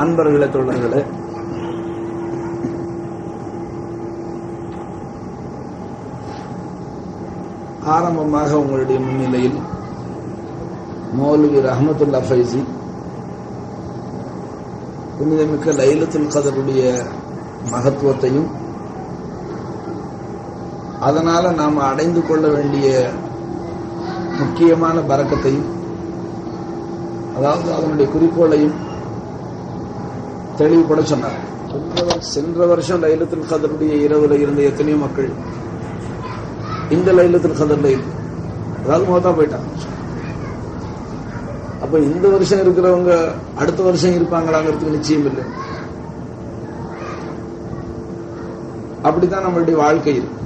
அன்பர்களே, தோழர்களே, ஆரம்பமாக உங்களுடைய முன்னிலையில் மௌலவி ரஹ்மத்துல்லா ஃபைசி புனிதமிக்க லைலத்துல் கதருடைய மகத்துவத்தையும் அதனால நாம் அடைந்து கொள்ள வேண்டிய முக்கியமான பரக்கத்தையும், அதாவது அதனுடைய குறிக்கோளையும் தெளிவுபட சொன்னார். சென்ற வருஷம் லைலத்துல் கதருடைய இரவுல இருந்த எத்தனையோ மக்கள் இந்த லைலத்துல் கதர்ல இல்லை, அதாவது மௌத்தா போயிட்டாங்க. அப்ப இந்த வருஷம் இருக்கிறவங்க அடுத்த வருஷம் இருப்பாங்களாங்கிறதுக்கு நிச்சயம் இல்லை. அப்படித்தான் நம்மளுடைய வாழ்க்கை இருக்கு.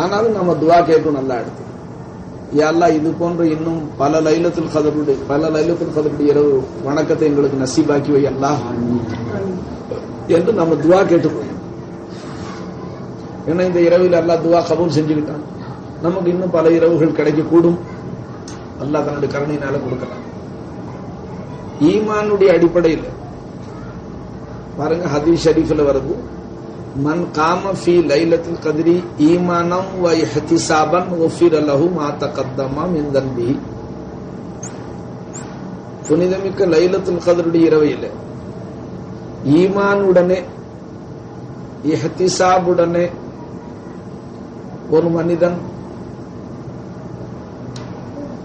ஆனாலும் நம்ம துவா கேட்கும் நல்லா எடுத்து, யா அல்லாஹ் இது போன்ற இன்னும் பல லைலத்துல் கதருடைய இரவு வணக்கத்தை எங்களுக்கு நசீபாக்கி வை அல்லாஹ் என்று நம்ம துவா கேட்டுக்கொள்ளும். ஏன்னா இந்த இரவில் அல்லாஹ் துவா கபூல் செஞ்சுக்கிட்டான். நமக்கு இன்னும் பல இரவுகள் கிடைக்க கூடும். அல்லாஹ் தன்னுடைய கருணையினால கொடுக்கலாம். ஈமானுடைய அடிப்படையில் பாருங்க, ஹதீஸ் ஷரீஃப்ல வருது, மன் காம ஃபீ லைலத்துல் கத்ரி ஈமானம் வ இஹ்திசாபன் குஃபிர லஹு மா தகத்தம மின் தன்பிஹி. புனிதமிக்க லைலத்துல் கத்ருடைய இரவையில் ஈமானுடனே இஹ்திசாபுடனே ஒரு மனிதன்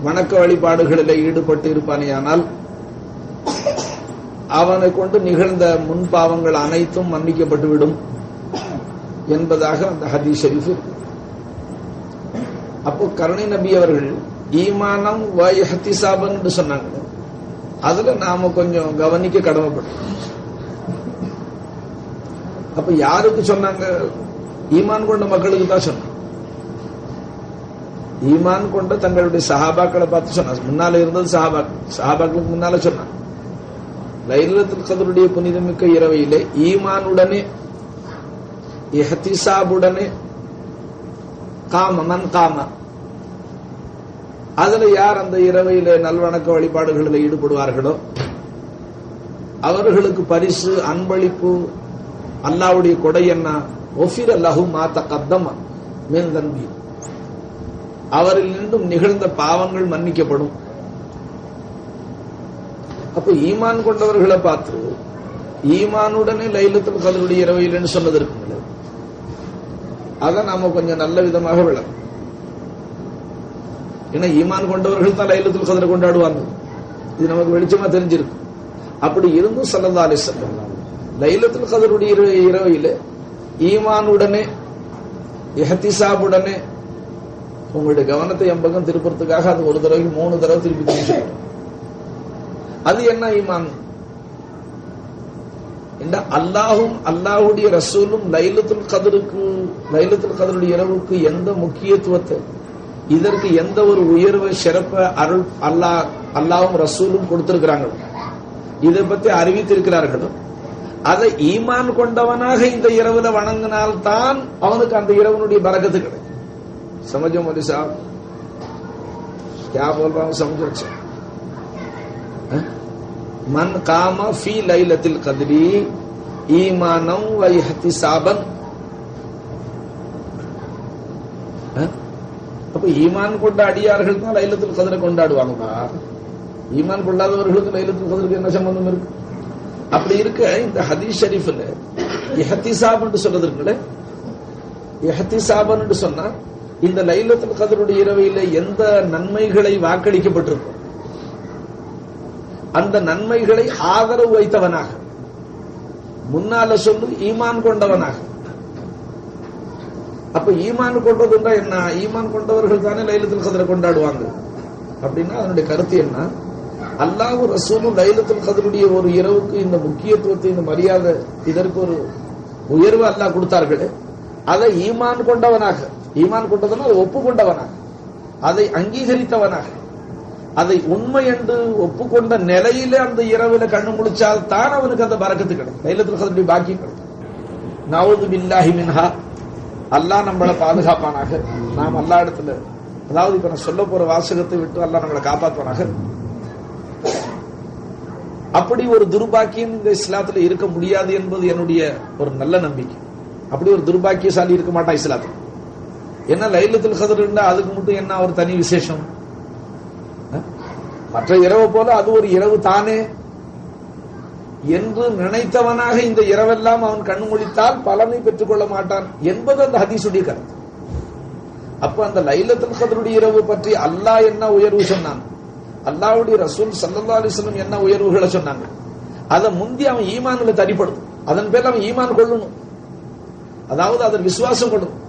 வணக்க வழிபாடுகளில் ஈடுபட்டு இருப்பானேயானால் அவனை கொண்டு நிகழ்ந்த முன்பாவங்கள் அனைத்தும் மன்னிக்கப்பட்டுவிடும் என்பதாக அந்த ஹதீஸ் ஷரீஃப். அப்போ கருணை நபி அவர்கள் ஈமானம் வ இஹ்திசாபன் என்று சொன்னாங்க. அதுல நாம கொஞ்சம் கவனிக்க கடமைப்படும். அப்ப யாருக்கு சொன்னாங்க? ஈமான் கொண்ட மக்களுக்கு தான் சொன்னாங்க. ஈமான் கொண்ட தங்களுடைய சஹாபாக்களை பார்த்து சொன்னாங்க. முன்னால இருந்தது சஹாபாக்களுக்கு முன்னால சொன்னாங்க. லைலத்துல் கத்ருடைய புனிதமிக்க இரவையிலே ஈமானுடனே இஹ்திசாபுடனே மன் காம, அதுல யார் அந்த இரவையிலே நல்வணக்க வழிபாடுகளில் ஈடுபடுவார்களோ அவர்களுக்கு பரிசு, அன்பளிப்பு, அல்லாஹ்வுடைய கொடை என்ன? ஒஃபிர லஹு மா தகத்தம மின் தன்பிஹி, அவரில் நின்றும் நிகழ்ந்த பாவங்கள் மன்னிக்கப்படும். அப்ப ஈமான் கொண்டவர்களை பார்த்து ஈமானுடனே லைலத்துல் கத்ருடைய இரவையில் சொன்னது இருக்குங்களே, அதை நாம கொஞ்சம் நல்ல விதமாக விளக்கும். ஏன்னா ஈமான் கொண்டவர்கள் தான் லைலத்துல் கத்ரை கொண்டாடுவாங்க. இது நமக்கு வெளிச்சமா தெரிஞ்சிருக்கு. அப்படி இருந்தும் ஸல்லல்லாஹு அலைஹி வஸல்லம் லைலத்துல் கத்ருடைய இரவையில் ஈமானுடனே இஹ்திசாபுடனே, உங்களுடைய கவனத்தை என் பக்கம் திருப்பறதுக்காக அது ஒரு தடவைக்கு 3 தடவை திருப்பி திருப்பி. அது என்ன ஈமான்? அல்லாஹும் அல்லாஹ்வுடைய ரசூலும் லைலத்துல் கத்ருடைய இரவுக்கு எந்த முக்கியத்துவத்தை, இதற்கு எந்த ஒரு உயர்வு சிறப்பை அருள் அல்லாஹும் ரசூலும் கொடுத்திருக்கிறாங்களோ, இதை பத்தி அறிவித்திருக்கிறார்களோ, அதை ஈமான் கொண்டவனாக இந்த இரவுல வணங்கினால்தான் அவனுக்கு அந்த இரவனுடைய பரக்கத்து கிடைக்கும். समझो मोदी साहब क्या बोल रहा हूं? समझो अच्छा। मन काम फी लैलतिल कद्री ईमानम व इहतिसाबन. அப்ப ஈமான் கொண்ட அடியார்கள் தான் லைலத்துல் கத்ரை கொண்டாடுவாங்களா? ஈமான் கொள்ளாதவர்களுக்கு லைலத்துல் கத்ருக்கு என்ன சம்பந்தம் இருக்கு? அப்படி இருக்க இந்த ஹதீஸ் ஷரீஃப்ல இஹ்திசாப் என்று சொல்றது இருக்குல்ல, இஹ்திசாபன் என்று சொன்னா இந்த லைலத்துல் கத்ருடைய இரவையில எந்த நன்மைகளை வாக்களிக்கப்பட்டிருக்கும் அந்த நன்மைகளை ஆதரவு வைத்தவனாக, முன்னால சொல்லு ஈமான் கொண்டவனாக. அப்ப ஈமான் கொண்டதுன்னா என்ன? ஈமான் கொண்டவர்கள் தானே லைலத்துல் கத்ரை கொண்டாடுவாங்க. அப்படின்னா அதனுடைய கருத்து என்ன? அல்லாஹ் ரசூலும் லைலத்துல் கத்ருடைய ஒரு இரவுக்கு இந்த முக்கியத்துவத்தை, இந்த மரியாதை, இதற்கு ஒரு உயர்வு அல்லாஹ் கொடுத்தார்களே, அதை ஈமான் கொண்டவனாக, ஈமான் கொண்டதுன்னா அதை ஒப்புக்கொண்டவனாக, அதை அங்கீகரித்தவனாக, அதை உண்மை என்று ஒப்புக்கொண்ட நிலையில அந்த இரவுல கண்ணு முழிச்சால் தான் அவனுக்கு அந்த பரக்கத்து கிடைக்கும், லைலத்துல் கத்ருடைய பாக்கியம் கிடைக்கும். நவுது பில்லாஹி மின்ஹா, அல்லாஹ் நம்மளை பாதுகாப்பானாக. நாம் அல்லா இடத்துல, அதாவது இப்ப நான் சொல்ல போற வாசகத்தை விட்டு அல்லாஹ் நம்மளை காப்பாற்றுவானாக. அப்படி ஒரு துர்பாக்கியம் இந்த இஸ்லாத்துல இருக்க முடியாது என்பது என்னுடைய ஒரு நல்ல நம்பிக்கை. அப்படி ஒரு துர்பாக்கியசாலி இருக்க மாட்டான் இஸ்லாத்துல. என்ன லைலத்துல் கத்ர் இருந்தா அதுக்கு மட்டும் என்ன ஒரு தனி விசேஷம்? மற்ற இரவு போல அது ஒரு இரவு தானே என்று நினைத்தவனாக இந்த இரவெல்லாம் அவன் கண்ணு முழித்தால் பலனை பெற்றுக் கொள்ள மாட்டான் என்பது அந்த ஹதீஸுடைய கருத்து. அப்ப அந்த லைலத்துல் கத்ருடைய இரவு பற்றி அல்லாஹ் என்ன உயர்வு சொன்னான், அல்லாஹ்வுடைய ரசூல் ஸல்லல்லாஹு அலைஹி வஸல்லம் என்ன உயர்வுகளை சொன்னாங்க, அதை முந்தி அவன் ஈமான்ல தரிப்படுத்தும். அதன் பேர்ல அவன் ஈமான் கொள்ளணும், அதாவது அதன் விசுவாசம் கொள்ளணும்.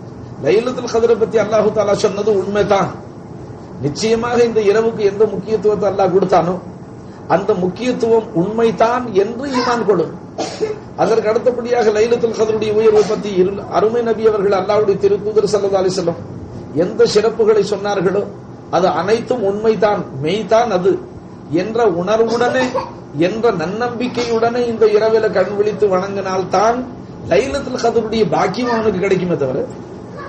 லைலத்துல் கத்ரை பத்தி அல்லாஹு தஆலா சொன்னது உண்மைதான். நிச்சயமாக இந்த இரவுக்கு எந்த முக்கியத்துவத்தை அல்லாஹ் கொடுத்தானோ அந்த முக்கியத்துவம் உண்மைதான் என்று ஈமான் கொள்ளும். அதற்கு அடுத்தபடியாக லைலத்துல் கத்ருடைய உயர்வை பற்றி அருமை நபி அவர்கள் அல்லாஹ்வுடைய திருத்தூதர் ஸல்லல்லாஹு அலைஹி வஸல்லம் எந்த சிறப்புகளை சொன்னார்களோ அது அனைத்தும் உண்மைதான், மெய்தான் அது என்ற உணர்வுடனே என்ற நன்னம்பிக்கையுடனே இந்த இரவில கண் விழித்து வணங்கினால்தான் லைலத்துல் கத்ருடைய பாக்கியம் அவனுக்கு கிடைக்குமே தவிர,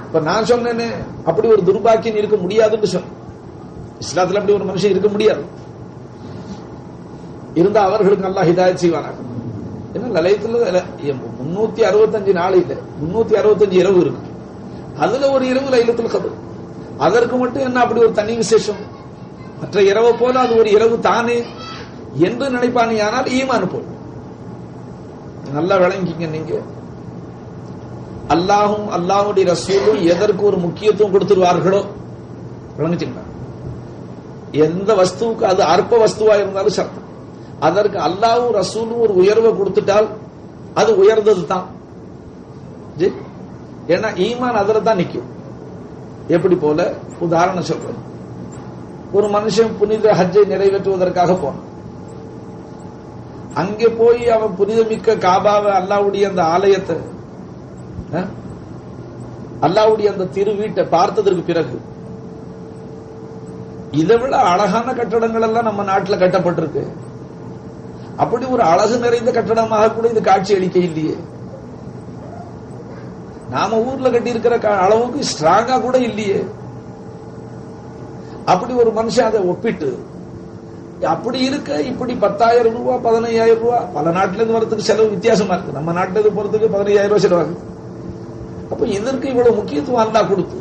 இப்ப நான் சொன்னேனே அப்படி ஒரு துர்பாக்கியம் இருக்க முடியாதுன்னு சொன்னேன். இஸ்லாத்துல அப்படி ஒரு மனுஷன் இருக்க முடியாது. இருந்தா அவர்களுக்கு நல்லா ஹிதாயத் செய்வானாங்க. ஏன்னா லலையத்துல 365 நாள் இல்லை, 365 இரவு இருக்கு. அதுல ஒரு இரவு லைலத்துல் கத்ர். அதற்கு மட்டும் என்ன அப்படி ஒரு தனி விசேஷம்? மற்ற இரவு போல அது ஒரு இரவு தானே என்று நினைப்பானியானால் ஈமான் போல். நல்லா விளங்கிங்க நீங்க. அல்லாஹும் அல்லாஹ்வுடைய ரசூலும் எதற்கு ஒரு முக்கியத்துவம் கொடுத்துருவார்களோ, விளங்குச்சுங்களா? எந்த வஸ்துவுக்கு அது அற்ப வஸ்துவா இருந்தாலும் சரி, அதற்கு அல்லாஹ்வும் ரசூலும் ஒரு உயர்வை கொடுத்துட்டால் அது உயர்ந்தது தான். ஏன்னா ஈமான் அதுல தான் நிற்கும். எப்படி போல உதாரணம் சொல்றேன். ஒரு மனுஷன் புனித ஹஜ்ஜை நிறைவேற்றுவதற்காக போனான். அங்கே போய் அவன் புனிதமிக்க காபாவை, அல்லாஹ்வுடைய அந்த ஆலயத்தை, அல்லாஹ்வுடைய அந்த திரு வீட்டை பார்த்ததற்கு பிறகு இதை விட அழகான கட்டடங்கள் எல்லாம் நம்ம நாட்டில் கட்டப்பட்டிருக்கு. அப்படி ஒரு அழகு நிறைந்த கட்டடமாக கூட இது காட்சி அளிக்க இல்லையே. நாம ஊர்ல கட்டி இருக்கிற அளவுக்கு ஸ்ட்ராங்கா கூட இல்லையே. அப்படி ஒரு மனுஷன் அதை ஒப்பிட்டு அப்படி இருக்க இப்படி 10,000 ரூபாய் 15,000 ரூபாய் பல நாட்டில இருந்து வரதுக்கு செலவு வித்தியாசமா இருக்கு. நம்ம நாட்டில இருந்து போறதுக்கு 15,000 ரூபாய் செலவாகுது. அப்ப இதற்கு இவ்வளவு முக்கியத்துவம் அல்லா கொடுத்து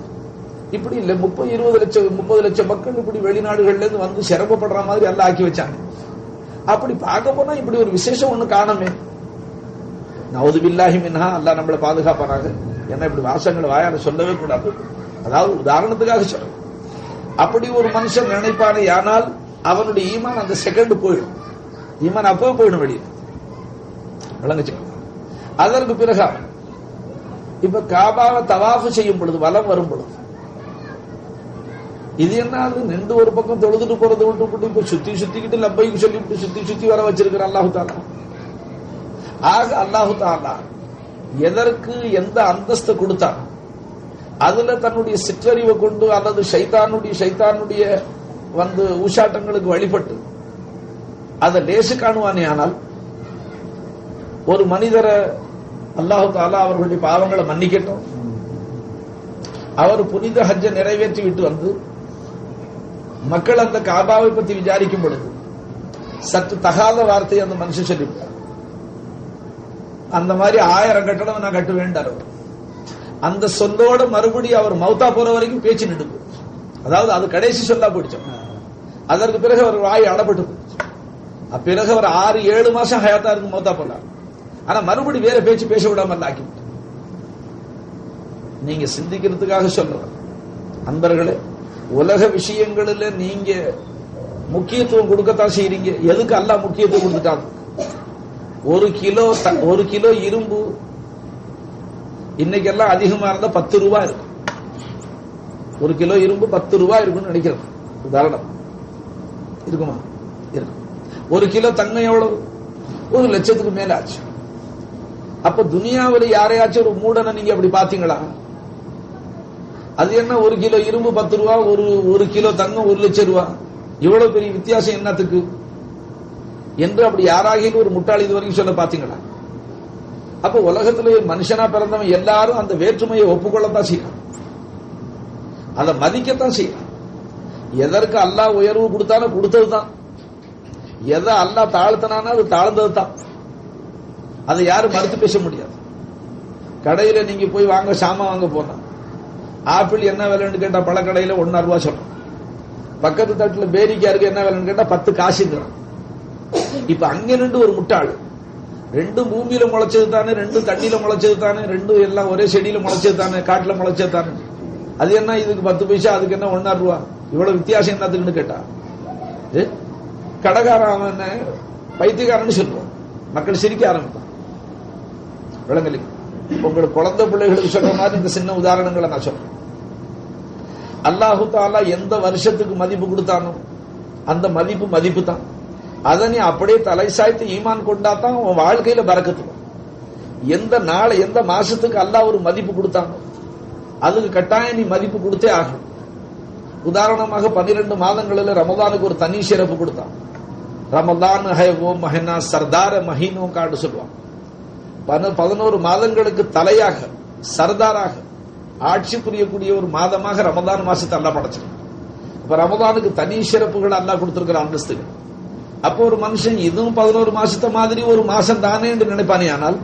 இப்படி இல்ல 30 லட்சம் மக்கள் இப்படி வெளிநாடுகள்ல இருந்து வந்து சிரமப்படுற மாதிரி எல்லாம் ஆக்கி வச்சாங்க. அப்படி பார்க்க போனா இப்படி ஒரு விசேஷம் ஒண்ணு காணமே. நவுது பில்லாஹி மின்ஹா, அல்லாஹ் நம்மளை பாதுகாப்பானாங்க. ஏன்னா இப்படி வாசங்களை வாயால சொல்லவே கூடாது. அதாவது உதாரணத்துக்காக சொல்றேன். அப்படி ஒரு மனுஷன் நினைப்பானே ஆனால் அவனுடைய ஈமான் அந்த செகண்ட் போயிடும். ஈமான் அப்பவே போயிடும் வெளியே. விளங்குச்சு? அதற்கு பிறகு இப்ப காபாவை தவாஃப் செய்யும் பொழுது, வலம் வரும் பொழுது, இது என்ன அது நின்று ஒரு பக்கம் தொழுதுட்டு போறது விட்டு இப்ப சுத்திக்கிட்டு லப்பைக்கு சொல்லிவிட்டு சுத்தி வர வச்சிருக்கிற அல்லாஹு தாலா. ஆக அல்லாஹு தாலா எதற்கு எந்த அந்தஸ்து கொடுத்தார், அதுல தன்னுடைய சிற்றறிவை கொண்டு அல்லது ஷைத்தானுடைய வந்து ஊசாட்டங்களுக்கு வழிபட்டு அதை லேசு காணுவானே. ஆனால் ஒரு மனிதரை அல்லாஹு தாலா அவர்களுடைய பாவங்களை மன்னிக்கட்டும், அவர் புனித ஹஜ்ஜை நிறைவேற்றி விட்டு வந்து மக்கள் அந்த காபாவை பத்தி விசாரிக்கும் பொழுது சற்று தகாத வார்த்தையை அந்த மனுஷன் சொல்லிவிட்டார். அந்த மாதிரி 1000 கட்டடம் நான் கட்ட வேண்டார். அந்த சொல்லோட மறுபடியும் அவர் மௌத்தா போற வரைக்கும் பேச்சு நிடுப்பு. அதாவது அது கடைசி சொல்லா போயிடுச்சோம். அதற்கு பிறகு அவர் வாய் அடப்பட்டு போயிடுச்சு. பிறகு அவர் 6-7 மாசம் ஹயாத்தா இருக்கு மௌத்தா போலாம். ஆனா மறுபடி வேற பேச்சு பேச விடாம ஆக்கி. நீங்க சிந்திக்கிறதுக்காக சொல்றேன் அன்பர்களே, உலக விஷயங்களில் நீங்க முக்கியத்துவம் கொடுக்கத்தான் செய்றீங்க. எதுக்கு அல்லாஹ் முக்கியத்துவம் கொடுத்துட்டாங்க? 1 கிலோ இரும்பு இன்னைக்கு எல்லாம் அதிகமா இருந்தா 10 ரூபாய் இருக்கும். 1 கிலோ இரும்பு 10 ரூபாய் இருக்கும்னு நினைக்கிறேன். உதாரணம் இருக்குமா? இருக்கும். 1 கிலோ தங்கம் எவ்வளவு? 1 லட்சத்துக்கு மேல ஆச்சு. அப்ப துனியாவில் யாரையாச்சும் ஒரு மூடனை நீங்க அப்படி பாத்தீங்களா? அது என்ன 1 கிலோ இரும்பு 10 ரூபா, 1 கிலோ தங்கம் 1 லட்சம் ரூபா, இவ்வளவு பெரிய வித்தியாசம் என்னத்துக்கு என்று அப்படி யாராகிலும் ஒரு முட்டாளி இது வரைக்கும் சொல்ல பாத்தீங்களா? அப்ப உலகத்துல மனுஷனா பிறந்தவன் எல்லாரும் அந்த வேற்றுமையை ஒப்புக்கொள்ளத்தான் செய்யறான், அதை மதிக்கத்தான் செய்யறான். எதற்கு அல்லாஹ் உயர்வு கொடுத்தாலும் கொடுத்ததுதான். எதை அல்லாஹ் தாழ்த்தினானா அது தாழ்ந்தது தான். அதை யாரும் மறுத்து பேச முடியாது. கடையில நீங்க போய் வாங்க சாமான் வாங்க போனா ஆப்பிள் என்ன விலைன்னு கேட்டா பல கடையில ₹1 சொல்றோம். பக்கத்து தட்டுல பேரிக்காருக்கு என்ன விலைன்னு கேட்டா 10 காசுங்கிறான். இப்ப அங்க நின்று ஒரு முட்டாள், ரெண்டும் பூமியில முளைச்சது தானே, ரெண்டும் தண்ணியில முளைச்சது தானே, ரெண்டும் எல்லாம் ஒரே செடியில முளைச்சது தானே, காட்டுல முளைச்சது தானே, அது என்ன இதுக்கு 10 பைசா அதுக்கு என்ன ₹1, இவ்வளவு வித்தியாசம் என்னத்துக்குன்னு கேட்டா கடைக்காரன் அவன் என்ன பைத்தியக்காரன்னு சொல்லுவான். மக்கள் சிரிக்க ஆரம்பிப்பான். விளங்கலி உங்களுக்கு குழந்தை பிள்ளைகளுக்கு சொல்ற மாதிரி இந்த சின்ன உதாரணங்களை நான் சொல்றேன். அல்லாஹு தாலா எந்த வருஷத்துக்கு மதிப்பு கொடுத்தானோ அந்த மதிப்பு தான். அதை நீ அப்படியே தலை சாய்த்து ஈமான் கொண்டாதான் உன் வாழ்க்கையில பறக்கத்து. எந்த நாள் எந்த மாசத்துக்கு அல்லாஹ் ஒரு மதிப்பு கொடுத்தானோ அதுக்கு கட்டாயம் நீ மதிப்பு கொடுத்தே ஆகும். உதாரணமாக 12 மாதங்களில் ரமதானுக்கு ஒரு தனி சிறப்பு கொடுத்தான். ரமதான் ஹை ஓ மஹனா சர்தார மஹீனோ காடு சொல்லுவான். 11 மாதங்களுக்கு தலையாக சர்தாராக ஆட்சி புரியக்கூடிய ஒரு மாதமாக ரமதான் மாசத்தை அல்லாஹ் படைச்சிருக்கான். இப்ப ரமதானுக்கு தனி சிறப்புகள் அல்லாஹ் கொடுத்திருக்கிற அந்தஸ்துகள். அப்போ ஒரு மனுஷன் இதுவும் 11 மாசத்தை மாதிரி ஒரு மாசம் தானே என்று நினைப்பானே, ஆனால்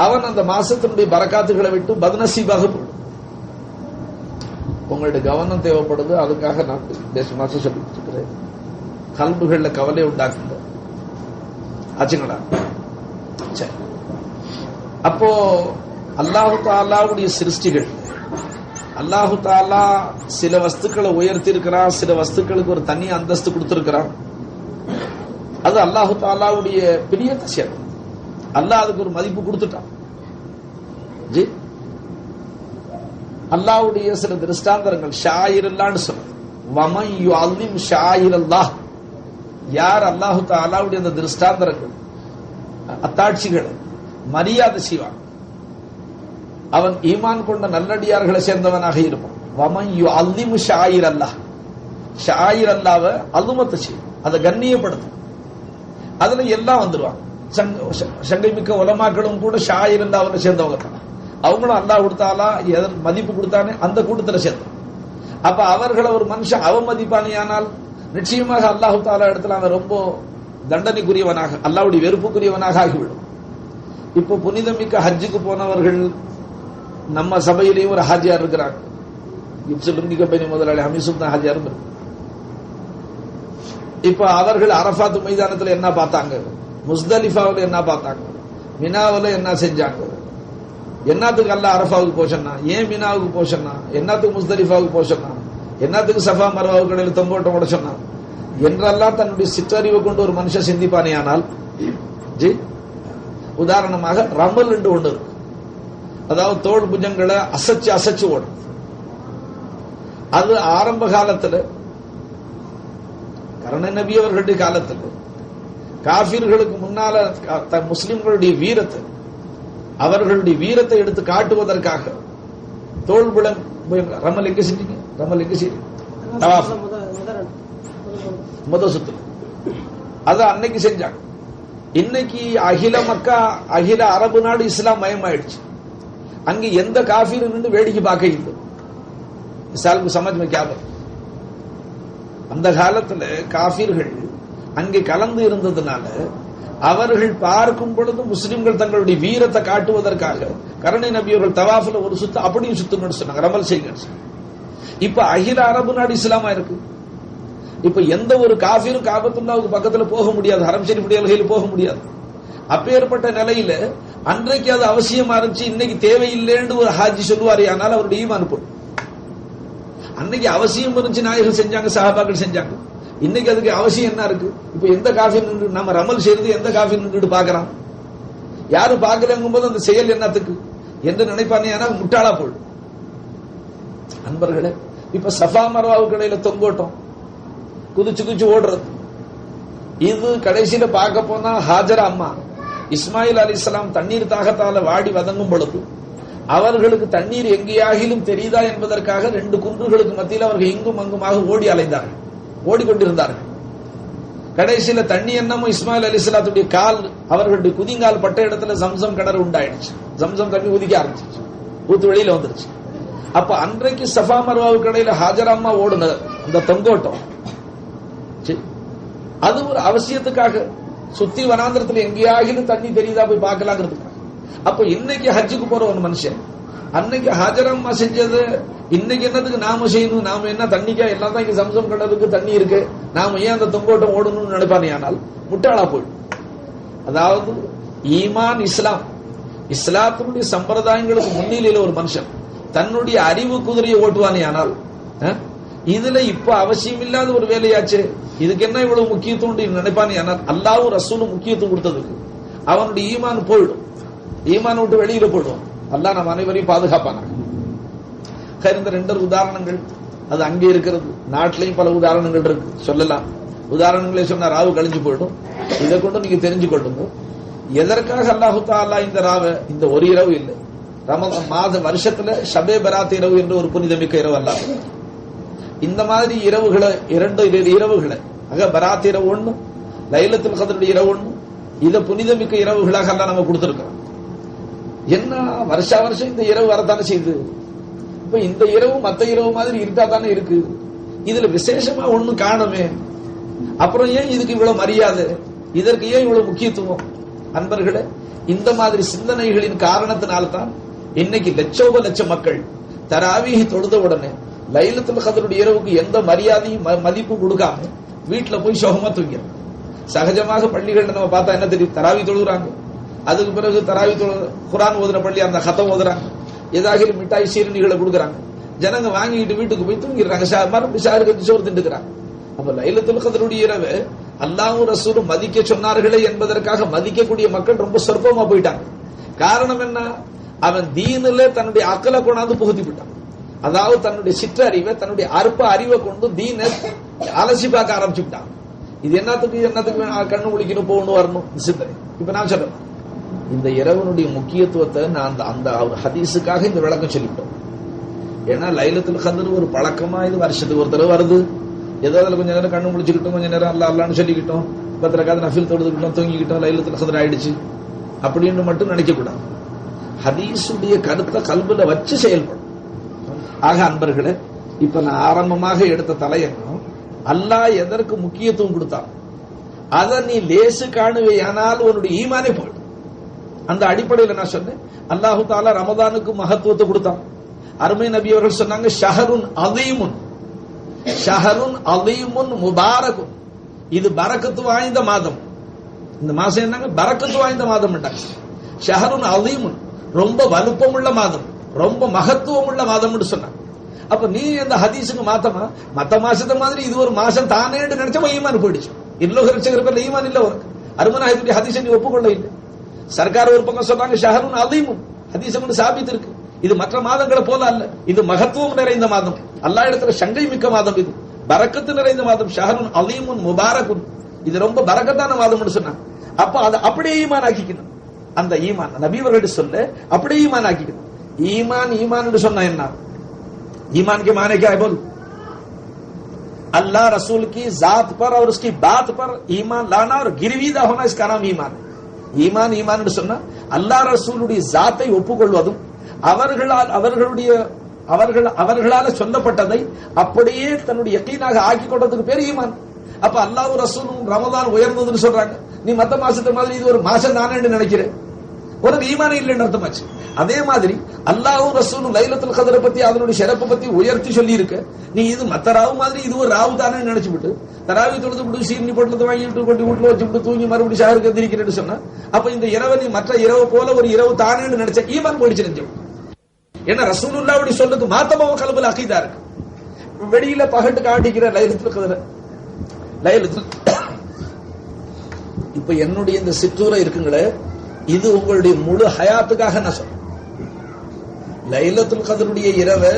அவன் அந்த மாசத்தினுடைய பரக்காத்துகளை விட்டு பத்நசீபாக போடும். உங்களுடைய கவனம் தேவைப்படுது. அதுக்காக நான் மாசம் சொல்லிட்டு இருக்கிறேன். கல்புகள்ல கவலை உண்டாக்குங்க ஆச்சுங்களா? சரி, அப்போ அல்லாஹு தாலாவுடைய சிருஷ்டிகள், அல்லாஹு தாலா சில வஸ்துக்களை உயர்த்தி இருக்கிறான், சில வஸ்துக்களுக்கு ஒரு தனி அந்தஸ்து கொடுத்திருக்கிறான். அது அல்லாஹு தாலாவுடைய பிரியத்தை சேர்ந்து அல்லாஹ் அதுக்கு ஒரு மதிப்பு கொடுத்துட்டான். ஜி, அல்லாஹ்வுடைய சில திருஷ்டாந்தரங்கள் ஷாயிரல்லான்னு சொல்றது. வமன் யுஅல்லிம் ஷாயிரல்லாஹ், யார் அல்லாஹு தஆலாவுடைய அந்த திருஷ்டாந்தரங்கள் அத்தாட்சிகளை மரியாதை செய்வான் அவன் ஈமான் கொண்ட நல்லடியார்களை சேர்ந்தவனாக இருப்பான். வமன் யுஅல்லிம் ஷாயிரல்லாஹ், ஷாயிரல்லாஹ்வை அலுமத்து செய்யும், அதை கண்ணியப்படுத்தும். அதுல எல்லாம் வந்துருவாங்க. சங்கை மிக்க உலமாக்களும் கூட ஷாயிரல்லாஹ்வை சேர்ந்தவங்க தான். அவங்களும் அல்லாஹ் கொடுத்தாலா மதிப்பு கொடுத்தானே அந்த கூட்டத்தில் சேர்ந்தான். அப்ப அவர்களை ஒரு மனுஷன் அவமதிப்பானியானால் நிச்சயமாக அல்லாஹு தாலா இடத்துல அவன் ரொம்ப தண்டனைக்குரியவனாக, அல்லாஹ்வுடைய வெறுப்புக்குரியவனாக ஆகிவிடும். இப்போ புனிதமிக்க ஹஜ்ஜுக்கு போனவர்கள் நம்ம சபையிலேயும் ஒரு ஹாஜியார் இருக்கிறாங்க. இப்சுலுங்கி கம்பெனி முதலாளி ஹமீசுல்தான் ஹாஜியாரும் இருக்கு. இப்ப அவர்கள் அரஃபாத் மைதானத்தில் என்ன பார்த்தாங்க, முஸ்தலிஃபாவில் என்ன பார்த்தாங்க, மினாவில் என்ன செஞ்சாங்க, என்னத்துக்கு அல்லாஹ் அரஃபாவுக்கு போச்சன்னா, ஏன் மினாவுக்கு போச்சன்னா, என்னத்துக்கு முஸ்தலிஃபாவுக்கு போச்சன்னா, என்னத்துக்கு சஃபா மர்வாவுக்கு இடையில தொங்கோட்டம் உட சொன்னான் என்றெல்லாம் தன்னுடைய சிற்றறிவை கொண்டு ஒரு மனுஷன் சிந்திப்பானே. ஆனால் ஜி, உதாரணமாக ரமல் என்று ஒன்று இருக்கு. அதாவது தோல் புஜங்களை அசைச்சு ஓடும். அது ஆரம்ப காலத்தில் கருணை நபி அவர்களுடைய காலத்தில் காஃபிர்களுக்கு முன்னால முஸ்லிம்களுடைய வீரத்தை, அவர்களுடைய வீரத்தை எடுத்து காட்டுவதற்காக தோல் புலம் ரமல் எங்க செஞ்சீங்க, ரமல் எங்க செய்யுங்க முதல் சுத்து அது அன்னைக்கு செஞ்சாங்க. இன்னைக்கு அகில மக்கா, அகில அரபு நாடு இஸ்லாம் மயமாயிடுச்சு. அங்க எந்த காஃபிரும் நின்று வேடிக்கை பார்க்க இல்லை. மிசாலுக்கு சமஜ் மே கியா பாத். அந்த காலத்துல காஃபிர்கள் அங்கே கலந்து இருந்ததுனால அவர்கள் பார்க்கும் பொழுது முஸ்லிம்கள் தங்களுடைய வீரத்தை காட்டுவதற்காக கருணை நபி அவர்கள் தவாஃபில் ஒரு சுத்து அப்படியும் சுத்துங்கன்னு சொன்னாங்க, ரமல் செய்யுங்க. இப்ப அகில அரபு நாடு இஸ்லாமா இருக்கு. இப்ப எந்த ஒரு காஃபிரும் காபத்துல்லாவுக்கு பக்கத்துல போக முடியாது, ஹரம் ஷரீஃப் அல்கையில் போக முடியாது. அப்பேற்பட்ட நிலையில அன்றைக்கு அது அவசியமா இருந்துச்சு, இன்னைக்கு தேவையில்லைன்னு ஒரு ஹாஜி சொல்லுவாரு. ஆனால் அவருடைய ஈமான் போடும். அன்னைக்கு அவசியம் இருந்துச்சு, நாயகர்கள் செஞ்சாங்க, சஹாபாக்கள் செஞ்சாங்க. இன்னைக்கு அதுக்கு அவசியம் என்ன இருக்கு? இப்ப எந்த காஃபி நின்று நம்ம ரமல் செய்யறது, எந்த காஃபி நின்று பாக்குறான், யாரும் பாக்குறங்கும் போது அந்த செயல் என்னத்துக்கு என்று நினைப்பானே. ஆனால் முட்டாளா போடும். அன்பர்களே, இப்ப சஃபா மர்வாவுக்கு இடையில தொங்கோட்டம், குதிச்சு ஓடுறது, இது கடைசியில பார்க்க போனா ஹாஜரா அம்மா இஸ்மாயில் அலிஸ்லாம் தண்ணீர் தாகத்தால வாடி வதங்கும் பொழுது அவர்களுக்கு தண்ணீர் எங்கேயாகிலும் தெரியுதா என்பதற்காக 2 குன்றுகளுக்கு மத்தியில் அவர்கள் இங்கும் அங்குமாக ஓடி அலைந்தார்கள், ஓடிக்கொண்டிருந்தார்கள். கடைசியில தண்ணி என்னமோ இஸ்மாயில் அலிஸ்லாத்துடைய கால், அவர்களுடைய குதிங்கால் பட்ட இடத்துல ஜம்சம் கிணறு உண்டாயிடுச்சு. ஜம்சம் தண்ணி உதிக்க ஆரம்பிச்சிச்சு, ஊத்து வெளியில வந்துருச்சு. அப்ப அன்றைக்கு சஃபா மர்வாவுக்கு இடையில ஹாஜரா அம்மா ஓடுன அந்த தொங்கோட்டம் அது ஒரு அவசியத்துக்காக சுத்தி வனாந்திரத்துல எங்கேயாகிலும் தண்ணி தெரியுதா போய் பார்க்கலாங்கிறதுக்காக. அப்ப இன்னைக்கு ஹஜ்ஜுக்கு போற ஒரு மனுஷன் அன்னைக்கு ஹஜரம்மா செஞ்சது இன்னைக்கு என்னதுக்கு நாம செய்யணும், நாம என்ன தண்ணிக்கா எல்லாம் தான் இங்க சம்சம் கடலுக்கு தண்ணி இருக்கு, நாம ஏன் அந்த தொங்கோட்டம் ஓடணும்னு நினைப்பானே, ஆனால் முட்டாளா போயிடும். அதாவது ஈமான் இஸ்லாம், இஸ்லாத்தினுடைய சம்பிரதாயங்களுக்கு முன்னிலையில ஒரு மனுஷன் தன்னுடைய அறிவு குதிரையை ஓட்டுவானே, ஆனால் இதுல இப்ப அவசியம் இல்லாத ஒரு வேலையாச்சு, இதுக்கு என்ன இவ்வளவு முக்கியத்துவம் நினைப்பானே, ஆனால் அல்லாஹ்வும் ரசூலும் முக்கியத்துவம் கொடுத்ததுக்கு அவனுடைய ஈமான் போயிடும், ஈமான் விட்டு வெளியில போயிடும். அல்லாஹ் நம்ம அனைவரையும் பாதுகாப்பானாங்க. இந்த 2 உதாரணங்கள் அது அங்கே இருக்கிறது, நாட்டிலையும் பல உதாரணங்கள் இருக்கு, சொல்லலாம். உதாரணங்களே சொன்னா ராவு கழிஞ்சு போயிடும். இதை கொண்டு நீங்க தெரிஞ்சு கொள்ளுங்க எதற்காக அல்லாஹு தஆலா இந்த ராவை, இந்த ஒரு இரவு இல்லை, ரமலான் மாத வருஷத்துல ஷபே பராத் இரவு என்று ஒரு புனிதமிக்க இரவு அல்லாஹ் இந்த மாதிரி இரவுகளை 2 இரவுகளை பராத் இரவு ஒண்ணு, லைலத்துல் கத்ருடைய இரவு ஒண்ணு, இத புனிதமிக்க இரவுகளாக அல்லாஹ் நம்ம கொடுத்திருக்கிறோம். என்ன வருஷா வருஷம் இந்த இரவு வரத்தானே செய்யுது. இப்ப இந்த இரவு மத்த இரவு மாதிரி இருக்கா தானே இருக்கு, இதுல விசேஷமா ஒண்ணு காணுமே, அப்புறம் ஏன் இதுக்கு இவ்வளவு மரியாதை, இதற்கு ஏன் இவ்வளவு முக்கியத்துவம்? அன்பர்களே, இந்த மாதிரி சிந்தனைகளின் காரணத்தினால்தான் இன்னைக்கு லட்சோப லட்சம் மக்கள் தராவீஹ் தொழுத உடனே லைலத்துல் கத்ருடைய இரவுக்கு எந்த மரியாதையும் மதிப்பு கொடுக்காம வீட்டுல போய் சோகமா தூங்கிறாங்க. சகஜமாக பள்ளிகள் நம்ம பார்த்தா என்ன தெரியும், தராவி தொழுகிறாங்க, அதுக்கு பிறகு தராவி குர்ஆன் ஓதுற பள்ளி அந்த கதம் ஓதுறாங்க, ஏதாவது மிட்டாய் சீரணிகளை கொடுக்குறாங்க, ஜனங்க வாங்கிட்டு வீட்டுக்கு போய் தூங்கிடுறாங்க, மறுபடியும் ஷாருக்கு சோறு திண்டுக்கிறாங்க. அப்ப லைலத்துல் கத்ருடைய இரவு அல்லாஹ்வும் ரசூலும் மதிக்க சொன்னார்களே என்பதற்காக மதிக்கக்கூடிய மக்கள் ரொம்ப சொற்பமா போயிட்டாங்க. காரணம் என்ன, அவன் தீனில தன்னுடைய அக்கலை கொண்டாந்து புகுத்தி விட்டான். அதாவது தன்னுடைய சிற்றறிவை, தன்னுடைய அற்ப அறிவை கொண்டு தீனை அலசி பார்க்க ஆரம்பிச்சு விட்டான். இது என்னத்துக்கு கண்ணு குளிக்கணும், போகணும், வரணும் சிந்தனை. இப்ப நான் சொல்றேன், இந்த இரவனுடைய முக்கியத்துவத்தை நான் அந்த ஹதீஸுக்காக இந்த விளக்கம் சொல்லிவிட்டோம். ஏன்னா லைலத்துல் கத்ர் ஒரு பழக்கமா இது வருஷத்துக்கு ஒரு தடவை வருது, ஏதாவது கொஞ்ச நேரம் கண்ணு முடிச்சுக்கிட்டோம், கொஞ்ச நேரம் அல்லாஹ் அல்லாஹ்னு சொல்லிக்கிட்டோம், 10 ரக்காத் நஃபில் தொழுதுக்கிட்டோம், தூங்கிக்கிட்டோம், லைலத்துல் கத்ர் ஆயிடுச்சு அப்படின்னு மட்டும் நினைக்க கூடாது. ஹதீஸுடைய கருத்தை கல்புல வச்சு செயல்படும். ஆக அன்பர்களே, இப்ப நான் ஆரம்பமாக எடுத்த தலையங்கம் அல்லாஹ் எதற்கு முக்கியத்துவம் கொடுத்தான், அதை நீ லேசு காணுவேயானால் உன்னுடைய ஈமானே போயிடும். அந்த அடிப்படையில் நான் சொன்னேன், அல்லாஹு தஆலா ரமதானுக்கு மகத்துவத்தை கொடுத்தான். அருமை நபி அவர்கள் சொன்னாங்க, ஷஹருன் அதீமுன், ஷஹருன் அதீமுன் முபாரகுன், இது பரக்கத்து வாய்ந்த மாதம். இந்த மாசம் என்னங்க, பரக்கத்து வாய்ந்த மாதம். ஷஹருன் அதீமுன், ரொம்ப வலுப்பம் உள்ள மாதம், ரொம்ப மகத்துவம் உள்ள மாதம் சொன்னாங்க. அப்ப நீ இந்த ஹதீஸுக்கு மாத்தமா, மத்த மாசத்தை மாதிரி இது ஒரு மாசம் தானே நினைச்சா ஈமான் போயிடுச்சு. இல்ல ஈமான் இல்ல உனக்கு. அருமனாயத்துடைய ஹதீஸை நீ ஒப்புக்கொள்ள இல்லை. சர்க்கார் ஒரு பக்கம் சொன்னாங்க ஷஹருன் அதீமுன், ஹதீஸை கொண்டு சாபித்து இருக்கு, இது மற்ற மாதங்களை போல அல்ல, இது மகத்துவம் நிறைந்த மாதம், அல்லாஹ் இடத்துல சங்கை மிக்க மாதம், இது பரக்கத்து நிறைந்த மாதம். ஷஹருன் அதீமுன் முபாரகுன், இது ரொம்ப பரக்கத்தான மாதம் சொன்னாங்க. அப்ப அதை அப்படியே ஈமான் ஆக்கிக்கணும். அந்த ஈமான் நபி அவர்கள் சொல்ல அப்படியே ஈமான் ஆக்கிக்கணும். ईमान ईमान सुनना है ना, ईमान के माने क्या है बोल, अल्लाह रसूल की जात पर और उसकी बात पर ईमान लाना और गिरवीदा होना, इसका नाम ईमान है. ஈமான் ஈமான் சொன்னா அல்லாஹ் ரசூலுடைய ஜாத்தை ஒப்புக்கொள்வதும் அவர்களால சொல்லப்பட்டதை அப்படியே தன்னுடைய யக்கீனாக ஆக்கி கொண்டதுக்கு பேர் ஈமான். அப்ப அல்லாஹ் ரசூலும் ரமதான் உயர்ந்ததுன்னு சொல்றாங்க, நீ மத்த மாசத்தை மாதிரி இது ஒரு மாசம் தானே நினைக்கிறேன், உனக்கு ஈமானே இல்லைன்னு அர்த்தமாச்சு. அதே மாதிரி அல்லாஹ்வும் ரசூலும் லைலத்துல் கத்ரை பத்தி அதனுடைய சிறப்பை பத்தி உயர்த்தி சொல்லி இருக்க, நீ இது மத்த ராவு மாதிரி இது ஒரு ராவு தானே நினைச்சு விட்டு தராவி தொழுது விட்டு சீர்னி போட்டு வாங்கிட்டு கொண்டு வீட்டுல வச்சு விட்டு தூங்கி மறுபடியும் ஷாருக்கு எந்திரிக்கிறேன்னு சொன்னா, அப்ப இந்த இரவை நீ மற்ற இரவு போல ஒரு இரவு தானேன்னு நினைச்ச ஈமான் போயிடுச்சு நெஞ்சம். ஏன்னா ரசூலுல்லாஹ்வுடைய சொல்லுக்கு மாத்தமா கல்புல அகீதா இருக்கு. வெளியில பகட்டு காட்டிக்கிற லைலத்துல் கத்ர், லைலத்துல் இப்ப என்னுடைய இந்த சிற்றூரை இருக்குங்களே, இது உங்களுடைய முழு ஹயாத்துக்காக நான் சொல்றேன். லைலத்துல் கத்ருடைய இரவை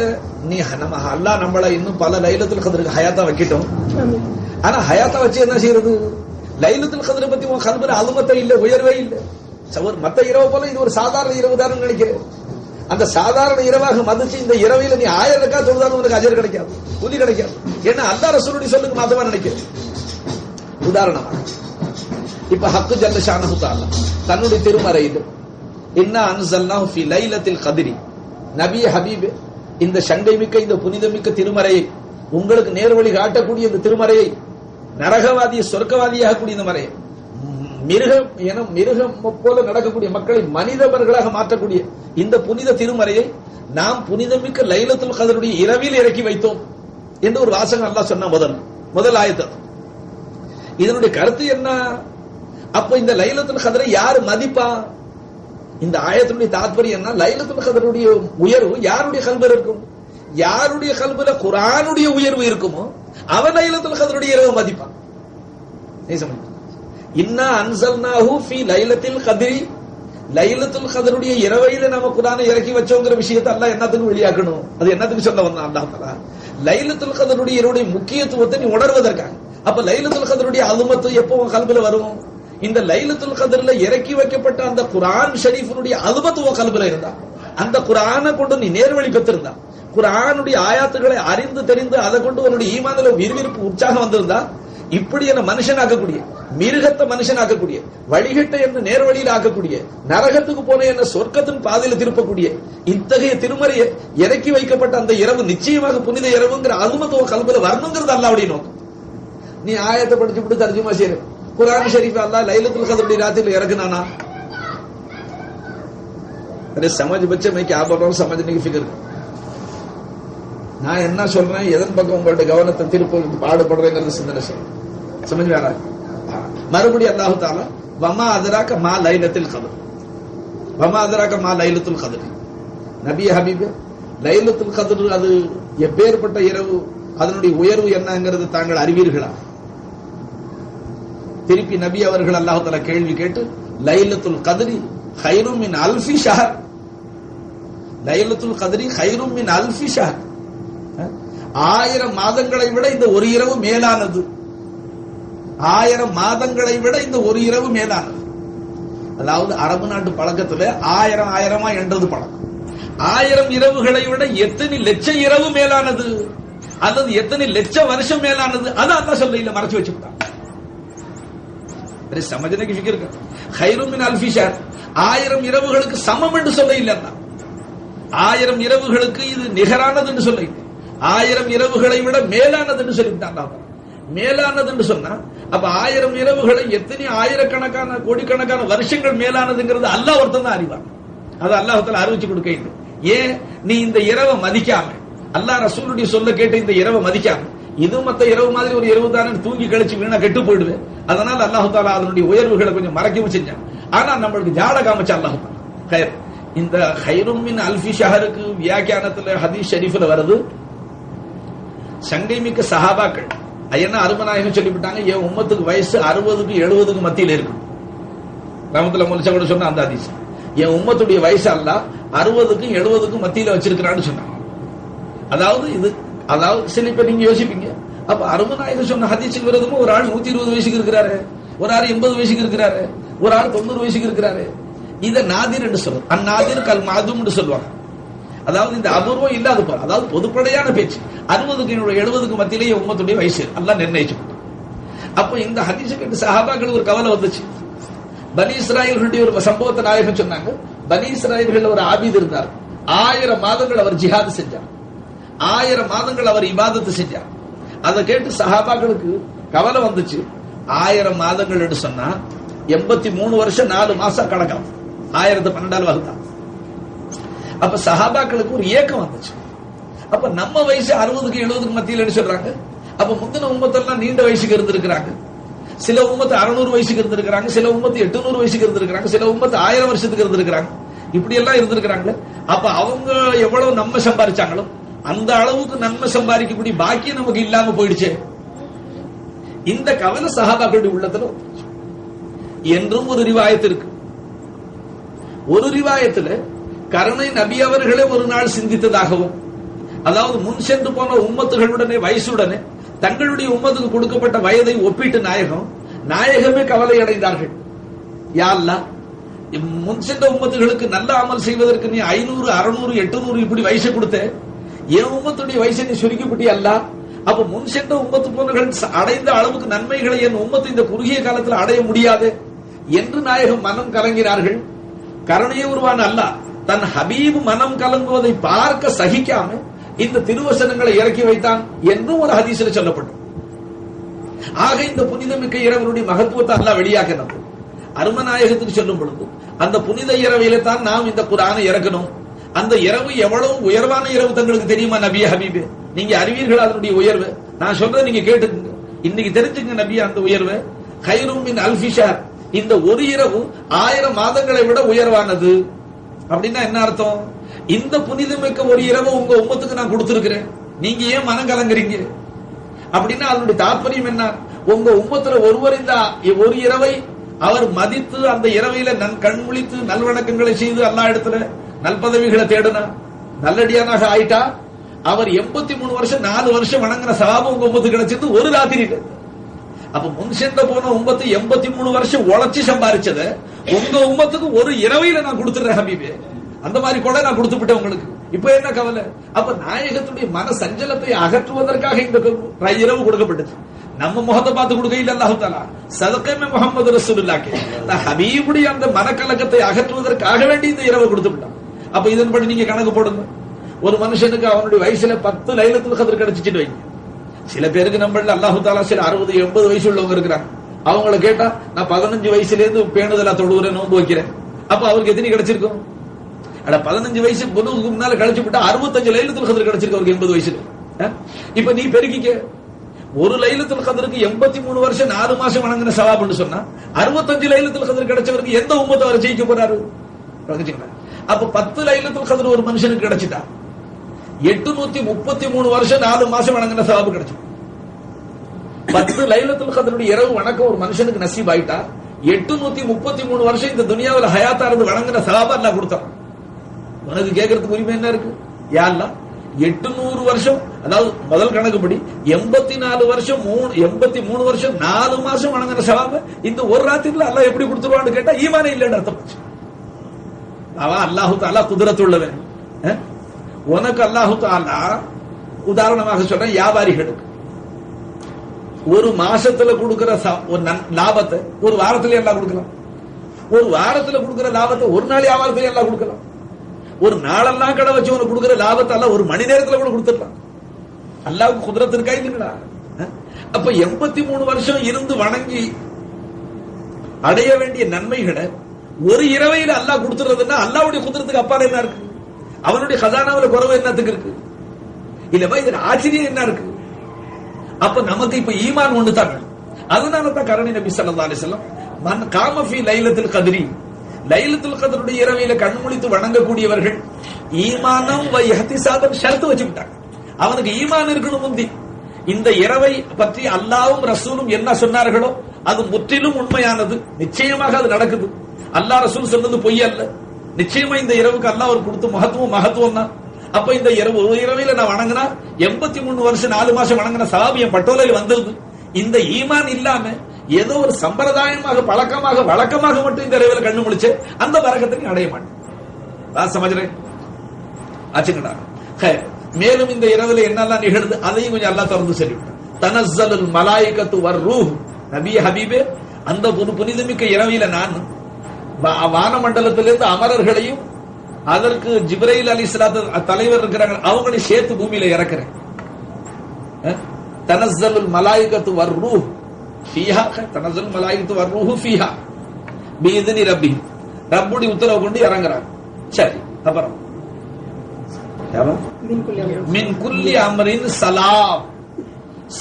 நீ நம்ம அல்லாஹ் நம்மள இன்னும் பல லைலத்துல் கத்ருக்கு ஹயாத்தா வைக்கட்டும். ஆனா ஹயாத்தா வச்சு என்ன செய்யறது, லைலத்துல் கத்ரை பத்தி உன் கல்புல அலுமத்தை இல்ல, உயர்வே இல்லை. மத்த இரவு போல இது ஒரு சாதாரண இரவு தான் நினைக்கிறேன். அந்த சாதாரண இரவாக மதிச்சு இந்த இரவையில நீ 1000 ரக்காத் தொழுதாலும் உனக்கு அஜர் கிடைக்காது, கூலி கிடைக்காது. ஏன்னா அல்லாஹ் ரசூலுடைய சொல்லுக்கு மாத்தமா நினைக்கிறேன். உதாரணமா இப்ப ஹக்கு ஜல்ல ஷானஹு தஆலா தன்னுடைய திருமறையில் இன்னா அன்ஸல்னாஹு ஃபீ லைலத்தில் கத்ரி, நபி ஹபீப் இந்த சங்கை மிக்க இந்த புனிதமிக்க திருமறையை, உங்களுக்கு நேர்வழி காட்டக்கூடிய இந்த திருமறையை நரகவாதியை சொர்க்கவாதியாக கூடிய இந்த மறையை, மிருகம் போல நடக்கக்கூடிய மக்களை மனிதவர்களாக மாற்றக்கூடிய இந்த புனித திருமறையை நாம் புனிதமிக்க லைலத்துல் கத்ருடைய இரவில் இறக்கி வைத்தோம் என்று ஒரு வாசகம் அல்லாஹ் சொன்ன முதல் ஆயத்து. இதனுடைய கருத்து என்ன? அப்ப இந்த லைலத்துல் கத்ரை யாரு மதிப்பா? இந்த ஆயத்தினுடைய தாத்பரியம் என்ன? லைலத்துல் கத்ருடைய உயர்வு யாருடைய கல்வில இருக்கும்? யாருடைய கல்வில குர்ஆனுடைய உயர்வு இருக்குமோ அவன் லைலத்துல் கத்ருடைய இரவு மதிப்பான். இன்னா அன்ஸல்னாஹு ஃபீ லைலத்தில் கத்ரி, லைலத்துல் கத்ருடைய இரவையில நம்ம குர்ஆனை இறக்கி வச்சோங்கிற விஷயத்தை அல்லாஹ் என்னத்துக்கு வெளியாக்கணும்? அது என்னத்துக்கு சொல்ல வந்தான் அல்லாஹ் தஆலா? லைலத்துல் கத்ருடைய இரவுடைய முக்கியத்துவத்தை நீ உணர்வதற்காக. அப்ப லைலத்துல் கத்ருடைய அலுமத்து எப்போ கல்வில வரும்? இந்த லைலத்துல் கத்ர்ல இறக்கி வைக்கப்பட்ட அந்த குர்ஆன் ஷரீஃபினுடைய அலுமத்து உன் கல்வில இருந்தா, அந்த குர்ஆனை கொண்டு நீ நேர்வழி பெற்றிருந்தா, குர்ஆனுடைய ஆயாத்துக்களை அறிந்து தெரிந்து அதை கொண்டு உன்னுடைய ஈமான்ல விறுவிறுப்பு உற்சாகம் வந்திருந்தா, இப்படி என்ன மனுஷனாக்கக்கூடிய, மிருகத்தை மனுஷனாக்கக்கூடிய, வழிகட்ட என்று நேர்வழியில் ஆக்கக்கூடிய, நரகத்துக்கு போன என்ன சொர்க்கத்தின் பாதையில் திருப்பக்கூடிய இத்தகைய திருமறையை இறக்கி வைக்கப்பட்ட அந்த இரவு நிச்சயமாக புனித இரவுங்கிற அலுமத்துவ கல்வில வரணுங்கிறது அல்லாஹ்வுடைய நோக்கம். நீ ஆயத்தை படிச்சு விட்டு தர்ஜுமா செய்யற குர்ஆன் ஷரீஃப் அல்லாஹ் லைலத்துல் கத்ருடைய ராத்திரில இறக்குனானா? अरे समझ बच्चे मैं क्या बोल रहा हूं समझने की फिक्र. நான் என்ன சொல்றேன், எதன் பக்கம் உங்களுடைய கவனத்தை திருப்ப பாடுபடுறேங்கிறது சிந்தனை சொல்றேன். समझ में आ रहा है? மறுபடியும் அல்லாஹ் தஆலா வமா அதராக மா லைலத்துல் கத்ர், வமா அதராக மா லைலத்துல் கத்ர். நபி ஹபீப், லைலத்துல் கத்ர் அது எப்பேற்பட்ட இரவு, அதனுடைய உயர்வு என்னங்கிறது தாங்கள் அறிவீர்களா? திருப்பி நபி அவர்கள் அல்லாஹ் தஆலா கேள்வி கேட்டு லைலத்துல் கத்ரி கைரும் மின் அல்ஃபி ஷஹர், லைலத்துல் கத்ரி கைரும் மின் அல்ஃபி ஷஹர், 1000 மாதங்களை விட இந்த ஒரு இரவு மேலானது, 1000 மாதங்களை விட இந்த ஒரு இரவு மேலானது. அதாவது அரபு நாட்டு பழக்கத்துல 1000 என்றது பழக்கம். 1000 இரவுகளை விட எத்தனை லட்சம் இரவு மேலானது, அல்லது எத்தனை லட்சம் வருஷம் மேலானது, அது அல்லாஹ் சொல்ல மறைச்சு வச்சுட்டான். समझने की फिक्र कर. खैरुम मिन अल्फी शहर, 1000 இரவுகளுக்கு சமம் என்று சொல்ல இல்ல, 1000 இரவுகளுக்கு இது நிகரானது என்று சொல்ல இல்லை, 1000 இரவுகளை விட மேலானது என்று சொல்லிவிட்டான். மேலானது என்று சொன்னா அப்ப 1000 இரவுகளை எத்தனை ஆயிரக்கணக்கான கோடிக்கணக்கான வருஷங்கள் மேலானதுங்கிறது அல்லாஹ் ஒருத்தன் தான் அறிவான். அது அல்லாஹ் தஆலா அறிவிச்சு கொடுக்க வேண்டும். ஏன் நீ இந்த இரவை மதிக்காம, அல்லாஹ் ரசூலுடைய சொல்ல கேட்டு இந்த இரவை மதிக்காம, இது மத்த இரவு மாதிரி ஒரு இரவு தானே தூங்கி கழிச்சு வீணா கெட்டு போயிடுவேன். அதனால அல்லாஹ் தஆலா அதனுடைய உயர்வுகளை கொஞ்சம் மறைக்கவும் செஞ்சான். ஆனா நம்மளுக்கு ஜாட காமிச்ச அல்லாஹ் தஆலா. இந்த கைரும் மின் அல்ஃபி ஷஹருக்கு வியாக்கியானத்துல ஹதீஸ் ஷரீஃப்ல வருது, சங்கை மிக்க சஹாபாக்கள் ஐயனா அருமநாயகம் சொல்லிவிட்டாங்க, என் உம்மத்துக்கு வயசு 60க்கு 70க்கு மத்தியில் இருக்கு. ரஹ்மத்துல்லாஹி முல்சா கூட சொன்ன அந்த ஹதீஸ், என் உம்மத்துடைய வயசு அல்லாஹ் 60க்கும் 70க்கும் மத்தியில வச்சிருக்கிறான்னு சொன்னாங்க. அதாவது இது, அதாவது சில இப்ப நீங்க யோசிப்பீங்க, அப்ப அருமநாயகம் சொன்ன ஹதீஸுக்கு விரோதமா ஒரு ஆள் 120 வயசுக்கு இருக்கிறாரு, ஒரு ஆள் 80 வயசுக்கு இருக்கிறாரு, ஒரு ஆள் 90 வயசுக்கு இருக்கிறாரு. இத நாதிர் என்று சொல்லுவாங்க. அந்நாதிர் கல் மாதும் என்று சொல்லுவாங்க. அதாவது இந்த அபூர்வம் இல்லாத போற, அதாவது பொதுப்படையான பேச்சு. 60க்கு 70க்கு மத்தியிலேயே உம்மத்துடைய வயசு அல்லாஹ் நிர்ணயிச்சு. அப்ப இந்த ஹதீஸை கேட்டு சஹாபாக்கள் ஒரு கவலை வந்துச்சு. பனி இஸ்ராயேலுடைய ஒரு சம்பவத்தை நாயகம் சொன்னாங்க. பனி இஸ்ராயேல்கள் ஒரு ஆபீத் இருந்தார், 1000 மாதங்கள் அவர் ஜிஹாத் செஞ்சார், 1000 மாதங்கள் அவர் இபாதத்து செஞ்சார். அதை கேட்டு சஹாபாக்களுக்கு கவலை வந்துச்சு. 1000 மாதங்கள் என்று சொன்னா 83 வருஷம் 4 மாசம் கணக்காகும், 1012 வகுத்தா. அப்ப சஹாபாக்களுக்கு ஒரு ஏக்கம் வந்துச்சு. அப்ப நம்ம வயசு 60க்கு 70க்கு மத்தியில் சொல்றாங்க. அப்ப முந்தின உம்மத்தெல்லாம் நீண்ட வயசுக்கு இருந்திருக்கிறாங்க, சில உம்மத்து 600 வயசுக்கு இருந்திருக்கிறாங்க, சில உம்மத்து 800 வயசுக்கு இருந்திருக்கிறாங்க, சில உம்மத்து 1000 வருஷத்துக்கு இருந்திருக்கிறாங்க. இப்படி எல்லாம் இருந்திருக்கிறாங்க. அப்ப அவங்க எவ்வளவு நன்மை சம்பாதிச்சாங்களோ அந்த அளவுக்கு நன்மை சம்பாதிக்கக்கூடிய பாக்கியம் நமக்கு இல்லாம போயிடுச்சு. இந்த கவலை சஹாபாக்களுடைய உள்ளத்துல என்றும் ஒரு ரிவாயத்து இருக்கு. ஒரு ரிவாயத்துல கருணை நபி அவர்களே ஒரு நாள் சிந்தித்ததாகவும், அதாவது முன் சென்று போன உம்மத்துகளுடனே வயசுடனே தங்களுடைய உம்மத்துக்கு கொடுக்கப்பட்ட வயதை ஒப்பிட்டு நாயகமே கவலை அடைந்தார்கள். யா அல்லாஹ், முன் சென்ற உம்மத்துகளுக்கு நல்ல அமல் செய்வதற்கு நீ 500, 600, 800 இப்படி வயசை கொடுத்த, என் உம்மத்துடைய வயசை நீ சுருக்கிவிட்டி அல்லாஹ். அப்ப முன் சென்ற உம்மத்து போனவர்கள் அடைந்த அளவுக்கு நன்மைகளை என் உம்மத்து இந்த குறுகிய காலத்தில் அடைய முடியாது என்று நாயகம் மனம் கலங்கினார்கள். கருணையே உருவான அல்லாஹ் தன் ஹபீப் மனம் கலங்குவதை பார்க்க சகிக்காம இந்த திருவசனங்களை இறக்கி வைத்தான் என்றும் ஒரு ஹதீஸில் சொல்லப்பட்டது. ஆக இந்த புனிதமிக்க இரவனுடைய மகத்துவத்தை அல்லாஹ் வெளியாக்கணும். அருமநாயகத்துக்கு சொல்லும் பொழுது அந்த புனித இரவையில தான் நாம் இந்த குர்ஆனை இறக்கணும். அந்த இரவு எவ்வளவு உயர்வான இரவு தங்களுக்கு தெரியுமா நபியே ஹபீபே? நீங்க அறிவீர்கள் அதனுடைய உயர்வு. நான் சொல்றதை நீங்க கேட்டுக்கங்க, இன்னைக்கு தெரிஞ்சுங்க நபியே அந்த உயர்வு. கைரும் மின் அல்ஃபி ஷஹர், இந்த ஒரு இரவு 1000 மாதங்களை விட உயர்வானது. அப்படின்னா என்ன அர்த்தம்? இந்த புனிதமிக்க ஒரு இரவு உங்க உம்மத்துக்கு நான் கொடுத்திருக்கிறேன், நீங்க ஏன் மனம் கலங்குறீங்க? அப்படின்னா அதனுடைய தாற்பயம் என்ன? உங்க உம்மத்துல ஒருவர் இந்த ஒரு இரவை அவர் மதித்து அந்த இரவையில கண் முழித்து நல்வணக்கங்களை செய்து அல்லாஹ் இடத்துல நல்பதவிகளை தேடினா நல்லடியானாக ஆயிட்டா அவர் 83 வருஷம் 4 வருஷம் வணங்கின சவாபம் உங்க உம்மத்துக்கு கிடைச்சது ஒரு ராத்திரியில. அப்ப முன் சென்ற போன உம்மத்து 83 வருஷம் உழைச்சி சம்பாரிச்சத உங்க உம்மத்துக்கு ஒரு இரவையில நான் கொடுத்துறேன் ஹபீபே. அந்த மாதிரி கூட நான் கொடுத்து விட்டேன் உங்களுக்கு. இப்ப என்ன கவலை? அப்ப நாயகத்துடைய மன சஞ்சலத்தை அகற்றுவதற்காக இந்த இரவு கொடுக்கப்பட்டது. நம்ம முகத்தை பார்த்து கொடுக்க இல்ல அல்லாஹ் தஆலா சதகமே முஹம்மது ரசூலுல்லாஹ் ஹபீபுடைய அந்த மனக்கலக்கத்தை அகற்றுவதற்காக வேண்டி இந்த இரவு கொடுத்து விட்டான். அப்ப இதன்படி நீங்க கணக்கு போடுங்க. ஒரு மனுஷனுக்கு அவனுடைய வயசுல 10 லைலத்துல் கத்ர் கிடைச்சிட்டு வைங்க. சில பேருக்கு நம்மள அல்லாஹ் தஆலா சில 60 80 வயசு உள்ளவங்க இருக்கிறாங்க. அவங்கள கேட்டா நான் 15 வயசுல இருந்து பேணுதலா தொழுகிறேன், நோன்பு வைக்கிறேன். அப்ப அவருக்கு எத்தனை கிடைச்சிருக்கும்? அட 15 வயசு புலுவுக்கு முன்னால கழிச்சு விட்டா 65 லைலத்துல் கத்ர் கிடைச்சிருக்கு அவருக்கு 80 வயசுல. இப்ப நீ பெருக்கிக்க, ஒரு லைலத்துல் கத்ருக்கு 83 வருஷம் 4 மாசம் வணங்கின சவாப்னு சொன்னா 65 லைலத்துல் கத்ர் கிடைச்சவருக்கு எந்த உம்மத்தை அவர் ஜெயிக்க போறாரு? அப்ப 10 லைலத்துல் கத்ர் ஒரு மனுஷனுக்கு கிடைச்சிட்டா 833 வருஷம் 4 மாசம் வணங்கின சவாபு கிடைச்சு. 10 லைலத்துல் கத்ருடைய இரவு வணக்கம் ஒரு மனுஷனுக்கு நசீப் ஆயிட்டா 833 வருஷம் இந்த துனியாவில் ஹயாத்தா இருந்து வணங்கின சவாபா அல்லாஹ் கொடுத்தான். உனக்கு கேட்கறதுக்கு உரிமை என்ன இருக்கு? யா அல்லாஹ் 800 வருஷம், அதாவது முதல் கணக்குப்படி 84 வருஷம் 83 வருஷம் 4 மாசம் வணங்கின சவாப இந்த ஒரு ராத்திரில அல்லாஹ் எப்படி கொடுத்துருவான்னு கேட்டா ஈமானே இல்லைன்னு அர்த்தம். அவன் அல்லாஹு தஆலா குதிரத்து உள்ளவன். உனக்கு அல்லாஹு தஆலா உதாரணமாக சொல்ற வியாபாரிகளுக்கு ஒரு மாசத்துல கொடுக்கிற லாபத்தை ஒரு வாரத்திலே எல்லாம் கொடுக்கலாம். ஒரு வாரத்துல கொடுக்கிற லாபத்தை ஒரு நாள் வியாபாரத்திலே எல்லாம் கொடுக்கலாம். ஒரு நாளெல்லாம் கடை வச்சு உனக்கு கொடுக்கிற லாபத்தை எல்லாம் ஒரு மணி நேரத்துல கூட கொடுத்துடலாம். அல்லாஹ்வுக்கு குதிரத்து இருக்கா இல்லைங்களா? அப்ப 83 வருஷம் இருந்து வணங்கி அடைய வேண்டிய நன்மைகளை ஒரு இரவையில அல்லாஹ் கொடுத்துறதுன்னா அல்லாஹ்வுடைய குதிரத்துக்கு அப்பால என்ன இருக்கு? அவனுடைய கஜானாவில் குறைவு என்னத்துக்கு இருக்கு? இல்லப்பா இதுல ஆச்சரியம் என்ன இருக்கு? அப்ப நமக்கு இப்ப ஈமான் ஒண்ணு தான். அதனால தான் கரணி நபி ஸல்லல்லாஹு அலைஹி வஸல்லம் மன் காம ஃபீ லைலத்துல் கத்ரி, லைலத்துல் கத்ருடைய இரவில கண்முழித்து வணங்கக்கூடியவர்கள் ஈமானம் வ இஹ்திசாபன் ஷர்த் வச்சுட்டாங்க. அவனுக்கு ஈமான் இருக்கணும். முந்தி இந்த இரவை பற்றி அல்லாஹ்வும் ரசூலும் என்ன சொன்னார்களோ அது முற்றிலும் உண்மையானது, நிச்சயமாக அது நடக்குது. அல்லாஹ் ரசூல் சொன்னது பொய் அல்ல. நிச்சயமா இந்த இரவுக்கு அல்லாஹ் ஒரு கொடுத்த மகத்துவம் தான். அப்ப இந்த இரவு ஒரு இரவில நான் வணங்கினா 83 வருஷம் 4 மாசம் வணங்கின சவாபு என் பட்டோலையில் வந்தது. இந்த ஈமான் இல்லாம ஏதோ ஒரு சம்பிரதாயமாக பழக்கமாக வழக்கமாக மட்டும் இந்த இரவில கண்ணு முழிச்சு அந்த பரக்கத்தை அடைய மாட்டேன். சமஜரே ஆச்சுங்கடா. மேலும் இந்த இரவுல என்னெல்லாம் நிகழ்ந்து அதையும் கொஞ்சம் அல்லாஹ் திறந்து சொல்லிவிட்டான். தனஸ்ஸலுல் மலாயிகத்து வர்ரூஹ், நபியே ஹபீபே அந்த புனிதமிக்க இரவில நான் வானமண்டலத்திலிருந்து அமரர்களையும் அதற்கு ஜிப்ரைல் அலைஹிஸ்ஸலாத்து தலைவர் இருக்கிறாங்க அவங்களை சேர்த்து பூமியில இறக்குறேன். தனஸ்ஸலுல் மலாயிகத்து வர்ரூஹ் ஃபீஹா, தனஸ்ஸலுல் மலாயிகத்து வர்ரூஹு ஃபீஹா பிஇذن ரப்பி, ரப்புடைய உத்தரவு கொண்டு இறங்குறாங்க. சரி, அப்புறம் மின் குல்லி அம்ரின் சலாம்,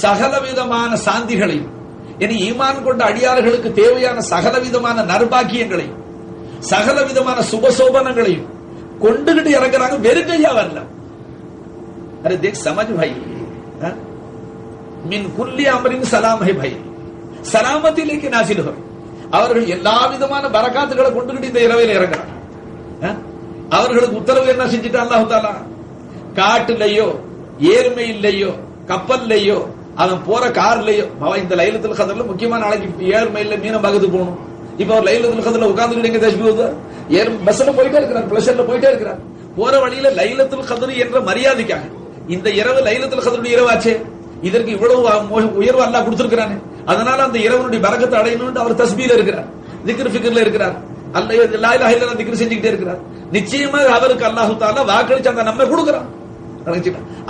சகல விதமான சாந்திகளையும், இனி ஈமான் கொண்ட அடியார்களுக்கு தேவையான சகல விதமான நற்பாக்கியங்களையும் சகல விதமான சுபசோபனங்களையும் கொண்டுகிட்டு இறங்குறாங்க. வெறுங்கையா வரல. அரே தேக் சமஜ் பாய், மின் குல்லி அம்ரின் சலாம் ஹை பாய், சலாமத்தி லேக்கே நாசில் ஹோ. அவர்கள் எல்லா விதமான பரக்காத்துகளை கொண்டுகிட்டு இந்த இரவையில் இறங்குறாங்க. அவர்களுக்கு உத்தரவு என்ன செஞ்சுட்டு அல்லாஹ் தஆலா, காட்டுலையோ ஏர்மையிலையோ கப்பல்லையோ அவன் போற கார்லயோ, இந்த லைலத்துல் கத்ர்ல முக்கியமான நாளைக்கு 7 மைல்ல மீனம் பார்க்கறது போகணும். இப்ப அவர் லைலத்துல் கத்ர்ல உட்கார்ந்துட்டு எங்க தஸ்பீஹ் ஏர் பஸ்ல போயிட்டே இருக்கிறார், பிளஷர்ல போயிட்டே இருக்கிறார். போற வழியில லைலத்துல் கத்ர் என்ற மரியாதைக்காக இந்த இரவு லைலத்துல் கத்ருடைய இரவாச்சே, இதற்கு இவ்வளவு உயர்வு அல்லாஹ் கொடுத்திருக்கிறானே, அதனால அந்த இரவனுடைய பரக்கத்தை அடையணும்னு அவர் தஸ்பீஹ்ல இருக்கிறார், திக்ர் ஃபிக்ர்ல இருக்கிறார், அல்லாஹ் லா இலாஹ இல்லல்லாஹ் திக்ர் செஞ்சுக்கிட்டே இருக்கிறார். நிச்சயமாக அவருக்கு அல்லாஹ் தஆலா வாக்களிச்ச அந்த நன்மை கொடுக்கிறான்.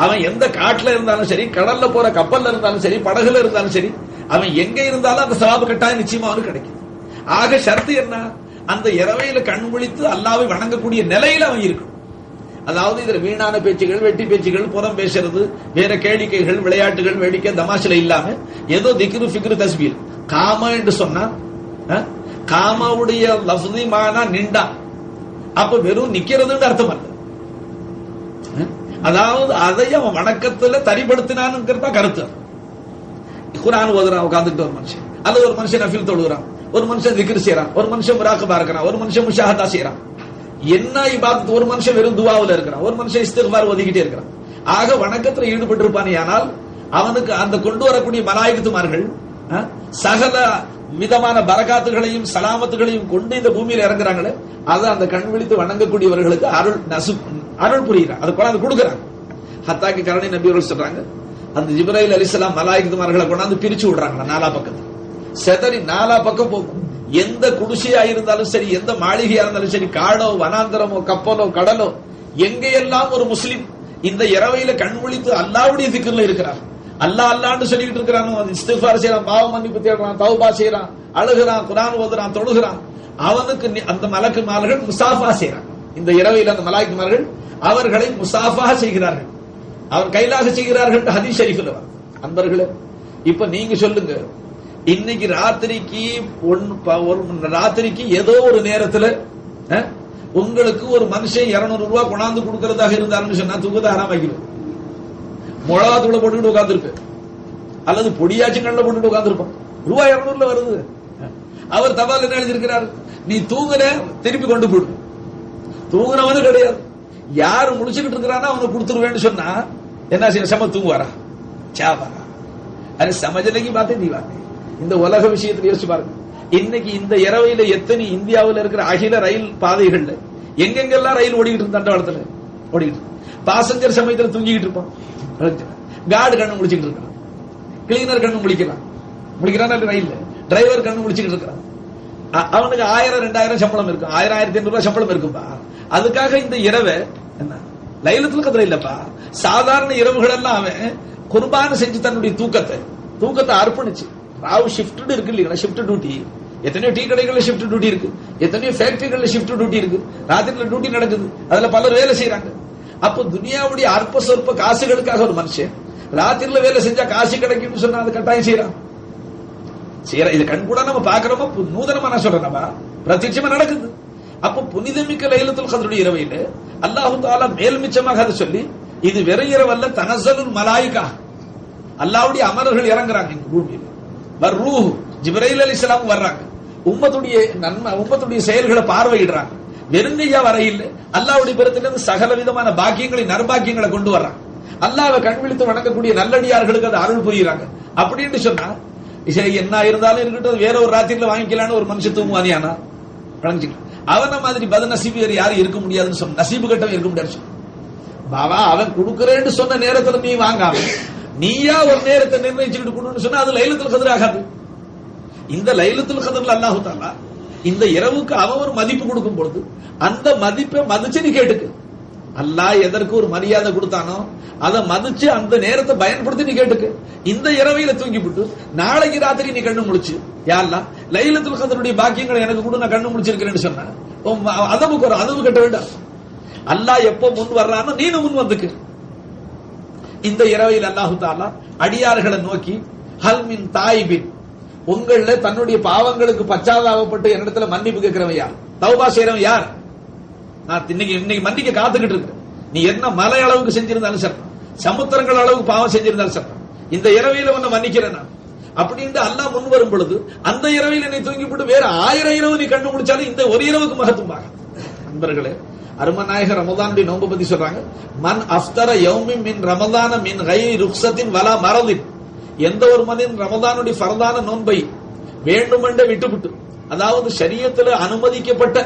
அவன் எந்த காட்டுல இருந்தாலும் சரி, கடல்ல போற கப்பல்ல இருந்தாலும் சரி, படகுல இருந்தாலும் சரி, அவன் எங்க இருந்தாலும் அந்த சவாபு கட்டாயம் நிச்சயமா அவனுக்கு கிடைக்கும். ஆக ஷர்த்து என்ன? அந்த இரவையில கண் விழித்து அல்லாஹ்வை வணங்கக்கூடிய நிலையில அவன் இருக்கணும். அதாவது இதுல வீணான பேச்சுகள், வெட்டி பேச்சுகள், புறம் பேசுறது, வேற கேளிக்கைகள், விளையாட்டுகள், வேடிக்கை தமாஷில இல்லாம ஏதோ திக்ரு ஃபிக்ரு தஸ்பீர். காம என்று சொன்னா காமாவுடைய லஃப்ஸி மானா நின்றா, அப்ப வெறும் நிக்கிறதுன்னு அர்த்தம் அல்ல. அதாவது அதை அவன் வணக்கத்துல தரிப்படுத்தினான்ங்கிறதா கருத்து. குர்ஆன் ஓதுறான் உட்கார்ந்துட்டு ஒரு மனுஷன், அல்லது ஒரு மனுஷன் நஃபில் தொழுகிறான், ஒரு மனுஷன் திக்ர் செய்யறான், ஒரு மனுஷன் முராகபா இருக்கிறான், ஒரு மனுஷன் முஷாஹதா செய்யறான். என்ன இபாதத்? ஒரு மனுஷன் வெறும் துஆவுல இருக்கிறான், ஒரு மனுஷன் இஸ்திக்பார் ஓதிக்கிட்டே இருக்கிறான். ஆக வணக்கத்துல ஈடுபட்டிருப்பானே, ஆனால் அவனுக்கு அந்த கொண்டு வரக்கூடிய மலாயிகத்துமார்கள் சகல விதமான பரகாத்துகளையும் சலாமத்துகளையும் கொண்டு இந்த பூமியில இறங்குறாங்களே, அதை அந்த கண் விழித்து வணங்கக்கூடியவர்களுக்கு அருள் புரிகிறான், அது கொண்டாந்து கொடுக்குறாங்க. ஹத்தாக்கி கரணி நபி அவர்கள் சொல்றாங்க, அந்த ஜிப்ரைல் அலைஹிஸ்ஸலாம் மலாயிகத்துமார்களை கொண்டாந்து பிரிச்சு விடுறாங்களா நாலா பக்கத்துல, செதறி நாலா பக்கம் போகும். எந்த குடிசையா இருந்தாலும் சரி, எந்த மாளிகையா இருந்தாலும் சரி, காடோ வனாந்தரமோ கப்பலோ கடலோ, எங்கெல்லாம் ஒரு முஸ்லிம் இந்த இரவையில கண் விழித்து அல்லாஹ்வுடைய திக்ர்ல இருக்கிறார், அல்லாஹ் அல்லாஹ்னு சொல்லிட்டு இருக்கிறானோ, இஸ்திக்பார் செய்யறான், பாவ மன்னிப்பு தேடுறான், தௌபா செய்யறான், அழுகிறான், குர்ஆன் ஓதுறான், தொழுகிறான், அவனுக்கு அந்த மலக்குமார்கள் முசாஃபா செய்யறாங்க. இந்த இரவையில் அந்த மலாயிக்குமார்கள் அவர்களை முசாஃபா செய்கிறார்கள், அவர் கைலாக செய்கிறார்கள். ஹதீஸ் ஷரீஃப்ல வரும். அன்பர்களே, இப்ப நீங்க சொல்லுங்க, இன்னைக்கு ராத்திரிக்கு ஏதோ ஒரு நேரத்துல உங்களுக்கு ஒரு மனுஷன் 200 ரூபாய் கொண்டாந்து கொடுக்கறதாக இருந்தாருன்னு சொன்னா தூக்கத்தை ஆரம்பிக்கணும். மிளகாத்தூளை போட்டுக்கிட்டு உட்கார்ந்துருப்ப, அல்லது பொடியாச்சும் கண்ணில் போட்டுட்டு உட்கார்ந்துருப்பான். ரூபாய் 200 வருது. அவர் தபால் என்ன எழுதியிருக்கிறார்? நீ தூங்குற திருப்பி கொண்டு போடு. தூங்குறவனு கிடையாது, யாரு முடிச்சுக்கிட்டு இருக்கிறானோ அவனை கொடுத்துருவேன்னு சொன்னா என்ன செய்ய? சம தூங்குவாரா? சாவாரா? அது சமஜலைக்கு பார்த்தே நீ வாங்க. இந்த உலக விஷயத்துல யோசிச்சு பாருங்க. இன்னைக்கு இந்த இரவையில எத்தனை இந்தியாவில் இருக்கிற அகில ரயில் பாதைகள்ல எங்கெங்கெல்லாம் ரயில் ஓடிக்கிட்டு இருக்கு, தண்டவாளத்துல ஓடிக்கிட்டு, பாசஞ்சர் சமயத்துல தூங்கிக்கிட்டு இருப்பான், கார்டு கண்ணு முடிச்சுட்டு இருக்கான், கிளீனர் கண்ணு முடிக்கிறான் ரயில்ல, டிரைவர் கண்ணு முடிச்சுட்டு இருக்கிறான். அவனுக்கு 1000 2000 சம்பளம் இருக்கும், 1000 1500 ரூபாய் சம்பளம் இருக்கும்பா. அதுக்காக இந்த இரவை என்ன லைலத்துல் கத்ர் இல்லப்பா, சாதாரண இரவுகள் எல்லாம் அவன் குர்பான் செஞ்சு தன்னுடைய தூக்கத்தை அர்ப்பணிச்சு. ராவ் ஷிஃப்ட் இருக்கு இல்லையா, ஷிஃப்ட் டியூட்டி. எத்தனையோ டீ கடைகள்ல ஷிஃப்ட் டியூட்டி இருக்கு, எத்தனையோ ஃபேக்டரிகள்ல ஷிஃப்ட் டியூட்டி இருக்கு, ராத்திரில டியூட்டி நடக்குது, அதுல பலர் வேலை செய்யறாங்க. அப்போ துனியாவுடைய அற்ப சொற்ப காசுகளுக்காக ஒரு மனுஷன் ராத்திரில வேலை செஞ்சா காசு கிடைக்கும்னு சொன்னா அது கட்டாயம் செய்யறான். இது கண் கூட நம்ம பாக்குறோமா, நூதனமா நான் சொல்றேன், பிரத்யட்சமா நடக்குது. அப்போ புனிதமிக்க லைலத்துல் கத்ருடைய இரவையில அல்லாஹ் தஆலா மேல் மிச்சமாக அதை சொல்லி, இது வெறும் இரவல்ல, தனஸ்ஸலுல் மலாயிகா, அல்லாஹ்வுடைய அமரர்கள் இறங்குறாங்க இந்த பூமியில. வர்ரூஹ், ஜிப்ரைல் அலைஹிஸ்ஸலாம் வர்றாங்க, உம்மத்துடைய செயல்களை பார்வையிடுறாங்க. வெறுங்கையா வரையில் அல்லாஹ்வுடைய புறத்திலிருந்து சகல விதமான பாக்கியங்களை, நற்பாக்கியங்களை கொண்டு வர்றாங்க. அல்லாஹ்வை கண் விழித்து வணங்கக்கூடிய நல்லடியார்களுக்கு அது அருள் புரியுறாங்க. அப்படின்னு சொன்னா என்ன இருந்தாலும் இருக்கட்டும், வேற ஒரு ராத்திரில வாங்கிக்கலான்னு ஒரு மனுஷன் தூங்குவானியானா வழங்கிக்கலாம். அவன மாதிரி பத நசீபு வேறு யாரும் இருக்க முடியாதுன்னு சொன்ன, நசீபு கட்டம் இருக்க முடியாது. பாபா அவன் கொடுக்கிறேன்னு சொன்ன நேரத்துல நீ வாங்காம நீயா ஒரு நேரத்தை நிர்ணயிச்சுக்கிட்டு கொடுன்னு சொன்னா அது லைலத்துல் கத்ர் ஆகாது. இந்த லைலத்துல் கத்ர்ல அல்லாஹ் தஆலா இந்த இரவுக்கு அவன் ஒரு மதிப்பு கொடுக்கும் பொழுது அந்த மதிப்பை மதிச்சு நீ கேட்டுக்கு. அல்லாஹ் எதற்கு ஒரு மரியாதை கொடுத்தானோ அதை மதிச்சு அந்த நேரத்தை பயன்படுத்தி நீ கேட்டுக்கு. இந்த இரவையில தூங்கிவிட்டு நாளைக்கு ராத்திரி நீ கண்ணு முடிச்சு, யா அல்லாஹ் லைலத்துல் கத்ருடைய பாக்கியங்களை எனக்கு கூட நான் கண்ணு முடிச்சிருக்கிறேன்னு சொன்ன அதவுக்கு ஒரு அதவு கட்ட வேண்டாம். அல்லாஹ் எப்போ முன் வர்றானோ நீனு முன் வந்துக்கு. இந்த இரவையில் அல்லாஹு தஆலா அடியார்களை நோக்கி, ஹல் மின் தாயிபின், உங்கள தன்னுடைய பாவங்களுக்கு பச்சாதாபப்பட்டு என்னிடத்துல மன்னிப்பு கேட்கிறவன் யார், தௌபா செய்யறவன் யார்? நான் இன்னைக்கு மன்னிக்க காத்துக்கிட்டு இருக்கிறேன். நீ என்ன மலை அளவுக்கு செஞ்சிருந்தாலும் சரி, சமுத்திரங்கள் அளவுக்கு பாவம் செஞ்சிருந்தாலும் சரி, இந்த இரவையில உன்னை மன்னிக்கிறேன் நான் அப்படின்னு அல்லாஹ் முன் வரும் பொழுது, அந்த இரவையில நீ தூங்கிவிட்டு வேற 1000 இரவு நீ கண்டு முடிச்சாலும் இந்த ஒரு இரவுக்கு மகத்துவமாக. நண்பர்களே, அருமநாயகர் ரமதானுடைய நோன்பு பத்தி சொல்றாங்க, மன் அஃப்தர யௌமின் மின் ரமதான மின் கைரி ருக்ஸத்தின் வலா மரதின், எந்த ஒரு மனிதன் ரமதானுடைய ஃபர்தான நோன்பை வேண்டுமென்றே விட்டுவிட்டு, அதாவது ஷரியத்துல அனுமதிக்கப்பட்ட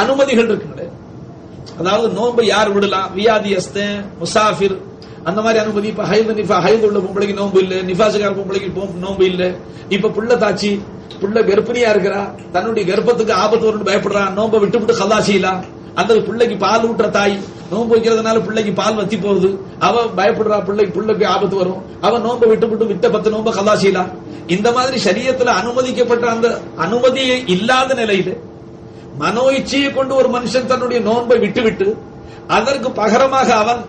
அனுமதிகள் இருக்கு. அதாவது நோன்பை யார் விடலாம், வியாதியஸ்த, முசாஃபிர், அந்த மாதிரி அனுமதி. இப்ப ஹைது உள்ள பொம்பளைக்கு நோன்பு இல்ல, நிஃபாசுகார பொம்பளைக்கு நோன்பு இல்ல. இப்ப புள்ள தாச்சி, புள்ள கர்ப்பிணியா இருக்கிறா, தன்னுடைய கர்ப்பத்துக்கு ஆபத்து வரும்னு பயப்படுறா, நோன்பை விட்டு கதா செய்யலாம். அந்த பிள்ளைக்கு பால் ஊட்டுற தாய் நோன்பு வைக்கிறதுனால பிள்ளைக்கு பால் வத்தி போகுது, அவ பயப்படுறா பிள்ளைக்கு ஆபத்து வரும், அவன் நோன்பை விட்டு விட்ட 10 நோன்பை கலா செய்யலாம். இந்த மாதிரி ஷரியத்துல அனுமதிக்கப்பட்ட அந்த அனுமதியை இல்லாத நிலையில மனோ இச்சையை கொண்டு ஒரு மனுஷன் தன்னுடைய நோன்பை விட்டுவிட்டு அதற்கு பகரமாக அவன்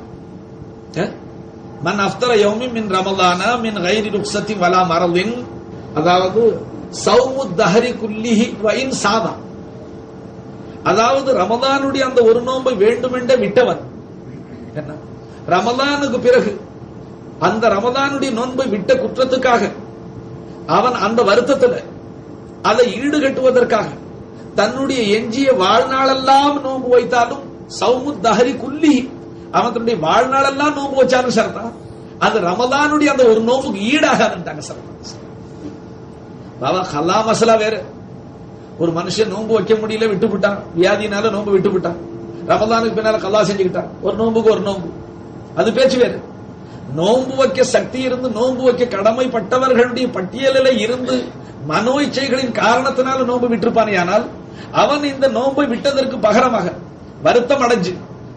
மன் அஃப்தர யௌமி மின் ரமலான மின் கைரி ருக்ஸத்தி வலா மரலின், அதாவது சௌமு தஹரி குல்லிஹி வயின் சாதா, அதாவது ரமலானுடைய அந்த ஒரு நோன்பை வேண்டுமென்றே விட்டவன் என்ன ரமலானுக்கு பிறகு அந்த ரமலானுடைய நோன்பை விட்ட குற்றத்துக்காக அவன் அந்த வருத்தத்தில் அதை ஈடுகட்டுவதற்காக தன்னுடைய எஞ்சிய வாழ்நாளெல்லாம் நோன்பு வைத்தாலும் சௌமு தஹரி குல்லி, அவன் தன்னுடைய வாழ்நாளெல்லாம் நோன்பு வச்சாலும் சரதா அது ரமலானுடைய அந்த ஒரு நோம்புக்கு ஈடாகாதுட்டாங்க சரதா. பாபா ஹல்லா மசலா வேற. ஒரு மனுஷன் நோன்பு வைக்க முடியல விட்டு விட்டான், வியாதினால நோன்பு விட்டு விட்டான், ரமலானுக்கு பின்னால கல்லா செஞ்சுக்கிட்டான், ஒரு நோன்புக்கு ஒரு நோன்பு, அது பேச்சு வேறு. நோன்பு வைக்க சக்தி இருந்து நோன்பு வைக்க கடமைப்பட்டவர்களுடைய பட்டியலில் இருந்து மனோ இச்சைகளின் காரணத்தினால நோன்பு விட்டிருப்பானே, ஆனால் அவன் இந்த நோன்பை விட்டதற்கு பகரமாக வருத்தம் அடைஞ்சு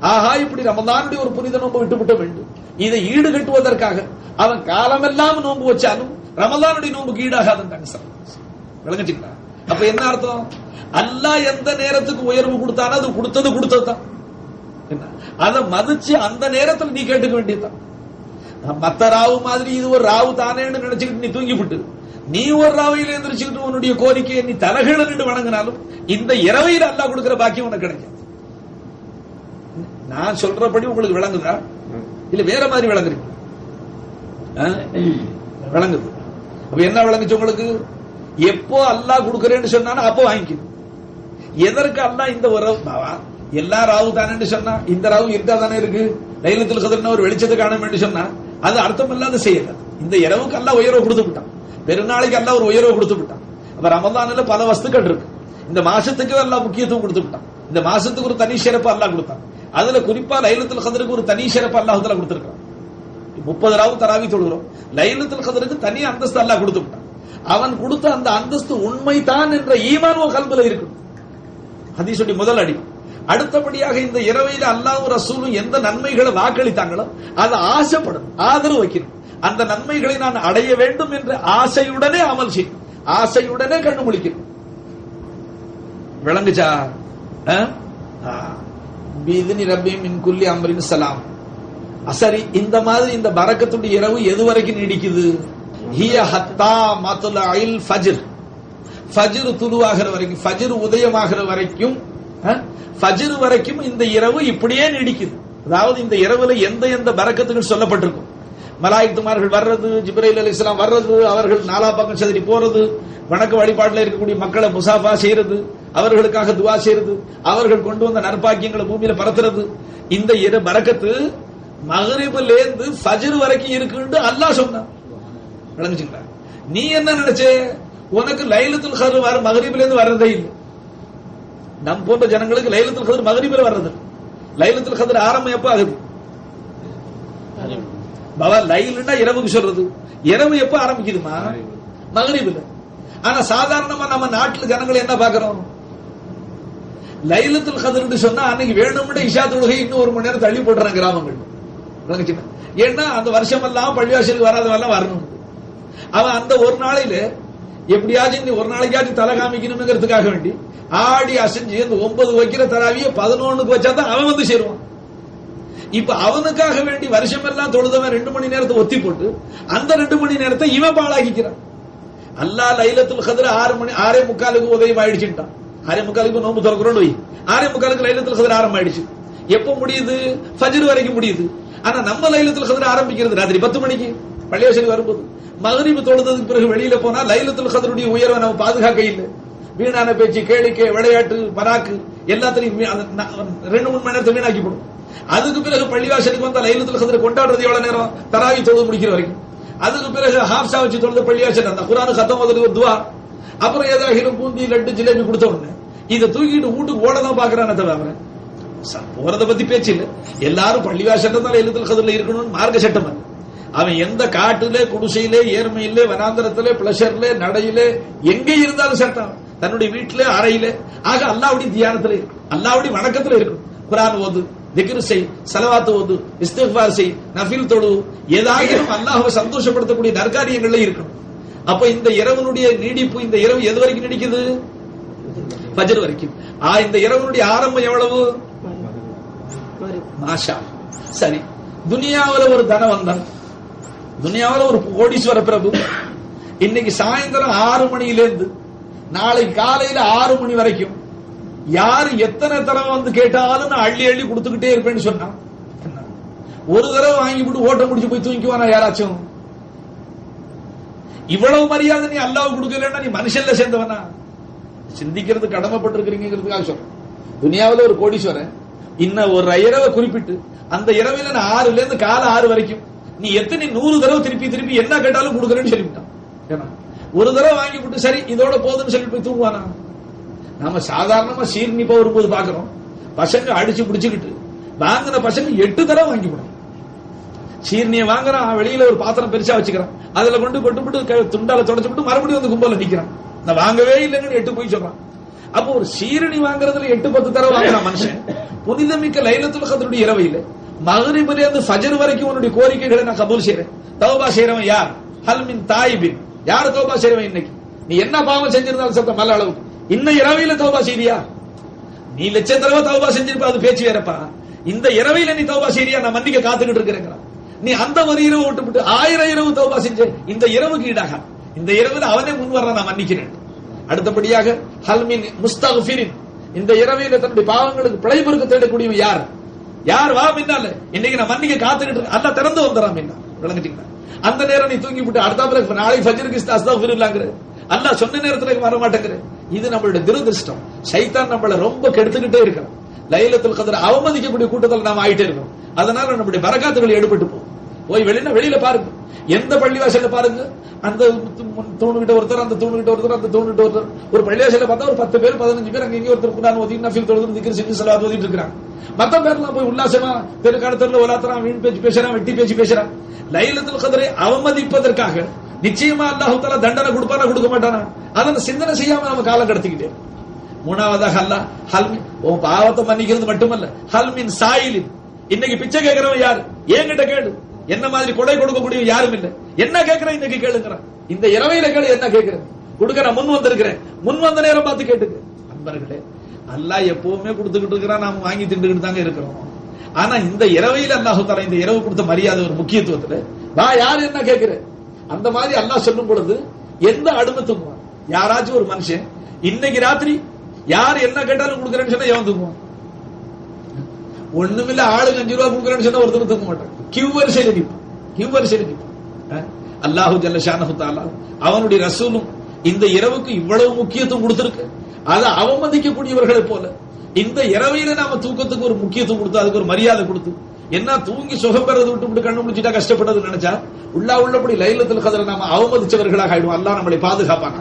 ஆஹா இப்படி ரமலானுடைய ஒரு புனித நோன்பு விட்டுவிட்ட வேண்டும், இதை ஈடுகட்டுவதற்காக அவன் காலமெல்லாம் நோன்பு வச்சாலும் ரமலானுடைய நோன்புக்கு ஈடாகாதுன்றாங்க சார். விளங்கிட்டீங்களா? அப்ப என்ன அர்த்தம்? அல்லாஹ் எந்த நேரத்துக்கு உயர்வு கொடுத்தானோ அது கொடுத்ததுதான். என்ன அதை மதிச்சு அந்த நேரத்தில் நீ கேட்டுக்க வேண்டியதுதான். மத்த ராவு மாதிரி இது ஒரு ராவு தானேன்னு நினைச்சுக்கிட்டு நீ தூங்கிவிட்டு நீ ஒரு ராவையில எந்திரிச்சுக்கிட்டு உன்னுடைய கோரிக்கையை நீ தலைகீழ நின்று வணங்கினாலும் இந்த இரவையில் அல்லாஹ் கொடுக்கிற பாக்கியம் உனக்கு கிடைக்கும். நான் சொல்றபடி உங்களுக்கு விளங்குதா இல்ல வேற மாதிரி விளங்குறீங்க? விளங்குது. அப்ப என்ன விளங்குச்சு உங்களுக்கு? எப்போ அல்லாஹ் கொடுக்கறேன்னு சொன்னா அப்போ வாங்கிக்கணும். எதற்கு அல்லாஹ் இந்த ஒரு எல்லா ராவு தானே சொன்னா இந்த ராவு இருக்கா தானே இருக்கு, லைலத்துல் கத்ர்னா ஒரு வெளிச்சத்தை காணும் என்று சொன்னா அது அர்த்தம் இல்லாத செய்யல. இந்த இரவுக்கு அல்லாஹ் உயர்வு கொடுத்து விட்டான், பெருநாளைக்கு அல்லாஹ் ஒரு உயர்வு கொடுத்து விட்டான். அப்ப ரமலான்ல பல வஸ்துக்கள் இருக்கு, இந்த மாசத்துக்கு அல்லாஹ் முக்கியத்துவம் கொடுத்து விட்டான். இந்த மாசத்துக்கு ஒரு தனி சிறப்பு அல்லாஹ் கொடுத்தான். அதுல குறிப்பா லைலத்துல் கத்ருக்கு ஒரு தனி சிறப்பு அல்லாஹ் தஆலா கொடுத்திருக்கான். 30 ராவு தராவி தொழுகிறோம், லைலத்துல் கத்ருக்கு தனி அந்தஸ்து அல்லாஹ் கொடுத்து விட்டான். அவன் கொடுத்த அந்த அந்தஸ்து உண்மைதான் என்ற ஈமான் உன் கல்வில இருக்கு. ஹதீஸுடைய முதல் அடி. அடுத்தபடியாக இந்த இரவையில அல்லாஹ்வும் ரசூலும் எந்த நன்மைகளை வாக்களித்தாங்களோ அதை ஆசைப்படும், ஆதரவு வைக்கணும். அந்த நன்மைகளை நான் அடைய வேண்டும் என்ற ஆசையுடனே அமல் செய்யும், ஆசையுடனே கண்ணு முழிக்கணும். விளங்குச்சா? பிஇذن ரப்பி மின் குல்லி அம்ரின் சலாம். சரி, இந்த மாதிரி இந்த பரக்கத்துடைய இரவு எது வரைக்கும் நீடிக்குது? ஹிய ஹத்தா மத்லஇல் ஃபஜ்ர், ஃபஜ்ர் துலுவாகிற வரைக்கும், ஃபஜ்ர் உதயமாகிற வரைக்கும், ஃபஜ்ர் வரைக்கும் இந்த இரவு இப்படியே நீடிக்குது. அதாவது இந்த இரவுல எந்த எந்த பரக்கத்துகள் சொல்லப்பட்டிருக்கும், மலாயிக்துமார்கள் வர்றது, ஜிப்ரீல் அலைஹிஸ்ஸலாம் வர்றது, அவர்கள் நாலா பக்கம் சதுரி போறது, வணக்க வழிபாட்டில் இருக்கக்கூடிய மக்களை முசாஃபா செய்யறது, அவர்களுக்காக துவா செய்யறது, அவர்கள் கொண்டு வந்த நற்பாக்கியங்களை பூமியில பரத்துறது, இந்த பரக்கத்து மக்ரிபிலேந்து ஃபஜ்ர் வரைக்கும் இருக்குன்னு அல்லாஹ் சொன்னான். விளங்குச்சுங்களா? நீ என்ன நினைச்ச? உனக்கு லைலத்துல் கத்ர் வர மக்ரிபிலேந்து வர்றதே இல்லை. நம் போன்ற ஜனங்களுக்கு லைலத்துல் கத்ர் மக்ரிபில வர்றது. லைலத்துல் கத்ர் ஆரம்பம் எப்ப ஆகுது? பாபா லைலுன்னா இரவுக்கு சொல்றது, இரவு எப்ப ஆரம்பிக்குதுமா? மக்ரிபில. ஆனா சாதாரணமா நம்ம நாட்டுல ஜனங்கள் என்ன பாக்குறோம்? லைலத்துல் கத்ர் சொன்னா அன்னைக்கு வேணும்னு இஷா தொழுகை இன்னும் 1 மணி நேரம் தள்ளி போடுறாங்க கிராமங்கள். ஏன்னா அந்த வருஷம் எல்லாம் பள்ளிவாசலுக்கு வராதவெல்லாம் வரணும். அவன் அந்த ஒரு நாளையில எப்படியாச்சும் நீ ஒரு நாளைக்காச்சும் தலை காமிக்கணுங்கிறதுக்காக வேண்டி ஆடி அசைஞ்சு அந்த 9 வைக்கிற தராவிய 11க்கு வச்சாதான் அவன் வந்து சேருவான். இப்ப அவனுக்காக வேண்டி வருஷம் எல்லாம் தொழுதவன் 2 மணி நேரத்தை ஒத்தி போட்டு அந்த 2 மணி நேரத்தை இவன் பாழாக்கிக்கிறான். அல்லாஹ் லைலத்துல் கத்ர் 6:45 உதயம் ஆயிடுச்சுட்டான். 6:45 நோம்பு திறக்கிறோம், 6:45 லைலத்துல் கத்ர் ஆரம்பம் ஆயிடுச்சு. எப்ப முடியுது? ஃபஜ்ர் வரைக்கும் முடியுது. ஆனா நம்ம லைலத்துல் கத்ர் ஆரம்பிக்கிறது ராத்திரி 10 மணிக்கு பள்ளிவாசலுக்கு வரும்போது. மக்ரிப் தொழுததுக்கு பிறகு வெளியில போனா லைலத்துல் கத்ருடைய உயர்வை நம்ம பாதுகாக்க இல்லை. வீணான பேச்சு, கேளிக்கை, விளையாட்டு, பராக்கு எல்லாத்திலையும் 2-3 மணி நேரத்தை வீணாக்கி போடும். அதுக்கு பிறகு பள்ளிவாசலுக்கு வந்தா லைலத்துல் கத்ர் கொண்டாடுறது எவ்வளவு நேரம்? தராவி தொழுது முடிக்கிற வரைக்கும். அதுக்கு பிறகு ஹாப்ஸா வச்சு தொழுது பள்ளிவாசல் அந்த குர்ஆன் கத்தம் ஓதுறது ஒரு துவா. அப்புறம் ஏதாவது பூந்தி, லட்டு, ஜிலேபி கொடுத்த உடனே இதை தூக்கிட்டு வீட்டுக்கு ஓடதான் பாக்குறானே தவிர போறத பத்தி பேச்சு இல்ல. எல்லாரும் பள்ளிவாசல் தான் லைலத்துல் கத்ர்ல இருக்கணும்னு மார்க்க சட்டம் அது. அவன் எந்த காட்டுல, குடிசையிலே, ஏர்மையிலே, வனாந்தரத்திலே, பிளஷர்ல, நடையிலே, எங்கே இருந்தாலும் சட்டம். தன்னுடைய வீட்டிலே, அறையிலே, ஆக அல்லாஹ்வுடைய தியானத்திலே, அல்லாஹ்வுடைய வணக்கத்துல இருக்கணும். குர்ஆன் ஓது, திக்ர் செய், ஸலவாத் ஓது, இஸ்திக்ஃபார் செய், நஃபில் தொழு, ஏதாயிரம் அல்லாஹ்வை சந்தோஷப்படுத்தக்கூடிய நற்காரியங்கள்ல இருக்கணும். அப்ப இந்த இரவனுடைய நீடிப்பு, இந்த இரவு எது வரைக்கும் நீடிக்குது? ஃபஜ்ர் வரைக்கும். இந்த இரவனுடைய ஆரம்பம் எவ்வளவு? மாஷா. சரி, துனியாவுல ஒரு தனவந்தன், துனியாவுல ஒரு கோடீஸ்வர பிரபு இன்னைக்கு சாயந்தரம் 6 மணியிலிருந்து நாளைக்கு காலையில 6 மணி வரைக்கும் யாரு எத்தனை தடவை வந்து கேட்டாலும் நான் அள்ளி அள்ளி கொடுத்துக்கிட்டே இருப்பேன்னு சொன்னா, ஒரு தடவை வாங்கி விட்டு ஓட்ட முடிச்சு போய் தூங்கிக்குவானா யாராச்சும்? இவ்வளவு மரியாதை நீ அல்லாஹ் கொடுக்கலன்னா நீ மனுஷன்ல சேர்ந்தவனா? சிந்திக்கிறது கடமைப்பட்டிருக்கிறீங்கிறதுக்காக சொல்றேன். துனியாவில் ஒரு கோடீஸ்வரன் இன்னும் ஒரு இரவை குறிப்பிட்டு அந்த இரவில நான் 6ல இருந்து காலை 6 வரைக்கும் நீ எத்தனை 100 தடவை திருப்பி திருப்பி என்ன கேட்டாலும் கொடுக்குறேன்னு சொல்லிவிட்டான். ஒரு தடவை வாங்கி விட்டு சரி இதோட போதுன்னு சொல்லி போய் தூங்குவானா? நாம சாதாரணமா சீர்னிப்பா வரும்போது பாக்குறோம், பசங்க அடிச்சு பிடிச்சுக்கிட்டு வாங்கின பசங்க 8 தடவை வாங்கி விடும். சீர்னியை வாங்குறான், வெளியில ஒரு பாத்திரம் பெருசா வச்சுக்கிறான், அதுல கொண்டு கொண்டு துண்டால தொடச்சு விட்டு மறுபடியும் வந்து கும்பல நிக்கிறான். நான் வாங்கவே இல்லைன்னு 8 போய் சொல்றான். அப்போ ஒரு சீரணி வாங்குறதுல 8-10 தடவை வாங்குறான் மனுஷன். புனிதமிக்க லைலத்துல் கத்ருடைய இரவையில மக்ரிபில இருந்து ஃபஜ்ர் வரைக்கும் உன்னுடைய கோரிக்கைகளை நான் கபூல் செய்றேன். தௌபா செய்றவன் யார்? ஹல் மின் தாயிபின், யார் தௌபா செய்றவன்? இன்னைக்கு நீ என்ன பாவம் செஞ்சிருந்தாலும் சத்த மல்ல அளவுக்கு இன்ன இரவையில தௌபா செய்றியா? நீ லட்சம் தடவை தௌபா செஞ்சிருப்ப, அது பேச்சு வேறப்பா. இந்த இரவையில நீ தௌபா செய்றியா? நான் மன்னிக்க காத்துக்கிட்டு இருக்கிறேன். நீ அந்த ஒரு இரவு விட்டுவிட்டு 1000 இரவு தௌபா செஞ்ச இந்த இரவுக்கு ஈடாக இந்த இரவுல அவனே முன் வர்ற நான் மன்னிக்கிறேன். அடுத்தபடியாக ஹல்மின் முஸ்தக்ஃபிரின், இந்த இரவையில தன்னுடைய பாவங்களுக்கு பிழை பொறுக்க தேடக்கூடியவன் யார்? யார் வா மின்னால இன்னைக்கு நான் மன்னிக்க காத்துக்கிட்டு அல்லாஹ் திறந்து வந்துறான் மின்னா. விளங்கிட்டீங்களா? அந்த நேரம் நீ தூங்கி விட்டு அடுத்த பிறகு நாளை ஃபஜ்ருக்கு அஸ்தக்ஃபிருல்லாங்கற அல்லாஹ் சொன்ன நேரத்துல வர மாட்டேங்கிற. இது நம்மளுடைய துரதிர்ஷ்டம். சைத்தான் நம்மள ரொம்ப கெடுத்துக்கிட்டே இருக்கிறான். லைலத்துல் கத்ர் அவமதிக்கக்கூடிய கூட்டத்தில் நாம் ஆயிட்டே இருக்கோம். அதனால நம்முடைய பரக்காத்துகள் எடுபட்டு போகும். போய் வெளியில பாருங்க, எந்த பள்ளிவாசல்ல பாருங்க, அந்த தூணுகிட்ட ஒருத்தர், அந்த தூணுகிட்ட ஒருத்தர், அந்த தூணுகிட்ட ஒருத்தர். ஒரு பள்ளிவாசல்ல பார்த்தா ஒரு 10 பேர் 15 பேர் அங்க இங்கே ஒருத்தர் குர்ஆன் ஓதி நஃபில் தொழுது திக்ர் செஞ்சு ஸலவாத் ஓதிட்டு இருக்காங்க. மத்த பேர்லாம் போய் உல்லாசமா தெருக்கடத்துல உலாத்தறான், வீண் பேச்சு பேசுறான், வெட்டி பேச்சு பேசுறான். லைலத்துல் கத்ரை அவமதிப்பதற்காக நிச்சயமா அல்லாஹ் தஆலா தண்டனை கொடுப்பானா கொடுக்க மாட்டானா? அதன சிந்தனை செய்யாம நம்ம காலம் கடத்திக்கிட்டே. மூணாவதாக அல்லாஹ் ஹல்மின், உன் பாவத்தை மன்னிக்கிறது மட்டுமல்ல, ஹல்மின் சாயிலின், இன்னைக்கு பிச்சை கேட்கிறவன் யாரு? என்கிட்ட கேளு. என்ன மாதிரி கொடை கொடுக்கக்கூடிய யாரும் இல்ல. என்ன கேட்கிறேன் இன்னைக்கு கேளுங்கிறான். இந்த இரவையில கேளு, என்ன கேட்கிறேன் கொடுக்க நான் முன் வந்திருக்கிறேன். முன் வந்த நேரம் பார்த்து கேட்டுக்கு. அன்பர்களே, அல்லாஹ் எப்பவுமே கொடுத்துக்கிட்டு இருக்கிறான், நாம வாங்கி திண்டுகிட்டு தாங்க இருக்கிறோம். ஆனா இந்த இரவையில அல்லாஹ் தஆலா இந்த இரவு கொடுத்த மரியாதை ஒரு முக்கியத்துவத்துல வா யார் என்ன கேட்கிற அந்த மாதிரி அல்லாஹ் சொல்லும் பொழுது எந்த அடுமை தூங்குவான்? யாராச்சும் ஒரு மனுஷன் இன்னைக்கு ராத்திரி யார் என்ன கேட்டாலும் கொடுக்குறேன்னு சொன்னா எவன் தூங்குவான்? ஒண்ணுமில்ல, ஆளுக்கு 5 ரூபாய் கொடுக்குறேன்னு சொன்னா ஒருத்தர் தூங்க மாட்டான். கியூ வரிசையில நிற்பான். அல்லாஹு ஜல்ல ஷானஹு தஆலா அவனுடைய ரசூலும் இந்த இரவுக்கு இவ்வளவு முக்கியத்துவம் கொடுத்திருக்கு. அதை அவமதிக்கக்கூடியவர்களை போல இந்த இரவையில நாம தூக்கத்துக்கு ஒரு முக்கியத்துவம் கொடுத்து அதுக்கு ஒரு மரியாதை கொடுத்து என்ன தூங்கி சுகம் பெறது விட்டு கண்ணு முடிச்சுட்டா கஷ்டப்பட்டது நினைச்சா உள்ளபடி லைலத்துல் கத்ரை நாம அவமதிச்சவர்களாக ஆயிடுவோம். அல்லாஹ் நம்மளை பாதுகாப்பான.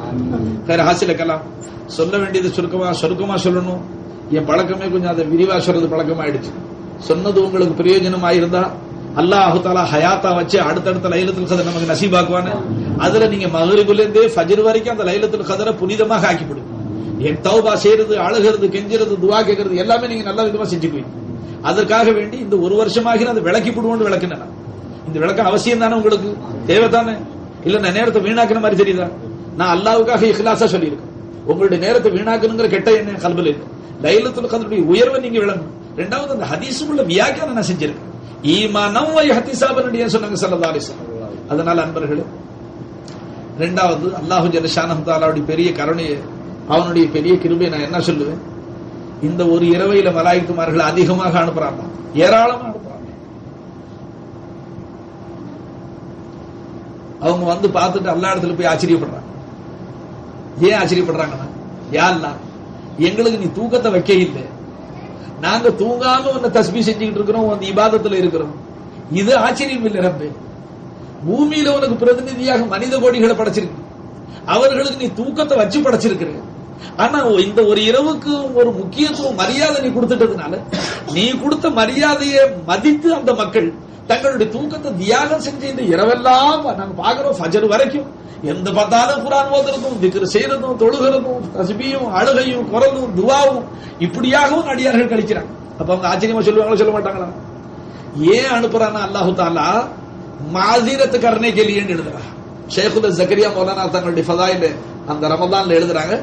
வேற ஹாசிலக்கலாம் சொல்ல வேண்டியது சுருக்கமா சொல்லணும். என் பழக்கமே கொஞ்சம் அதை விரிவா சொல்றது பழக்கமாயிடுச்சு. சொன்னது உங்களுக்கு பிரயோஜனமா இருந்தா அல்லாஹு தஆலா ஹயாத்தா வச்சு அடுத்தடுத்த லைலத்துல் கத்ர் நமக்கு நசீபாக்குவானே. அதுல நீங்க மக்ரிபில இருந்தே ஃபஜ்ர் வரைக்கும் அந்த லைலத்துல் கத்ரை புனிதமாக ஆக்கிவிடுங்க. என் தௌபா செய்யறது, அழுகிறது, கெஞ்சிறது, துஆ கேட்கறது எல்லாமே நீங்க நல்ல விதமா செஞ்சுக்குவீங்க. அதற்காக வேண்டி இந்த ஒரு வருஷமாக அதை விளக்கி போடுவோம்னு விளக்குனேன். இந்த விளக்கம் அவசியம் தானே, உங்களுக்கு தேவைதானே? இல்ல நான் நேரத்தை வீணாக்குற மாதிரி தெரியுதா? நான் அல்லாஹ்வுக்காக இஹ்லாஸா சொல்லியிருக்கேன். உங்களுடைய நேரத்தை வீணாக்கணுங்கிற கெட்ட எண்ணம் கல்வில இருக்கு. லைலத்துல் கத்ருடைய உயர்வை நீங்க விளங்கணும். இரண்டாவது அந்த ஹதீஸுக்குள்ள வியாக்கியானம் நான் செஞ்சிருக்கேன். ஈமானம் வ இஹ்திசாபன் சொன்னாங்க ஸல்லல்லாஹு அலைஹி வஸல்லம். அதனால அன்பர்களே, இரண்டாவது அல்லாஹ் ஜல்ல ஷானஹு தஆலாவுடைய பெரிய கருணையை, அவனுடைய பெரிய கிருபையை நான் என்ன சொல்லுவேன்? இந்த ஒரு இரவையில மலாயிக்குமார்கள் அதிகமாக அனுப்புறாங்க, ஏராளமா அனுப்புறாங்க. அவங்க வந்து பார்த்துட்டு அல்லா இடத்துல போய் ஆச்சரியப்படுறாங்க. ஏன் ஆச்சரியப்படுறாங்கன்னா, யா அல்லாஹ் எங்களுக்கு நீ தூக்கத்தை வைக்க இல்லை, நாங்க தூங்காம உன்னை தஸ்பீஹ் செஞ்சுக்கிட்டு இருக்கிறோம், உன் இபாதத்துல இருக்கிறோம். இது ஆச்சரியம் இல்லை ரப்பே. பூமியில உனக்கு பிரதிநிதியாக மனித கோடிகளை படைச்சிருக்கு, அவர்களுக்கு நீ தூக்கத்தை வச்சு படைச்சிருக்கிற. ஆனா இந்த ஒரு இரவுக்கு ஒரு முக்கியத்துவம் மரியாதை நீ கொடுத்துட்டதுனால நீ கொடுத்த மரியாதையை மதித்து அந்த மக்கள் தங்களுடைய தூக்கத்தை தியாகம் செஞ்சு இந்த இரவெல்லாம் நாங்க பாக்குறோம் ஃபஜர் வரைக்கும் எந்த பார்த்தாலும் குர்ஆன் ஓதுறதும் திக்ர் செய்யறதும் தொழுகிறதும் தஸ்பீயும் அழுகையும் குரலும் துஆவும் இப்படியாகவும் அடியார்கள் கழிக்கிறாங்க. அப்ப அவங்க ஆச்சரியமா சொல்லுவாங்களா சொல்ல மாட்டாங்களா? ஏன் அனுப்புறான்னா அல்லாஹு தஆலா மாஸிரத் கர்னே கே லியே எழுதுறா. ஷேகுல் ஜக்கரியா மௌலானா தங்களுடைய ஃபதாயில அந்த ரமலான்ல எழுதுறாங்க,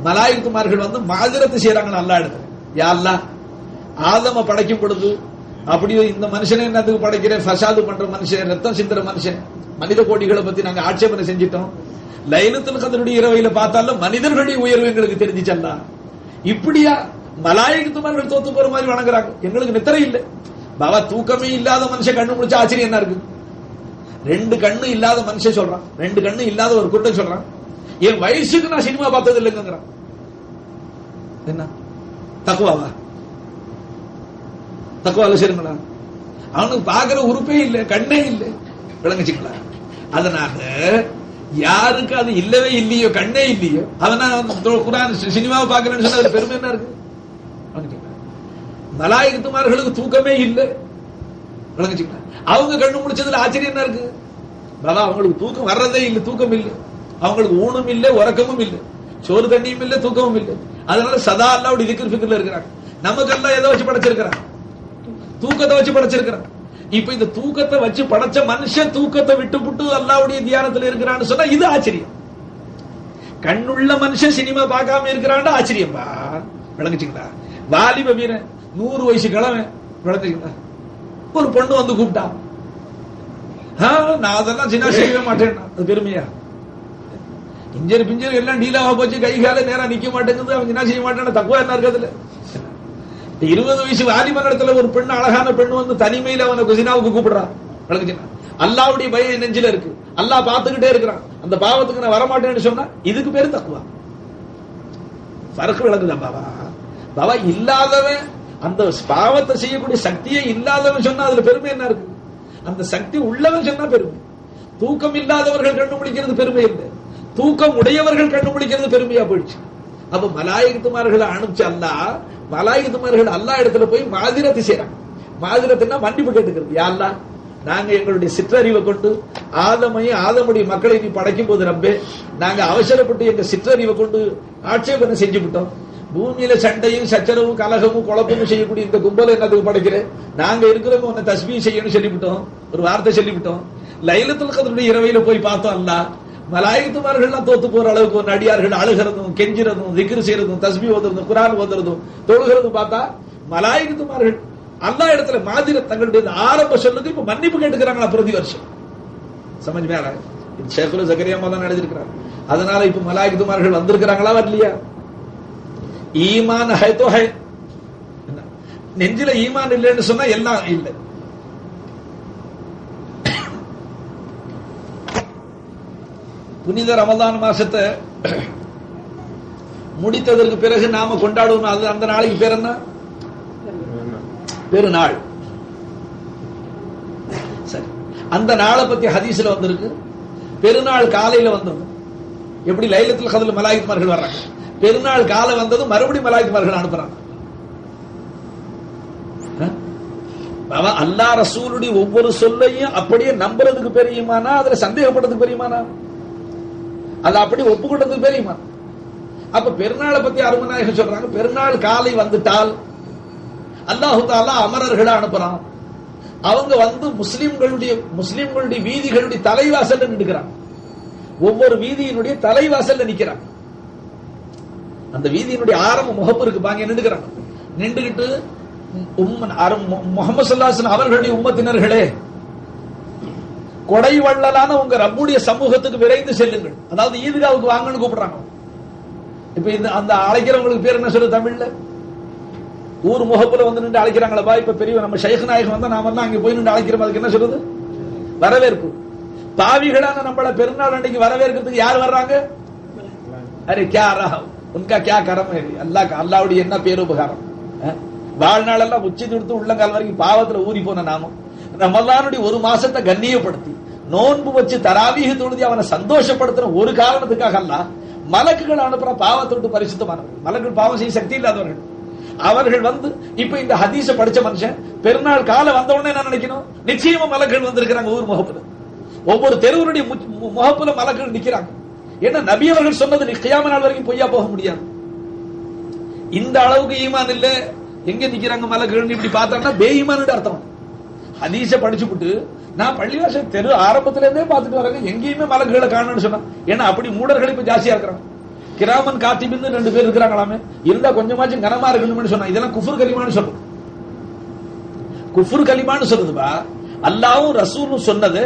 மலாயிகத்துமார்கள் வந்து மாஸிரத் செய்யறாங்க. அல்லாஹ் எடுத்து யா அல்லாஹ் ஆதம படைக்கும் பொழுது அப்படியே இந்த மனுஷனை என்னத்துக்கு படைக்கிற, ஃபசாது பண்ற மனுஷன், ரத்தம் சிந்துற மனுஷன், மனித கோடிகளை பத்தி நாங்க ஆட்சேபனை செஞ்சிட்டோம். லைலத்துல் கத்ருடைய இரவையில பார்த்தாலும் மனிதர்களுடைய உயர்வு எங்களுக்கு தெரிஞ்சிச்சல்லா. இப்படியா மலாயிகத்துமார்கள் தோத்து போற மாதிரி வணங்குறாங்க. எங்களுக்கு நித்திரை இல்லை பாபா, தூக்கமே இல்லாத மனுஷன் கண்ணு முடிச்ச ஆச்சரியம் என்ன இருக்கு? 2 கண்ணு இல்லாத மனுஷன் சொல்றான், 2 கண்ணு இல்லாத ஒரு கூட்டம் சொல்றான், என் வயசுக்கு நான் சினிமா பார்த்தது இல்லைங்கிறான். என்ன தக்குவாவா? தக்குவால சரிங்களா? அவனுக்கு பாக்குற உறுப்பே இல்லை, கண்ணே இல்லை, விளங்குச்சுங்களா? அதனால யாருக்கு அது இல்லவே இல்லையோ, கண்ணே இல்லையோ, அவனா குர்ஆன் சினிமாவை பாக்குறேன்னு சொன்னா அது பெருமை என்ன இருக்கு? மலாயிகத்துமார்களுக்கு தூக்கமே இல்லை, விளங்குச்சுங்களா? அவங்க கண்ணு முடிச்சதுல ஆச்சரியம் என்ன இருக்கு? பாபா அவங்களுக்கு தூக்கம் வர்றதே இல்லை, தூக்கம் இல்லை, அவங்களுக்கு ஊனும் இல்லை, உறக்கமும் இல்லை, சோறு தண்ணியும் இல்லை, தூக்கமும் இல்லை. அதனால சதா அல்லாஹ்வுடைய திக்ர் ஃபிக்ர்ல இருக்கிறாங்க. நமக்கு எல்லாம் எதை வச்சு படைச்சிருக்கிறாங்க? தூக்கத்தை வச்சு படைச்சிருக்கிறாங்க. இப்ப இந்த தூக்கத்தை வச்சு படைச்ச மனுஷன் தூக்கத்தை விட்டுப்புட்டு அல்லாஹ்வுடைய தியானத்துல இருக்கிறான்னு சொன்னா இது ஆச்சரியம். கண்ணுள்ள மனுஷன் சினிமா பார்க்காம இருக்கிறான்னு ஆச்சரியம்பா, விளங்குச்சுங்களா? வாலிப வீரன் 100 வயசு கிழவன், விளங்குச்சுங்களா? ஒரு பொண்ணு வந்து கூப்பிட்டா, நான் அதெல்லாம் சின்ன செய்யவே மாட்டேன், அது பெருமையா? இன்ஜர் பிஞ்சர் எல்லாம் டீலாவா போச்சு, கை கால நேரா நிக்க மாட்டேங்குது, அவன் என்ன செய்ய மாட்டான, தக்குவா என்ன இருக்கு அதுல? 20 வயசு வாலிபன் இடத்துல ஒரு பெண், அழகான பெண் வந்து தனிமையில அவனை குசினாவுக்கு கூப்பிடுறான், விளங்குச்சுங்களா? அல்லாஹ்வுடைய பயம் நெஞ்சில இருக்கு, அல்லாஹ் பார்த்துக்கிட்டே இருக்கிறான், அந்த பாவத்துக்கு நான் வரமாட்டேன்னு சொன்னா இதுக்கு பேரு தக்குவா. ஃபர்க் விளங்குதா பாபா? பாபா இல்லாதவன், அந்த பாவத்தை செய்யக்கூடிய சக்தியே இல்லாதவன் சொன்னா அதுல பெருமை என்ன இருக்கு? அந்த சக்தி உள்ளவன் சொன்னா பெருமை. தூக்கம் இல்லாதவர்கள் கண்டுபிடிக்கிறது பெருமை இல்லை, தூக்கம் உடையவர்கள் கண்டுபிடிக்கிறது பெருமையா போயிடுச்சு. அப்ப மலாயிகத்துமார்களை அனுப்பிச்சு அல்லாஹ், மலாயிகத்துமார்கள் அல்லாஹ் இடத்துல போய் மாதிரத்தை செய்யறாங்க. மாதிரத்துனா மன்னிப்பு கேட்டுக்கிறது. யா அல்லாஹ், நாங்க எங்களுடைய சிற்றறிவை கொண்டு ஆதமையும் ஆதமுடைய மக்களை நீ படைக்கும் போது ரப்பே, நாங்க அவசரப்பட்டு எங்க சிற்றறிவை கொண்டு ஆட்சேபனை செஞ்சு விட்டோம். பூமியில சண்டையும் சச்சரவும் கலகமும் குழப்பமும் செய்யக்கூடிய இந்த கும்பலை என்னதுக்கு படைக்கிறேன்? நாங்க இருக்கிறவங்க உன்னை தஸ்பீஹ் செய்யணும்னு சொல்லிவிட்டோம், ஒரு வார்த்தை சொல்லிவிட்டோம். லைலத்துல் கத்ருடைய இரவையில போய் பார்த்தோம் அல்லாஹ், மலாயிகத்துமார்கள்லாம் தோத்து போற அளவுக்கு ஒரு அடியார்கள் அழுகிறதும் கெஞ்சிறதும் திக்ர் செய்யறதும் தஸ்பீஹ் ஓதுறதும் குர்ஆன் ஓதுறதும் தொழுகிறதும் பார்த்தா மலாயிகத்துமார்கள் அல்லாஹ் இடத்துல மாதிரி தங்களுடைய ஆரம்ப சொல்லுக்கு இப்ப மன்னிப்பு கேட்டுக்கிறாங்களா பிரதி வருஷம். சமஜ் மேல ஷேகுல் ஜக்கரியா மௌலானா எழுதியிருக்கிறார். அதனால இப்ப மலாயிகத்துமார்கள் வந்திருக்கிறாங்களா வரலையா? ஈமான் ஹை தோ ஹை, நெஞ்சில ஈமான் இல்லைன்னு சொன்னா எல்லாம் இல்லை. புனித ரமலான் மாசத்தை முடித்ததற்கு பிறகு நாம கொண்டாடுவோம். அது அந்த நாளைக்கு பேர் என்ன? பெருநாள். சரி, அந்த நாளை பத்தி ஹதீஸ்ல வந்திருக்கு. பெருநாள் காலையில வந்தது. எப்படி லைலத்துல் கத்ர் மலாயிகத்துமார்கள் வர்றாங்க, பெருநாள் காலை வந்தது மறுபடியும் மலாயிகத்துமார்கள் அனுப்புறாங்க. அல்லாஹ் ரசூலுடைய ஒவ்வொரு சொல்லையும் அப்படியே நம்புறதுக்கு பெரியுமானா, அதுல சந்தேகப்படுறதுக்கு பெரியுமானா, அது அப்படி ஒப்புக்கொண்டதுக்கு பெரியுமா? அப்ப பெருநாளை பத்தி அருமநாயகம் சொல்றாங்க, பெருநாள் காலை வந்துட்டால் அல்லாஹு தஆலா அமரர்களை அனுப்புறான். அவங்க வந்து முஸ்லிம்களுடைய வீதிகளுடைய தலைவாசல்ல நின்றுக்கிறாங்க. ஒவ்வொரு வீதியினுடைய தலைவாசல்ல நிக்கிறாங்க. அந்த வீதியினுடைய ஆரம்ப முகப்பு இருக்கு பாங்க, நின்றுக்கிறாங்க. நின்றுகிட்டு முஹம்மது ஸல்லல்லாஹு அலைஹி வஸல்லம் அவர்களுடைய உம்மத்தினர்களே, கொடை வள்ளலான உங்க ரப்புடைய சமூகத்துக்கு விரைந்து செல்லுங்கள். அதாவது ஈத்காவுக்கு வாங்கன்னு கூப்பிடுறாங்க. இப்ப இந்த அந்த அழைக்கிறவங்களுக்கு பேர் என்ன சொல்றது தமிழ்ல? ஊர் முகப்புல வந்து நின்று அழைக்கிறாங்களப்பா. இப்ப பெரிய நம்ம ஷைக் நாயகம் வந்தா நாம தான் அங்க போய் நின்று அழைக்கிறோம். அதுக்கு என்ன சொல்றது? வரவேற்பு. பாவிகளான நம்மள பெருநாள் அன்னைக்கு வரவேற்கிறதுக்கு யார் வர்றாங்க? அரே கியா ரஹா உன்கா கியா கரம் ஹை, அல்லாஹ்வுடைய என்ன பேருபகாரம். வாழ்நாள் எல்லாம் உச்சி கொடுத்து உள்ளங்கால் வரைக்கும் பாவத்துல ஊறி போன நாமும் ரமலானுடைய ஒரு மாசத்தை கண்ணியப்படுத்தி நோன்பு வச்சு தராவீஹ் தொழுதி அவனை சந்தோஷப்படுத்துற ஒரு காரணத்துக்காக அல்லாஹ் மலக்குகள் அனுப்புற பாவத்தை விட்டு பரிசுத்தமானவர்கள். மலக்குகள் பாவம் செய்ய சக்தி இல்லாதவர்கள். அவர்கள் இப்ப இந்த ஹதீஸ படிச்ச மனுஷன் பெருநாள் காலம் வந்த உடனே என்ன நினைக்கணும்? நிச்சயமா மலக்குகள் வந்திருக்கிறாங்க ஊர் முகப்புல, ஒவ்வொரு தெருவருடைய முகப்புல மலக்குகள் நிக்கிறாங்க. ஏன்னா நபி அவர்கள் சொன்னது கியாம நாள் வரைக்கும் பொய்யா போக முடியாது. இந்த அளவுக்கு ஈமான் இல்ல, எங்க நிக்கிறாங்க மலக்குகள் இப்படி பார்த்தாங்கன்னா பேஈமான் அர்த்தம். ஹதீஸ படிச்சுட்டு நான் பள்ளிவாசல் தெரு ஆரம்பத்துல இருந்தே பார்த்துட்டு வரேங்க, எங்கேயுமே மலக்குகளை காணணும்னு சொன்னா. ஏன்னா அப்படி மூடர்கள் இப்ப ஜாஸ்தியா இருக்கிறாங்க. கிராமன் காத்திபின்னு 2 பேர் இருக்கிறாங்களாமே, இருந்தா கொஞ்சமாச்சும் கனமா இருக்கணும்னு சொன்னா. இதெல்லாம் குஃபுர் கலிமான்னு சொல்றது, குஃபுர் கலிமான்னு சொல்றதுப்பா. அல்லாஹ்வும் ரசூலும் சொன்னது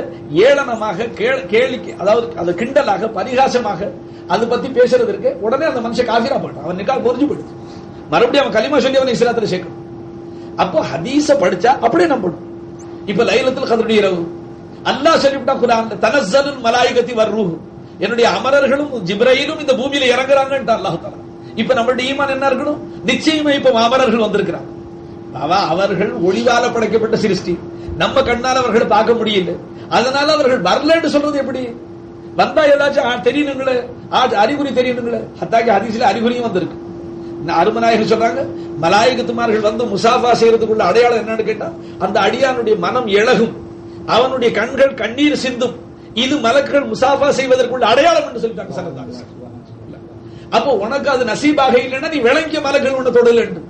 ஏளனமாக கேளிக்கை, அதாவது அது கிண்டலாக பரிகாசமாக அது பத்தி பேசுறது இருக்கு. உடனே அந்த மனுஷன் காஃபிரா போயிட்டான், அவன் நிக்கால் பொறிஞ்சு போயிடுச்சு. மறுபடியும் அவன் கலிமா சொல்லி அவனை இஸ்லாத்துல சேர்க்கணும். அப்போ ஹதீஸ படிச்சா அப்படியே நம்பணும். இப்ப லைலத்துல் கத்ருடைய இரவு அல்லாஹ் சொல்லிவிட்டான் குர்ஆன்ல, தனஸ்ஸலுல் மலாயிகத்தி வர்ரூஹ், என்னுடைய அமரர்களும் ஜிப்ரீலும் இந்த பூமியில இறங்குறாங்கன்னு அல்லாஹ் தஆலா. இப்ப நம்மளுடைய ஈமான் என்ன இருக்கணும்? நிச்சயமா இப்ப அமரர்கள் வந்திருக்கிறாங்க. அவர்கள் ஒளிவால படைக்கப்பட்ட சிருஷ்டி, நம்ம கண்ணால் அவர்களை பார்க்க முடியல, அதனால அவர்கள் வரலன்னு சொல்றது எப்படி? வந்தா ஏதாச்சும் தெரியணுங்களே, அறிகுறி தெரியணுங்களே. ஹத்தாக்கி ஹதீஸ்ல அறிகுறியும் வந்திருக்கு. அருமநாயகர் சொல்றாங்க, மலாயிகத்துமார்கள் முசாஃபா செய்யறதுக்குள்ள அடையாளம் என்னன்னு கேட்டா, அந்த அடியானுடைய மனம் இழகும், அவனுடைய கண்கள் கண்ணீர் சிந்தும், இது மலக்குகள் முசாஃபா செய்வதற்குள்ள அடையாளம் என்று சொல்லிட்டாங்க ஸல்லல்லாஹு அலைஹி வஸல்லம். அப்போ உனக்கு அது நசீபாக இல்லைன்னா நீ விளங்கிய மலக்குகள் உன்னை தொடல வேண்டும்.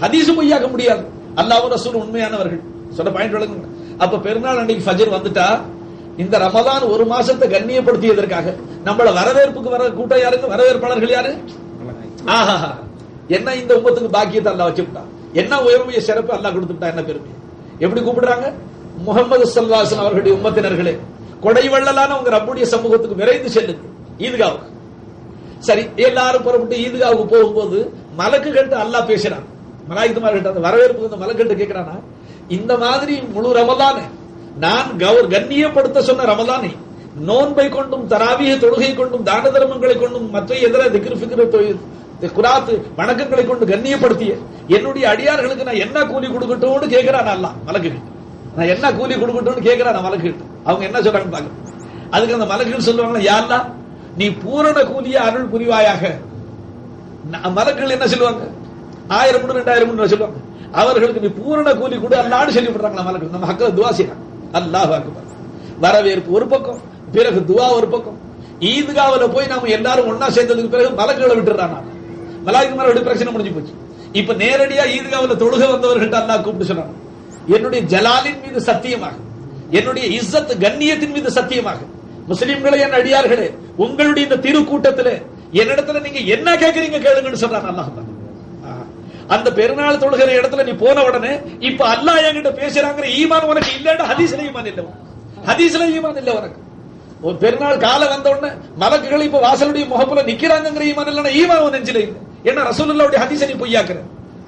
ஹதீஸ் பொய்யாக்க முடியாது. அல்லாஹ்வும் ரசூலும் உண்மையானவர்கள் சொன்ன பாயிண்ட் விளங்குங்க. அப்ப பெருநாள் அன்னைக்கு ஃபஜ்ர் வந்துட்டா, இந்த ரமலான் ஒரு மாசத்தை கண்ணியப்படுத்தியதற்காக நம்மள வரவேற்புக்கு வர கூட்டம் யாருக்கு? வரவேற்பாளர்கள் யாரு? ஆஹா, என்ன இந்த உம்மத்துக்கு பாக்கியத்தை அல்லாஹ் வச்சுட்டான், என்ன உயர்மைய சிறப்பு அல்லாஹ் கொடுத்துட்டா, என்ன பெருமை. எப்படி கூப்பிடுறாங்க? முஹம்மது ஸல்லல்லாஹு அலைஹி வஸல்லம் அவர்களுடைய உம்மத்தினர்களே, கொடை வள்ளலான உங்க ரப்புடைய சமூகத்துக்கு விரைந்து செல்லுங்க ஈத்காவுக்கு. சரி, எல்லாரும் புறப்பட்டு ஈத்காவுக்கு போகும்போது மலக்குகள்ட்ட அல்லாஹ் பேசுறான். மலாயிகத்துமார்கள்ட்ட அந்த வரவேற்பு மலக்குகள்ட்ட கேட்கிறானா, இந்த மாதிரி முழு ரமலானை நான் கண்ணியப்படுத்த சொன்ன ரமலானை நோன்பை கொண்டும் தராவிய தொழுகை கொண்டும் தான தர்மங்களை கொண்டும் மற்ற எதிர திக்ர் ஃபிக்ர் குராத்து வணக்கங்களை கொண்டு கண்ணியப்படுத்திய என்னுடைய அடியார்களுக்கு நான் என்ன கூலி கொடுக்கட்டும்னு கேட்கிறான் அல்லாஹ் மலக்குகள். நான் என்ன கூலி கொடுக்கட்டும்னு கேட்கிறான் மலக்குகள். அவங்க என்ன சொல்றாங்கன்னு பாக்க. அதுக்கு அந்த மலக்குகள் சொல்லுவாங்க, யா அல்லாஹ் நீ பூரண கூலிய அருள் புரிவாயாக. மலக்குகள் என்ன சொல்லுவாங்க? 1000 2000 சொல்லுவாங்க. அவர்களுக்கு நீ பூரண கூலி கொடு அல்லாஹ்னு சொல்லி விடுறாங்களா மலக்குகள். நம்ம ஹக்க துஆ செய்யறாங்க. அல்லாஹ் அக்பர். வரவேற்பு ஒரு பக்கம், பிறகு துஆ ஒரு பக்கம். ஈத்காவுல போய் நாம எல்லாரும் ஒண்ணா சேர்ந்ததுக்கு பிறகு மலக்குகளை விட்டுறானா, மலாயிகத்துமார்களுடைய பிரச்சனை முடிஞ்சு போச்சு. இப்ப நேரடியா ஈத்காவுல தொழுக வந்தவர்கள்ட்ட அல்லாஹ் கூப்பிட்டு சொன்னாங்க, என்னுடைய ஜலாலின் மீது சத்தியமாக, என்னுடைய இஸ்ஸத் கண்ணியத்தின் மீது சத்தியமாக, முஸ்லிம்களே என் அடியார்களே, உங்களுடைய இந்த திருக்கூட்டத்திலே என்னிடத்துல நீங்க என்ன கேட்கறீங்க கேளுங்கன்னு சொல்றாங்க அல்லாஹ். அந்த பெருநாள் தொழுகிற இடத்துல நீ போன உடனே இப்ப அல்லாஹ் என்கிட்ட பேசுறாங்கிற ஈமான் உனக்கு இல்லன்னா ஹதீஸ்ல ஈமான் இல்ல, ஹதீஸ்ல ஈமான் இல்ல உனக்கு. ஒரு பெருநாள் காலம் வந்த உடனே மலக்குகள் இப்ப வாசலுடைய முகப்புல நிக்கிறாங்கிற ஈமான் இல்லன்னா ஈமான் உன் நெஞ்சில இல்ல. ஏன்னா ரசூலுல்லாஹ்வுடைய ஹதீஸை நீ பொய்யாக்குற.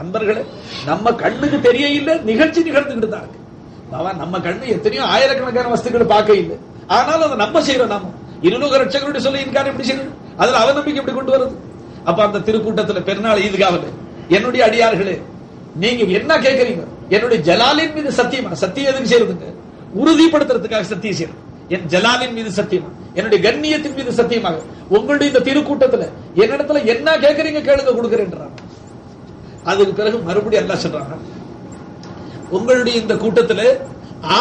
அன்பர்களே, நம்ம கண்ணுக்கு தெரிய இல்ல, நிகழ்ச்சி நிகழ்ந்துகிட்டு தான் இருக்கு. நம்ம கண்ணு எத்தனையோ ஆயிரக்கணக்கான வஸ்துக்களை பார்க்க இல்லை, ஆனாலும் அதை நம்ம செய்யறோம். நாம இருநூறு ரட்சகருடைய சொல்லி இன்கார் எப்படி செய்யறது? அதுல அவநம்பிக்கை எப்படி கொண்டு வருது? அப்ப அந்த திருக்கூட்டத்துல பெருநாள் ஈத்காவுல என்னுடைய அடியார்களே, நீங்க என்ன கேட்கறீங்க? என்னுடைய ஜலாலின் மீது சத்தியமா, சத்தியம் எதுக்கு செய்யறதுங்க? உறுதிப்படுத்துறதுக்காக சத்தியம் செய்யறது. என் ஜலாலின் மீது சத்தியமா, என்னுடைய கண்ணியத்தின் மீது சத்தியமாக, உங்களுடைய இந்த திருக்கூட்டத்துல என்னிடத்துல என்ன கேட்கறீங்க கேளுங்க கொடுக்கிறேன்றாங்க. அதுக்கு பிறகு மறுபடியும் அல்லாஹ் சொல்றாங்க, உங்களுடைய இந்த கூட்டத்துல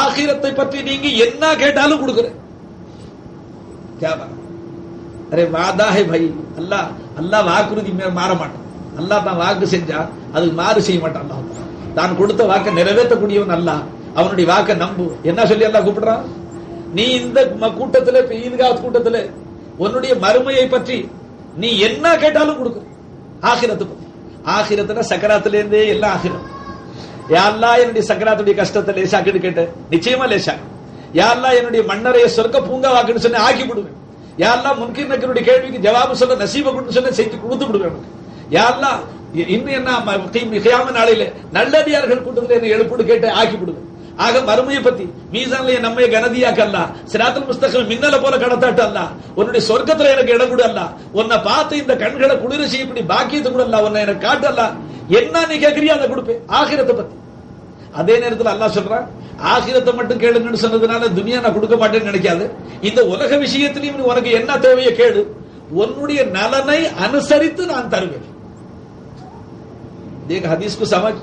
ஆகிரத்தை பற்றி நீங்க என்ன கேட்டாலும் கொடுக்கிறேன். அரே வாதா ஹை பை, அல்லாஹ் அல்லாஹ் வாக்குறுதி மாற மாட்டான். அல்லாஹ் தான் வாக்கு செஞ்சா அதுக்கு மாறு செய்ய மாட்டான். அல்லாஹ் தான் கொடுத்த வாக்கை நிறைவேற்றக்கூடியவன் அல்லாஹ். அவனுடைய வாக்கை நம்பு. என்ன சொல்லி அல்லாஹ் கூப்பிடுறான்? நீ இந்த கூட்டத்துல ஈத்காஹ் கூட்டத்துல உன்னுடைய மறுமையை பற்றி நீ என்ன கேட்டாலும் கொடுக்குற. ஆகிரத்தை பத்தி, ஆகிரத்துல சக்கராத்துல இருந்தே எல்லாம் ஆகிரம். யா அல்லாஹ் என்னுடைய சக்கராத்துடைய கஷ்டத்தை லேசாக்குன்னு கேட்ட நிச்சயமா லேசா. யா அல்லாஹ் என்னுடைய மன்னரைய சொர்க்க பூங்கா வாக்குன்னு சொன்ன ஆக்கி விடுவேன். யா அல்லாஹ் முன்கீர் நக்கருடைய கேள்விக்கு ஜவாபு சொல்ல நசீப கொடுன்னு சொன்ன செய்து கொடுத்து விடுவேன். யா அல்லாஹ் இன்னும் என்ன கியாம நாளையில நல்லடியார்கள் கூட்டத்தில் என்னை எழுப்புடு கேட்டு ஆக்கி விடுவேன். ஆக மறுமையை பத்தி மீசான்ல நம்மை கனதியாக்க அல்லாஹ், சிராத்துல் முஸ்தகிம் மின்னல போல கடத்தாட்டு அல்லாஹ், உன்னுடைய சொர்க்கத்துல எனக்கு இடம் கொடு அல்லாஹ், உன்னை பார்த்து இந்த கண்களை குளிர செய்ய இப்படி பாக்கியத்தை கூட அல்லாஹ், உன்னை எனக்கு காட்டு அல்லாஹ், என்ன நீ கேட்கறியா அதை கொடுப்பேன். ஆகிரத்தை பத்தி. அதே நேரத்தில் அல்லாஹ் சொல்றான், ஆகிரத்தை மட்டும் கேளுங்கன்னு சொன்னதுனால துனியா நான் கொடுக்க மாட்டேன்னு நினைக்காது. இந்த உலக விஷயத்திலையும் உனக்கு என்ன தேவையை கேளு, உன்னுடைய நலனை அனுசரித்து நான் தருவேன். தேக ஹதீஸ்க்கு சமஜ்.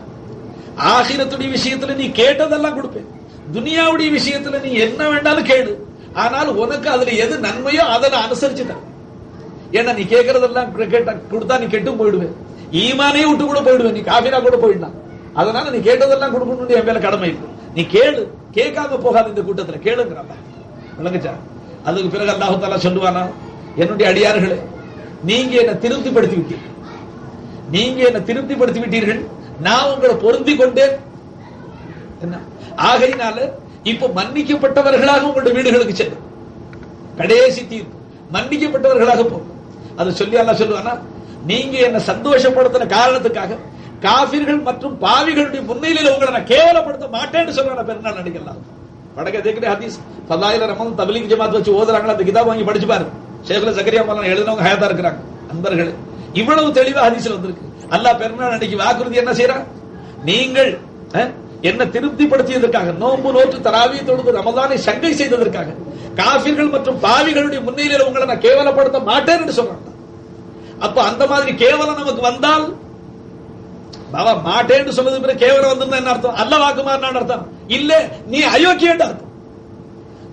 ஆகிரத்துடைய விஷயத்துல நீ கேட்டதெல்லாம் கொடுப்பேன், துனியாவுடைய விஷயத்துல நீ என்ன வேண்டாலும் கேடு, ஆனால் உனக்கு அதுல எது நன்மையோ அதை அனுசரிச்சு தர. ஏன்னா நீ கேட்கறதெல்லாம் கொடுத்தா நீ கெட்டும் போயிடுவேன், ஈமானே விட்டு கூட போயிடுவேன், நீ காபிரா கூட போயிடலாம். அதனால நீ கேட்டதெல்லாம் கொடுக்கணும் என் மேல கடமை இருக்கு. நீ கேளு, கேட்காம போகாத இந்த கூட்டத்துல கேளுங்கிறான். விளங்குச்சா? அதுக்கு பிறகு அல்லாஹ் தஆலா சொல்லுவானா, என்னுடைய அடியார்களே நீங்க என்ன திருப்திப்படுத்தி விட்டீர்கள், நீங்க என்ன திருப்திப்படுத்தி விட்டீர்கள், நான் உங்களை பொருந்தி கொண்டேன். என்ன ஆகையினால இப்ப மன்னிக்கப்பட்டவர்களாக உங்களுடைய வீடுகளுக்கு செல்லும். கடைசி தீர்ப்பு மன்னிக்கப்பட்டவர்களாக போகும். அதை சொல்லி அல்லாஹ் சொல்லுவானா, நீங்க என்ன சந்தோஷப்படுத்தின காரணத்துக்காக காபிர்கள் மற்றும் பாவிகளுடைய முன்னிலையில் உங்களை நான் கேவலப்படுத்த மாட்டேன்னு சொல்றான பெருநாள் நடிக்கலாம். வடக்க தேக்கிற ஹதீஸ் ஃபதாயில ரமதான் தப்லீக் ஜமாத் வச்சு ஓதுறாங்களா, அந்த கிதாப் வாங்கி படிச்சு பாருங்க. ஷேகுல் ஜக்கரியா மௌலானா எழுதினவங்க ஹயாத்தா இருக்கிறாங்க. அன்பர்களே, இவ்வளவு தெளிவா ஹதீஸ்ல வந்திருக்கு. அல்லாஹ் பெருநாள் அன்னைக்கு வாக்குறுதி என்ன செய்யறான், நீங்கள் என்ன திருப்திப்படுத்தியதற்காக, நோன்பு நோற்று தராவி தொழுது ரமதானை சங்கை செய்ததற்காக காபிர்கள் மற்றும் பாவிகளுடைய முன்னிலையில் உங்களை நான் கேவலப்படுத்த மாட்டேன் என்று சொல்றாங்க. அப்ப அந்த மாதிரி கேவலம் நமக்கு வந்தால், பாபா மாட்டேன்னு சொன்னது பிறகு கேவலம் வந்திருந்தா என்ன அர்த்தம்? அல்லாஹ் வாக்கு மாறினான்னு அர்த்தம் இல்ல, நீ அயோக்கியன்னு அர்த்தம்.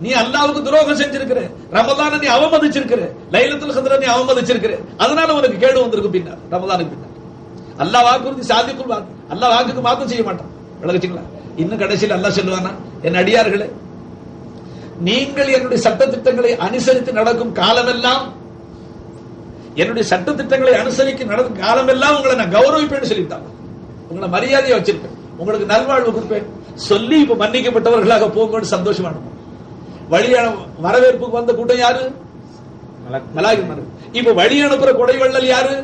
நீ அல்லாஹ்வுக்கு துரோகம் செஞ்சிருக்கிற, ரமதானை நீ அவமதிச்சிருக்கிற, லைலத்துல் கத்ரை நீ அவமதிச்சிருக்கிற, அதனால உனக்கு கேடு வந்திருக்கு. பின்னர் ரமதானுக்கு பின்னர் அல்லாஹ் வாக்குறுதி சாதிக்குள் வாக்கு, அல்லாஹ் வாக்குக்கு மாத்தம் செய்ய மாட்டான். விளக்குச்சுங்களா? இன்னும் கடைசியில் அல்லாஹ் சொல்லுவானா, என் அடியார்களே நீங்கள் என்னுடைய சட்டத்திட்டங்களை அனுசரித்து நடக்கும் காலமெல்லாம், என்னுடைய சட்டத்திட்டங்களை அனுசரிக்க நடக்கும் காலமெல்லாம் உங்களை நான் கௌரவிப்பேன்னு சொல்லிட்டாங்க. உங்களை மரியாதையை வச்சிருப்பேன், உங்களுக்கு நல்வாழ்வு கொடுப்பேன் சொல்லி இப்ப மன்னிக்கப்பட்டவர்களாக போங்கன்னு சந்தோஷமா இருக்கும். வழி வரவேற்புக்கு வந்த கூட்டம் யாரு? மலாயிகை. இப்ப வழி அனுப்புற கொடை வள்ளல் யாரு?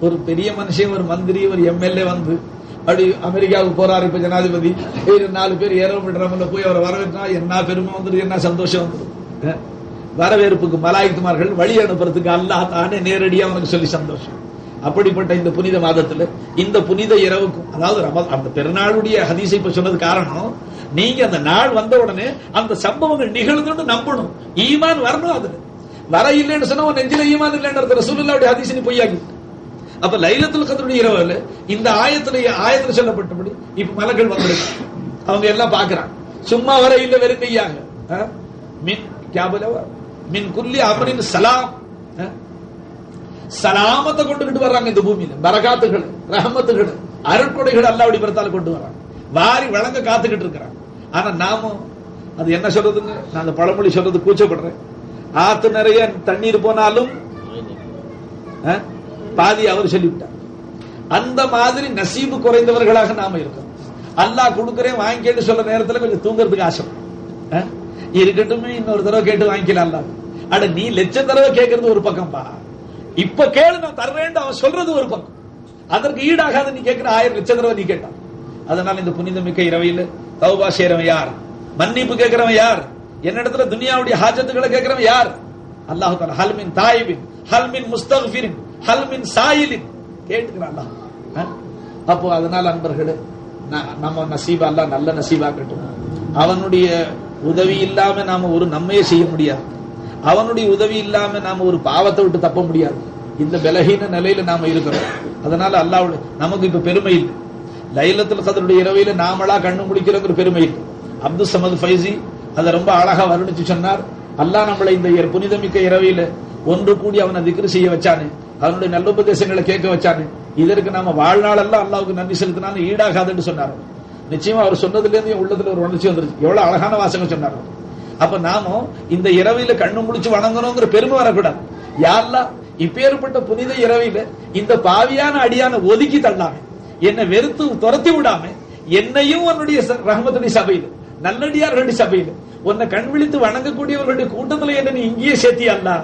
ஒரு பெரிய மனுஷன், ஒரு மந்திரி, ஒரு எம்எல்ஏ வந்து அப்படி அமெரிக்காவுக்கு போறாரு இப்ப ஜனாதிபதி, 4 பேர் ஏரோப்ளேன்ல போய் அவரை வரவேற்றா என்ன பெருமை வந்துடும், என்ன சந்தோஷம் வந்துடும். வரவேற்புக்கு மலாயிக்குமார்கள் வழி அனுப்புறதுக்கு அல்லாஹ் தானே நேரடியா அவனுக்கு சொல்லி சந்தோஷம். அப்படிப்பட்ட இந்த புனித மாதத்துல, இந்த புனித இரவுக்கும், அதாவது அந்த பெருநாளுடைய ஹதீஸை இப்ப சொன்னது காரணம், நீங்க அந்த நாள் வந்த உடனே அந்த சம்பவங்கள் நிகழ்ந்துன்னு நம்பணும், ஈமான் வரணும். அதுல வர இல்லைன்னு சொன்னா நெஞ்சில ஈமான் இல்லைன்னு ரசூலுல்லாஹ்வுடைய ஹதீஸ் நீ பொய்யாக்கி. அப்ப லைலத்துல் கத்ருடைய இரவுல இந்த ஆயத்துல சொல்லப்பட்டபடி இப்ப மலக்கள் வந்துருக்கு, அவங்க எல்லாம் பாக்குறாங்க. சும்மா வர இல்ல, வெறும் கையாக மின் கியாபலவ மின் குல்லி அம்ரின் சலாம், சலாமத்தை கொண்டுகிட்டு வர்றாங்க இந்த பூமியில. பரகாத்துகள், ரஹமத்துகள், அருட்கொடைகள் அல்லாஹ்வுடைய புறத்தால கொண்டு வர்றாங்க, வாரி வழங்க காத்துக்கிட்டு இருக்கிறாங்க. ஆனா நாமும் அது என்ன சொல்றதுங்க, நான் அந்த பழமொழி சொல்றது கூச்சப்படுறேன், ஆத்து நிறைய தண்ணீர் போனாலும் பாதி அவர் சொல்லிவிட்டார். அந்த மாதிரி நசீபு குறைந்தவர்களாக நாம இருக்கோம். அல்லாஹ் கொடுக்கிறேன் வாங்கிட்டு சொல்ற நேரத்துல கொஞ்சம் தூங்குறதுக்கு ஆசை இருக்கட்டும், இன்னொரு தடவை கேட்டு வாங்கிக்கலாம். அட நீ லட்சம் தடவை கேட்கறது ஒரு பக்கம் பா, இப்ப கேளு நான் தர்றேன் அவன் சொல்றது ஒரு பக்கம், அதற்கு ஈடாகாத நீ கேட்கிற 1000 லட்சம் தடவை நீ கேட்டான். அதனால இந்த புனிதமிக்க இரவையில் தௌபா செய்யறவன் யார், மன்னிப்பு கேட்கிறவன் யார், என்னிடத்துல துனியாவுடைய ஹாஜத்துக்களை கேட்கிறவன் யார்? அல்லாஹ் தஆலா ஹல்மின் தாயிபின் ஹல்மின் முஸ்தக்ஃபிரின் ஹல்மின் சாயிலின் கேட்டுக்கிறான். அப்போ அதனால அன்பர்களே, நம்ம நசீபா அல்லாஹ் நல்ல நசீபாக்கட்டும். அவனுடைய உதவி இல்லாம நாம ஒரு நன்மையை செய்ய முடியாது, அவனுடைய உதவி இல்லாம நாம ஒரு பாவத்தை விட்டு தப்ப முடியாது. இந்த பலஹீன நிலையில நாம இருக்கிறோம். அதனால அல்லாஹ் நமக்கு இப்ப பெருமை இல்லை, லைலத்துல் கத்ருடைய இரவையில நாமளா கண்ணு முடிக்கிறோங்கிற பெருமை இல்லை. அப்துல் சமத் ஃபைசி அதை ரொம்ப அழகா வர்ணிச்சு சொன்னார். அல்லாஹ் நம்மளை இந்த புனிதமிக்க இரவையில ஒன்று கூடி அவனை திக்ரு செய்ய வச்சானே, அவனுடைய நல்லுபதேசங்களை கேட்க வச்சானே, இதற்கு நாம வாழ்நாள் எல்லாம் அல்லாஹ்வுக்கு நன்றி செலுத்தினாலும் ஈடாகாதுன்னு சொன்னார். நிச்சயமா அவர் சொன்னதுல இருந்து உள்ளத்துல ஒரு உணர்ச்சி வந்துருச்சு, எவ்வளவு அழகான வாசகம் சொன்னார். அப்ப நாமும் இந்த இரவையில கண்ணு முடிச்சு வணங்கணுங்கிற பெருமை வரக்கூடாது. யாரெல்லாம் இப்பேற்பட்ட புனித இரவையில இந்த பாவியான அடியான ஒதுக்கி தள்ளாம, என்னை வெறுத்து துரத்தி விடாம, என்னையும் உன்னுடைய ரஹ்மத்துடைய சபையில, நல்லடியார்களுடைய சபையில, உன்னை கண் விழித்து வணங்கக்கூடியவர்களுடைய கூட்டத்துல என்ன நீ இங்கேயே சேர்த்தியல்லா,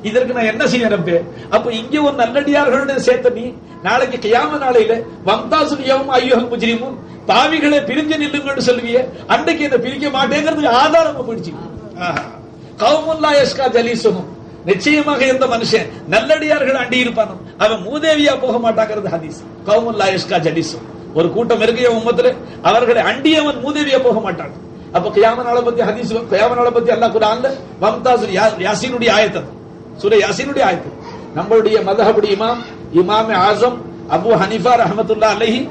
இதற்கு நான் என்ன செய்யறேன்? அப்ப இங்கே ஒரு நல்லடியார்களுடைய சேர்த்த நீ நாளைக்கு கியாம நாளையில வம்தாசுலியவும் ஐயோகம் முஜ்ரிமுன், பாவிகளை பிரிஞ்சு நில்லுங்கன்னு சொல்லுவிய, அன்றைக்கு என்ன பிரிக்க மாட்டேங்கிறதுக்கு ஆதாரமா போயிடுச்சு. கௌமுன் லா யஸ்கா ஜலீசுஹும், நிச்சயமாக எந்த மனுஷன் நல்லடியார்கள் அண்டி இருப்பானோ அவன் மூதேவியா போக மாட்டாங்கிறது ஹதீஸ். கௌமுன் லா யஸ்கா ஜலீசுஹும், ஒரு கூட்டம் இருக்கைய உம்மத்துல அவர்களை அண்டியவன் மூதேவியா போக மாட்டான். அப்ப கியாம நாளை பத்தி ஹதீஸ், கியாம நாளை பத்தி அல்லாஹ் குர்ஆன்ல வம்தாசுல் யாசீனுடைய ஆயத்து, சூரா யாசீனுடைய ஆயத்து, நம்மளுடைய மதஹபுடைய இமாம் ஆசம் அபு ஹனீஃபா ரஹ்மத்துல்லாஹி அலைஹி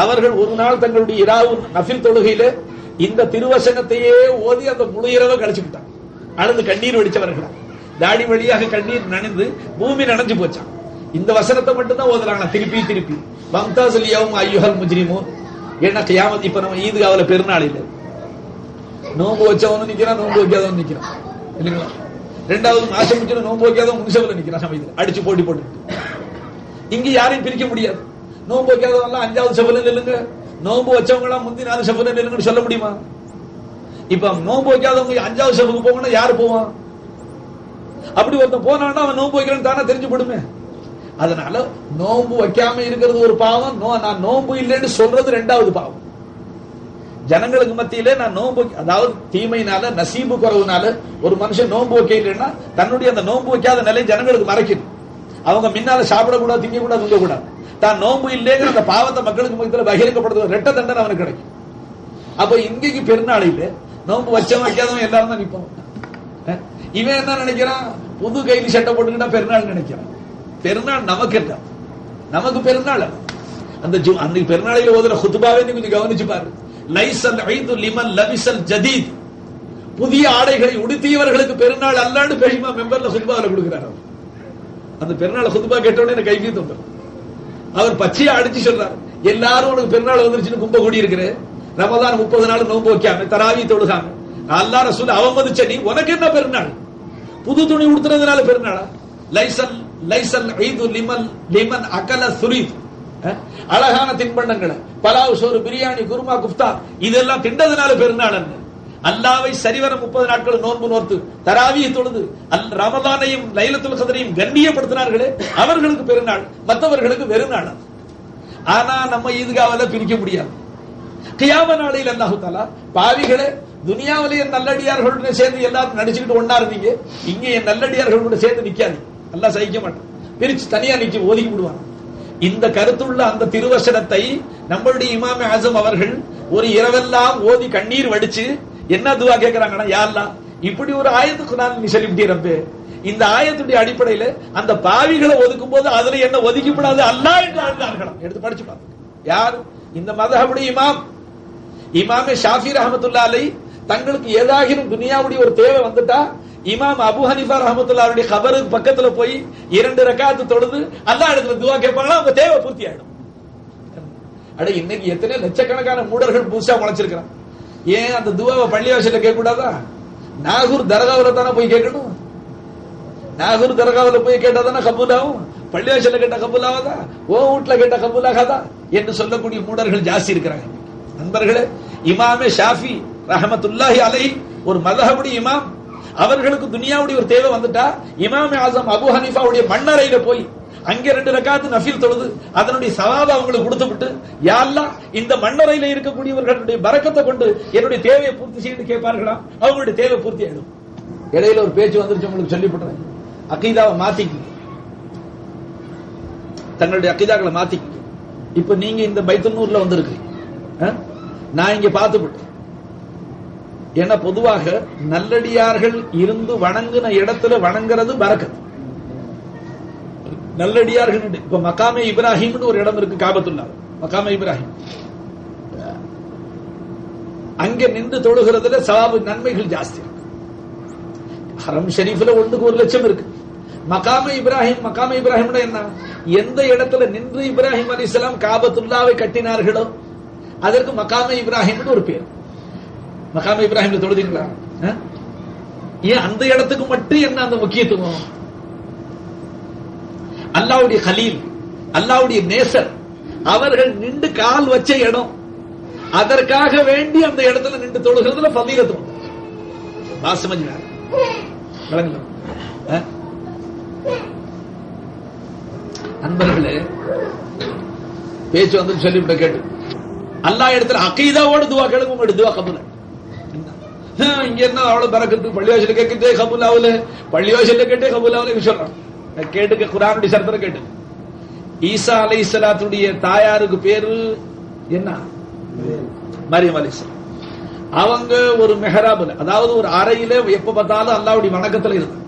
அவர்கள் ஒரு நாள் தங்களுடைய இராவு நஃபில் தொழுகையில இந்த திருவசனத்தையே ஓதி அந்த முழு இரவு கழிச்சு விட்டாங்க. அழுது கண்ணீர் வெடிச்சவர்களா, தாடி வழியாக கண்ணீர் நனைந்து பூமி நனைஞ்சு போச்சான். இந்த வசனத்தை மட்டும் தான் ஓதுறாங்க திருப்பி திருப்பி. வம்தாஸுல் யௌம அய்யுஹல் முஜ்ரிமூன். ஏன்னா கியாமத் இப்ப நம்ம ஈத்காவுல பெருநாள் இல்ல, நோன்பு வச்சவனும் நிக்கிறான், நோன்பு வைக்காதவன் நிக்கிறான் இல்லைங்களா. ரெண்டாவது மாசம் முடிச்சு நோன்பு வைக்காதவன் முன்சவல நிக்கிறான் சமயத்தில் அடிச்சு போட்டி போட்டு. இங்க யாரையும் பிரிக்க முடியாது. நோன்பு வைக்காதவங்க 5வது செவல நில்லுங்க, நோன்பு வச்சவங்க எல்லாம் முந்தி 4 செவல நில்லுங்கன்னு சொல்ல முடியுமா? இப்ப நோன்பு வைக்காதவங்க 5வது செவலுக்கு போவாங்கன்னா யாரு போவான்? அப்படி ஒருத்தன் போனான்னா அவன் நோன்பு வைக்கிறேன்னு தானே தெரிஞ்சு போடுமே. அதனால நோன்பு வைக்காம இருக்கிறது ஒரு பாவம், நான் நோன்பு இல்லைன்னு சொல்றது 2வது பாவம். ஜனங்களுக்கு மத்தியிலே நான் நோன்பு, அதாவது தீமையினால நசீபு குறவுனால ஒரு மனுஷன் நோன்பு வைக்க இல்லைன்னா தன்னுடைய அந்த நோன்பு வைக்காத நிலையை ஜனங்களுக்கு மறைக்கணும். அவங்க முன்னால சாப்பிடக்கூடாது, திங்கக்கூடாது, தூங்கக்கூடாது. தான் நோன்பு இல்லைங்கிற அந்த பாவத்தை மக்களுக்கு மத்தியில் பகிரங்கப்படுத்த 2 தண்டனை அவனுக்கு கிடைக்கும். அப்ப இங்கேக்கு பெருநாளையில நோன்பு வச்சவன் வைக்காதவன் எல்லாரும் தான் நிற்பான். இவன் என்ன நினைக்கிறான்? புது கைலி சட்டை போட்டுக்கிட்டா பெருநாள் நினைக்கிறான். பெருநாள் நமக்கு இல்ல, நமக்கு பெருநாள் அந்த அன்னைக்கு பெருநாளையில ஓதுற குத்துபாவே கொஞ்சம் கவனிச்சு பாரு. லைசல் ஐது லிமன் லபிசல் ஜதீத். புதிய ஆடைகளை உடுத்தியவர்களுக்கு பெருநாள் அல்லான்னு பெருமா மெம்பர்ல குத்துபாவில கொடுக்கிறார். அந்த பெருநாள் குத்துபா கேட்டோடனே எனக்கு கைவி தந்துடும். அவர் பச்சையா அடிச்சு சொல்றாரு, எல்லாரும் உனக்கு பெருநாள் வந்துருச்சுன்னு கும்ப கூடி இருக்கிற ரமதான் 30 நாள் நோன்பு வைக்காம தராவி தொழுகாம அல்லாஹ் ரசூல் அவமதிச்ச நீ உனக்கு என்ன பெருநாள்? புது துணி உடுத்துறதுனால பெருநாளா? லைசல் லைசல் ஈது லிமன் அகல சுரீத். அழகான தின்பண்டங்களை பலாவ், சோறு, பிரியாணி, குருமா, குப்தா இதெல்லாம் திண்டதுனால பெருநாள் அல்ல. அல்லாவை சரிவர 30 நாட்கள் நோன்பு நோர்த்து தராவி தொழுது ரமதானையும் லைலத்துல் கத்ரையும் கண்ணியப்படுத்தினார்களே அவர்களுக்கு பெருநாள், மற்றவர்களுக்கு வெறுநாள். ஆனா நம்ம ஈத்காவல பிரிக்க முடியாது. கியாம நாளையில் அல்லாஹ் தஆலா பாவிகளே துனியாவிலேயே நல்லடியார்களுடன் சேர்ந்து எல்லாரும் நடிச்சுக்கிட்டு ஒண்ணா இருந்தீங்க, இங்கே என் நல்லடியார்களோட சேர்ந்து நிக்காது, அல்லாஹ் சகிக்க மாட்டான், பிரிச்சு தனியா நிக்க ஒதுக்கி விடுவான். இந்த கருத்துள்ள அந்த திருவசனத்தை நம்மளுடைய இமாம் ஆசம் அவர்கள் ஒரு இரவெல்லாம் ஓதி கண்ணீர் வடிச்சு என்ன துவா கேட்கிறாங்கன்னா, யா அல்லாஹ் இப்படி ஒரு ஆயத்து குர்ஆன் நீ சொல்லிவிட்டீரப்பே, இந்த ஆயத்துடைய அடிப்படையில் அந்த பாவிகளை ஒதுக்கும் போது அதுல என்ன ஒதுக்கிப்படாது அல்லாஹ் என்று ஆழ்ந்தார்களாம். எடுத்து படிச்சு பாருங்க. யார்? இந்த மதஹபுடைய இமாமே ஷாஃபி ரஹ்மத்துல்லாஹி அலைஹி தங்களுக்கு ஏதாகிலும் துனியாவுடைய ஒரு தேவை வந்துட்டா இமாம் அபு ஹனீஃபா ரஹ்மத்துல்லாஹி அலைஹி கபருக்கு பக்கத்துல போய் 2 ரக்காத்து தொழுது அல்லாஹ் இடத்துல துவா கேட்பாங்களா, அவங்க தேவை பூர்த்தி ஆயிடும். அட இன்னைக்கு எத்தனை லட்சக்கணக்கான மூடர்கள் புதுசா முளைச்சிருக்கிறான். ஏன் அந்த துவாவை பள்ளிவாசல்ல கேட்க கூடாதா? நாகூர் தர்காவுல தானே போய் கேட்கணும். நாகூர் தர்காவுல போய் கேட்டா தானே கபூல் ஆகும். பள்ளிவாசல்ல கேட்டா கபூல் ஆகாதா? ஓ வீட்டுல கேட்டா கபூல் ஆகாதா என்று சொல்லக்கூடிய மூடர்கள் ஜாஸ்தி இருக்கிறாங்க. நண்பர்களே, இமாமே ஷாஃபி ரஹ்மத்துல்லாஹி அலைஹி ஒரு மதஹபுடைய இமாம், அவர்களுக்கு துனியாவுடைய ஒரு தேவை வந்துட்டா இமாமே ஆசம் அபு ஹனீஃபாவுடைய மண்ணறையில போய் அங்கே 2 ரக்காத்து நஃபில் தொழுது அதனுடைய சவாப அவங்களுக்கு கொடுத்துவிட்டு, யா அல்லாஹ் இந்த மண்ணறையில இருக்கக்கூடியவர்களுடைய பரக்கத்தை கொண்டு என்னுடைய தேவையை பூர்த்தி செய்து கேட்பார்களா, அவங்களுடைய தேவை பூர்த்தி ஆயிடும். இடையில ஒரு பேச்சு வந்துருச்சு, உங்களுக்கு சொல்லிவிடுறேன். அகீதாவை மாத்திக்க, தங்களுடைய அகீதாக்களை மாத்திக்க. இப்ப நீங்க இந்த பைத்துன்னூர்ல வந்திருக்கு, நான் இங்க பார்த்துவிட்டேன். ஏன்னா பொதுவாக நல்லடியார்கள் இருந்து வணங்குன இடத்துல வணங்குறது பரக்கத். நல்லடியார்கள் இப்ப மகாமே இப்ராஹிம்னு ஒரு இடம் இருக்கு காபத்துல்லா, மகாமே இப்ராஹிம், அங்க நின்று தொழுகிறதுல சவாபு நன்மைகள் ஜாஸ்தி இருக்கு. ஹரம் ஷரீஃப்ல 1க்கு 1 லட்சம் இருக்கு. மகாமே இப்ராஹிம் என்ன, எந்த இடத்துல நின்று இப்ராஹிம் அலைஹிஸ்ஸலாம் காபத்துல்லாவை கட்டினார்களோ அதற்கு மகாமே இப்ராஹிம் ஒரு பேர். மகாமே இப்ராஹிம்ல தொழுதீங்களா? ஏன் அந்த இடத்துக்கு மட்டும் என்ன அந்த முக்கியத்துவம்? அல்லாஹ்வுடைய கலீல், அல்லாஹ்வுடைய நேசர் அவர்கள் நின்று கால் வச்ச இடம், அதற்காக வேண்டி அந்த இடத்துல நின்று தொழுகிறதுல ஃபதீலத்து உண்டு. பாசமஜினார் நண்பர்களே, பேச்சு வந்து சொல்லிவிட்ட கேட்டு அல்லாஹ் இடத்துல அகீதாவோட துவா கேளுங்க, உங்களுடைய துவா கபூல். இங்க என்ன அவ்வளவு பரக்கத்து, பள்ளிவாசல கேட்கிட்டே கபூல் ஆகல, பள்ளிவாசல கேட்டே கபூல் ஆகல சொல்றான். கேட்டுக்க, குர்ஆனுடைய சரித்திர கேட்டு. ஈசா அலைஹிஸ்ஸலாத்துடைய தாயாருக்கு பேரு என்ன? மரியம் அலைஹிஸ்ஸலாம். அவங்க ஒரு மெஹராப்ல, அதாவது ஒரு அறையில எப்ப பார்த்தாலும் அல்லாஹ்வுடைய வணக்கத்துல இருந்தாங்க.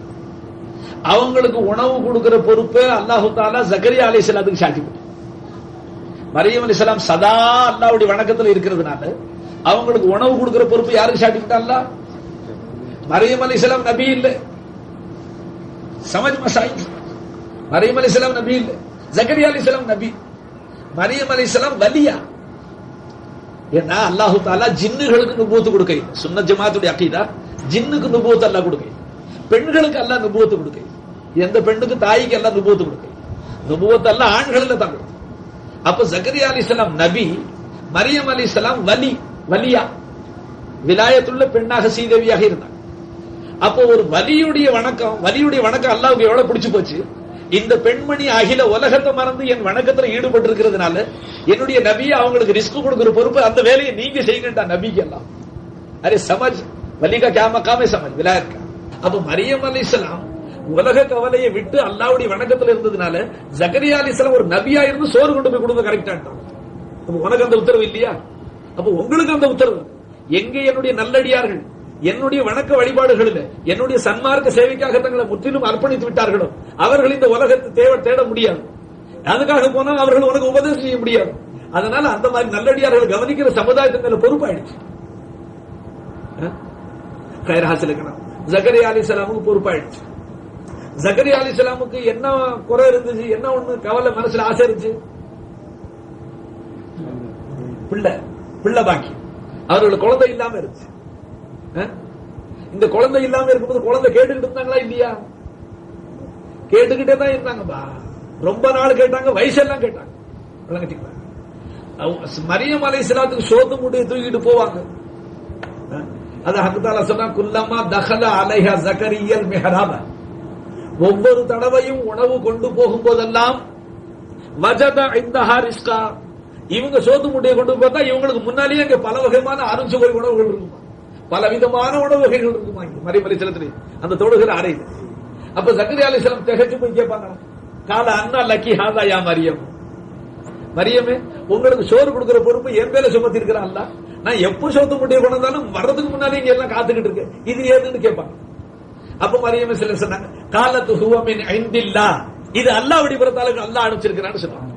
அவங்களுக்கு உணவு கொடுக்கிற பொறுப்பை அல்லாஹு தாலா ஜக்கரியா அலைஹிஸ்ஸலாத்துக்கு சாட்டி கொடுத்தார். மரியம் அலைஹிஸ்ஸலாம் சதா அல்லாஹ்வுடைய வணக்கத்தில் இருக்கிறதுனால அவங்களுக்கு உணவு கொடுக்கிற பொறுப்பு யாருக்கு சாட்டி விட்டாங்களா? மரியம் அலைஹிஸ்ஸலாம் நபி இல்ல, சமஜ் மசாயி. மரியம் அலைஹிஸ்ஸலாம் நபி இல்ல, ஜக்கரியா அலைஹிஸ்ஸலாம் நபி. மரியம் அலைஹிஸ்ஸலாம் வலியா. ஏன்னா அல்லாஹு தாலா ஜின்னுகளுக்கு நுபுவத்து கொடுக்க, சுன்னத் ஜமாத்துடைய அகீதா, ஜின்னுக்கு நுபுவத்து அல்லாஹ் கொடுக்க, பெண்களுக்கு அல்லாஹ் நுபுவத்து கொடுக்க. எந்த பெண்ணுக்கு தாய்க்கு அல்லாஹ் நுபுவத்து கொடுக்க, நுபுவத்து அல்லாஹ் ஆண்களில் தான் கொடுக்க. அப்ப ஜக்கரியா அலைஹிஸ்ஸலாம் நபி, மரியம் அலைஹிஸ்ஸலாம் வலி, வலியா, விலாயத்துள்ள பெண்ணாக சீதேவியாக இருந்தாங்க. அப்போ ஒரு வலியுடைய வணக்கம், வலியுடைய வணக்கம் அல்லாஹ்வுக்கு எவ்வளவு பிடிச்சு போச்சு. இந்த பெண்மணி அகில உலகத்தை மறந்து என் வணக்கத்துல ஈடுபட்டு இருக்கிறதுனால என்னுடைய நபியை அவங்களுக்கு ரிஸ்க் கொடுக்கிற பொறுப்பு, அந்த வேலையை நீங்க செய்யுங்கடா நபிக்கு எல்லாம். அரே சமஜ் வலிகா கே மகாமே சமஜ் விலாயத் கா. அப்ப மரியம் அலைஹிஸ்ஸலாம் உலக கவலையை விட்டு அல்லாஹ்வுடைய வணக்கத்துல இருந்ததுனால ஜக்கரியா அலைஹிஸ்ஸலாம் ஒரு நபியா இருந்து சோறு கொண்டு போய் கொடுக்க கரெக்டான்ட்டான். அப்ப உனக்கு அந்த உத்தரவு இல்லையா? அப்ப உங்களுக்கு அந்த உத்தரவு. எங்க என்னுடைய நல்லடியார்கள் என்னுடைய வணக்க வழிபாடுகளில் என்னுடைய சன்மார்க்க சேவைக்காக தங்களை முற்றிலும் அர்ப்பணித்து விட்டார்களோ அவர்கள் இந்த உலகத்தை தேட முடியாது. அதுக்காக போனால் அவர்கள் உனக்கு உபதேசம் செய்ய முடியாது. அதனால அந்த மாதிரி நல்லடியார்கள் கவனிக்கிற சமுதாயத்தின் மேல பொறுப்பாயிடுச்சு. ஜக்கரியா அலைஹிஸ்ஸலாமுக்கு பொறுப்பாயிடுச்சு. ஜக்கரியா அலைஹிஸ்ஸலாமுக்கு என்ன குறை இருந்துச்சு, என்ன ஒண்ணு கவலை மனசுல ஆசை இருந்துச்சு? பிள்ளை பாக்கி. அவர்கள் குழந்தை இல்லாம இருந்துச்சு. இந்த குழந்தை இல்லாம இருக்கும்போது குழந்தை கேட்டுக்கிட்டு இருந்தாங்களா இல்லையா? கேட்டுக்கிட்டே தான் இருந்தாங்கப்பா. ரொம்ப நாள் கேட்டாங்க, வயசெல்லாம் கேட்டாங்க. மரியம் அலைஹிஸ்ஸலாத்துக்கு சோத்து மூட்டையை தூக்கிட்டு போவாங்க. அது ஹக் தஆலா சொன்னா, குல்லமா தഖல அலைஹா ஜக்கரிய்யல் மிஹ்ராப, ஒவ்வொரு தடவையும் உணவு கொண்டு போகும் போதெல்லாம் வஜத இந்தஹா ரிஸ்கா, இவங்க சோத்து மூட்டையை கொண்டு பார்த்தா இவங்களுக்கு முன்னாலேயே அங்க பல வகையான அருஞ்சுவை உணவுகள் இருக்குமா, பல விதமான உணவு வகைகள் இருக்குமா மரியம் அலைஹிஸ்ஸலாத்துக்கு அந்த தொழுகிற அறையில். அப்ப ஜக்கரியா அலைஹிஸ்ஸலாம் திகைச்சு போய் கேட்பாங்க, கால அன்னா லக்கி ஹாதா யா மரியம், மரியமே உங்களுக்கு சோறு கொடுக்கிற பொறுப்பு என் பேல சுமத்தி இருக்கிறான் அல்ல, நான் எப்ப சோத்து முட்டையை கொண்டு வந்தாலும் வர்றதுக்கு முன்னாலே இங்க எல்லாம் காத்துக்கிட்டு இருக்கு, இது ஏதுன்னு கேட்பாங்க. அப்ப மரியம் சில சொன்னாங்க, காலத்து ஹுவ மின் இந்தில்லாஹ், இது அல்லாஹ்வுடைய புறத்தால அல்லாஹ் அனுப்பிச்சிருக்கிறான்னு சொன்னாங்க.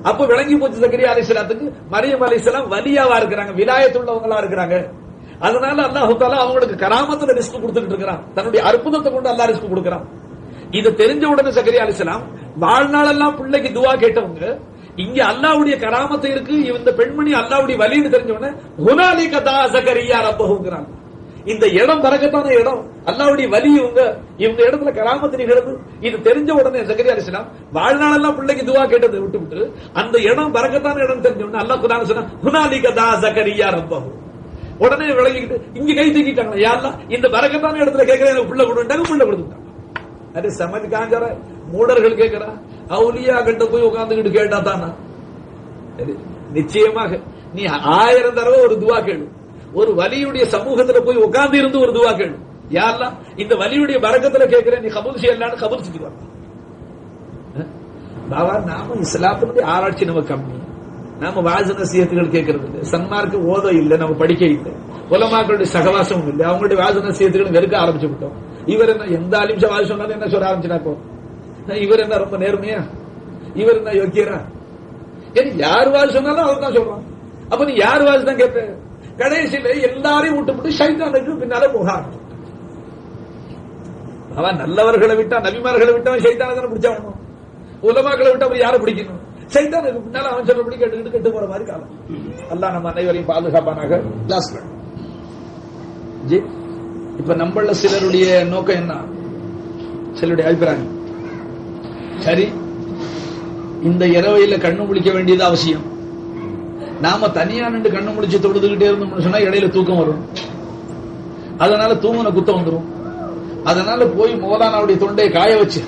அப்ப விளங்கி போச்சு ஜக்கரியா அலைஹிஸ்ஸலாத்துக்கு மரியம் அலைஹிஸ்ஸலாம் வலியாவா இருக்கிறாங்க, விலாயத்துள்ளவங்களா இருக்கிறாங்க. அதனால அல்லாஹ் தஆலா அவங்களுக்கு கராமத்துல ரிஸ்க் கொடுத்துட்டு இருக்கிறான், தன்னுடைய அற்புதத்தை கொண்டு அல்லாஹ் ரிஸ்க் கொடுக்கிறான். இது தெரிஞ்ச உடனே ஜக்கரியா அலைஹிஸ்ஸலாம் வாழ்நாளெல்லாம் பிள்ளைக்கு துவா கேட்டவங்க, இங்க அல்லாஹ்வுடைய கராமத்து இருக்கு, இந்த பெண்மணி அல்லாஹ்வுடைய வலின்னு தெரிஞ்ச உடனே ஹுனாலிக தா ஜக்கரியா ரப்பஹுங்கறாங்க. இந்த இடம் பரக்கத்தான இடம், அல்லாஹ்வுடைய வலி இவங்க இடத்துல கராமத்து நிகழ்வு. இது தெரிஞ்ச உடனே ஜக்கரியா அலைஹிஸ்ஸலாம் வாழ்நாளெல்லாம் பிள்ளைக்கு துவா கேட்டதை விட்டுவிட்டு அந்த இடம் பரக்கத்தான இடம் தெரிஞ்ச உடனே அல்லாஹ் குர்ஆன்ல சொன்னா, ஹுனாலிக தா ஜக்கரியா ரப்பஹு. உடனே விளங்கிக்கிட்டு இங்க கை தூக்கிட்டாங்க, யா அல்லாஹ் இந்த பரக்கத்தான இடத்துல கேட்கிறேன், எனக்கு பிள்ளை கொடுத்தாங்க, பிள்ளை கொடுத்துட்டாங்க. அது சமஜ் காஞ்சற மூடர்கள் கேட்கிறா, அவுலியா கிட்ட போய் உட்கார்ந்துகிட்டு கேட்டா தானா? நிச்சயமாக நீ 1000 தடவை ஒரு துவா கேளு, ஒரு வலியுடைய சமூகத்துல போய் உட்கார்ந்து இருந்து ஒரு துவா கேளு, யா அல்லாஹ் இந்த வலியுடைய பரக்கத்துல கேட்கிறேன், நீ கபூல் செய்யலான்னு கபூல் செஞ்சுக்குவாங்க. பாபா நாம இஸ்லாத்தினுடைய ஆராய்ச்சி நம்ம கம்மி, நாம வாஜ் நசீஹத்துகள் கேட்கறது இல்லை, சன்மார்க்க ஓத இல்லை, நம்ம படிக்க இல்லை, உலமாக்களுடைய சகவாசமும் இல்லை, அவங்களுடைய வாஜ் நசீஹத்துகள் வெறுக்க ஆரம்பிச்சு விட்டோம். இவர் என்ன எந்த அலிம்ச வாஜ் சொன்னாலும் என்ன சொல்ல ஆரம்பிச்சுனா, இவர் என்ன ரொம்ப நேர்மையா, இவர் என்ன யோக்கியரா, யார் வாஜ் சொன்னாலும் அவர் தான் சொல்றான். அப்ப நீ யார் வாஜ் தான் கேட்ப? கடைசியில எல்லாரையும் விட்டு ஷைத்தானுக்கு பின்னால போக ஆரம்பிச்சு. அவன் நல்லவர்களை விட்டா, நபிமார்களை விட்டவன் ஷைத்தானை தானே பிடிச்சாகணும், உலமாக்களை விட்டு அவர் யாரை பிடிக்கணும்? சைத்தானுக்கு பின்னால அவன் சொல்றபடி கேட்டுக்கிட்டு கெட்டு போற மாதிரி காலம். அல்லாஹ் நம்ம அனைவரையும் பாதுகாப்பானாக. இப்ப நம்மள சிலருடைய நோக்கம் என்ன, சிலருடைய அபிப்பிராயம், சரி இந்த இரவையில கண்ணு முழிக்க வேண்டியது அவசியம், நாம தனியா நின்று கண்ணு முழிச்சு தொழுதுகிட்டே இருந்தோம்னு சொன்னா இடையில தூக்கம் வரும், அதனால தூங்குன குத்தம் வந்துடும். அதனால போய் மௌலானாவுடைய தொண்டையை காய வச்சு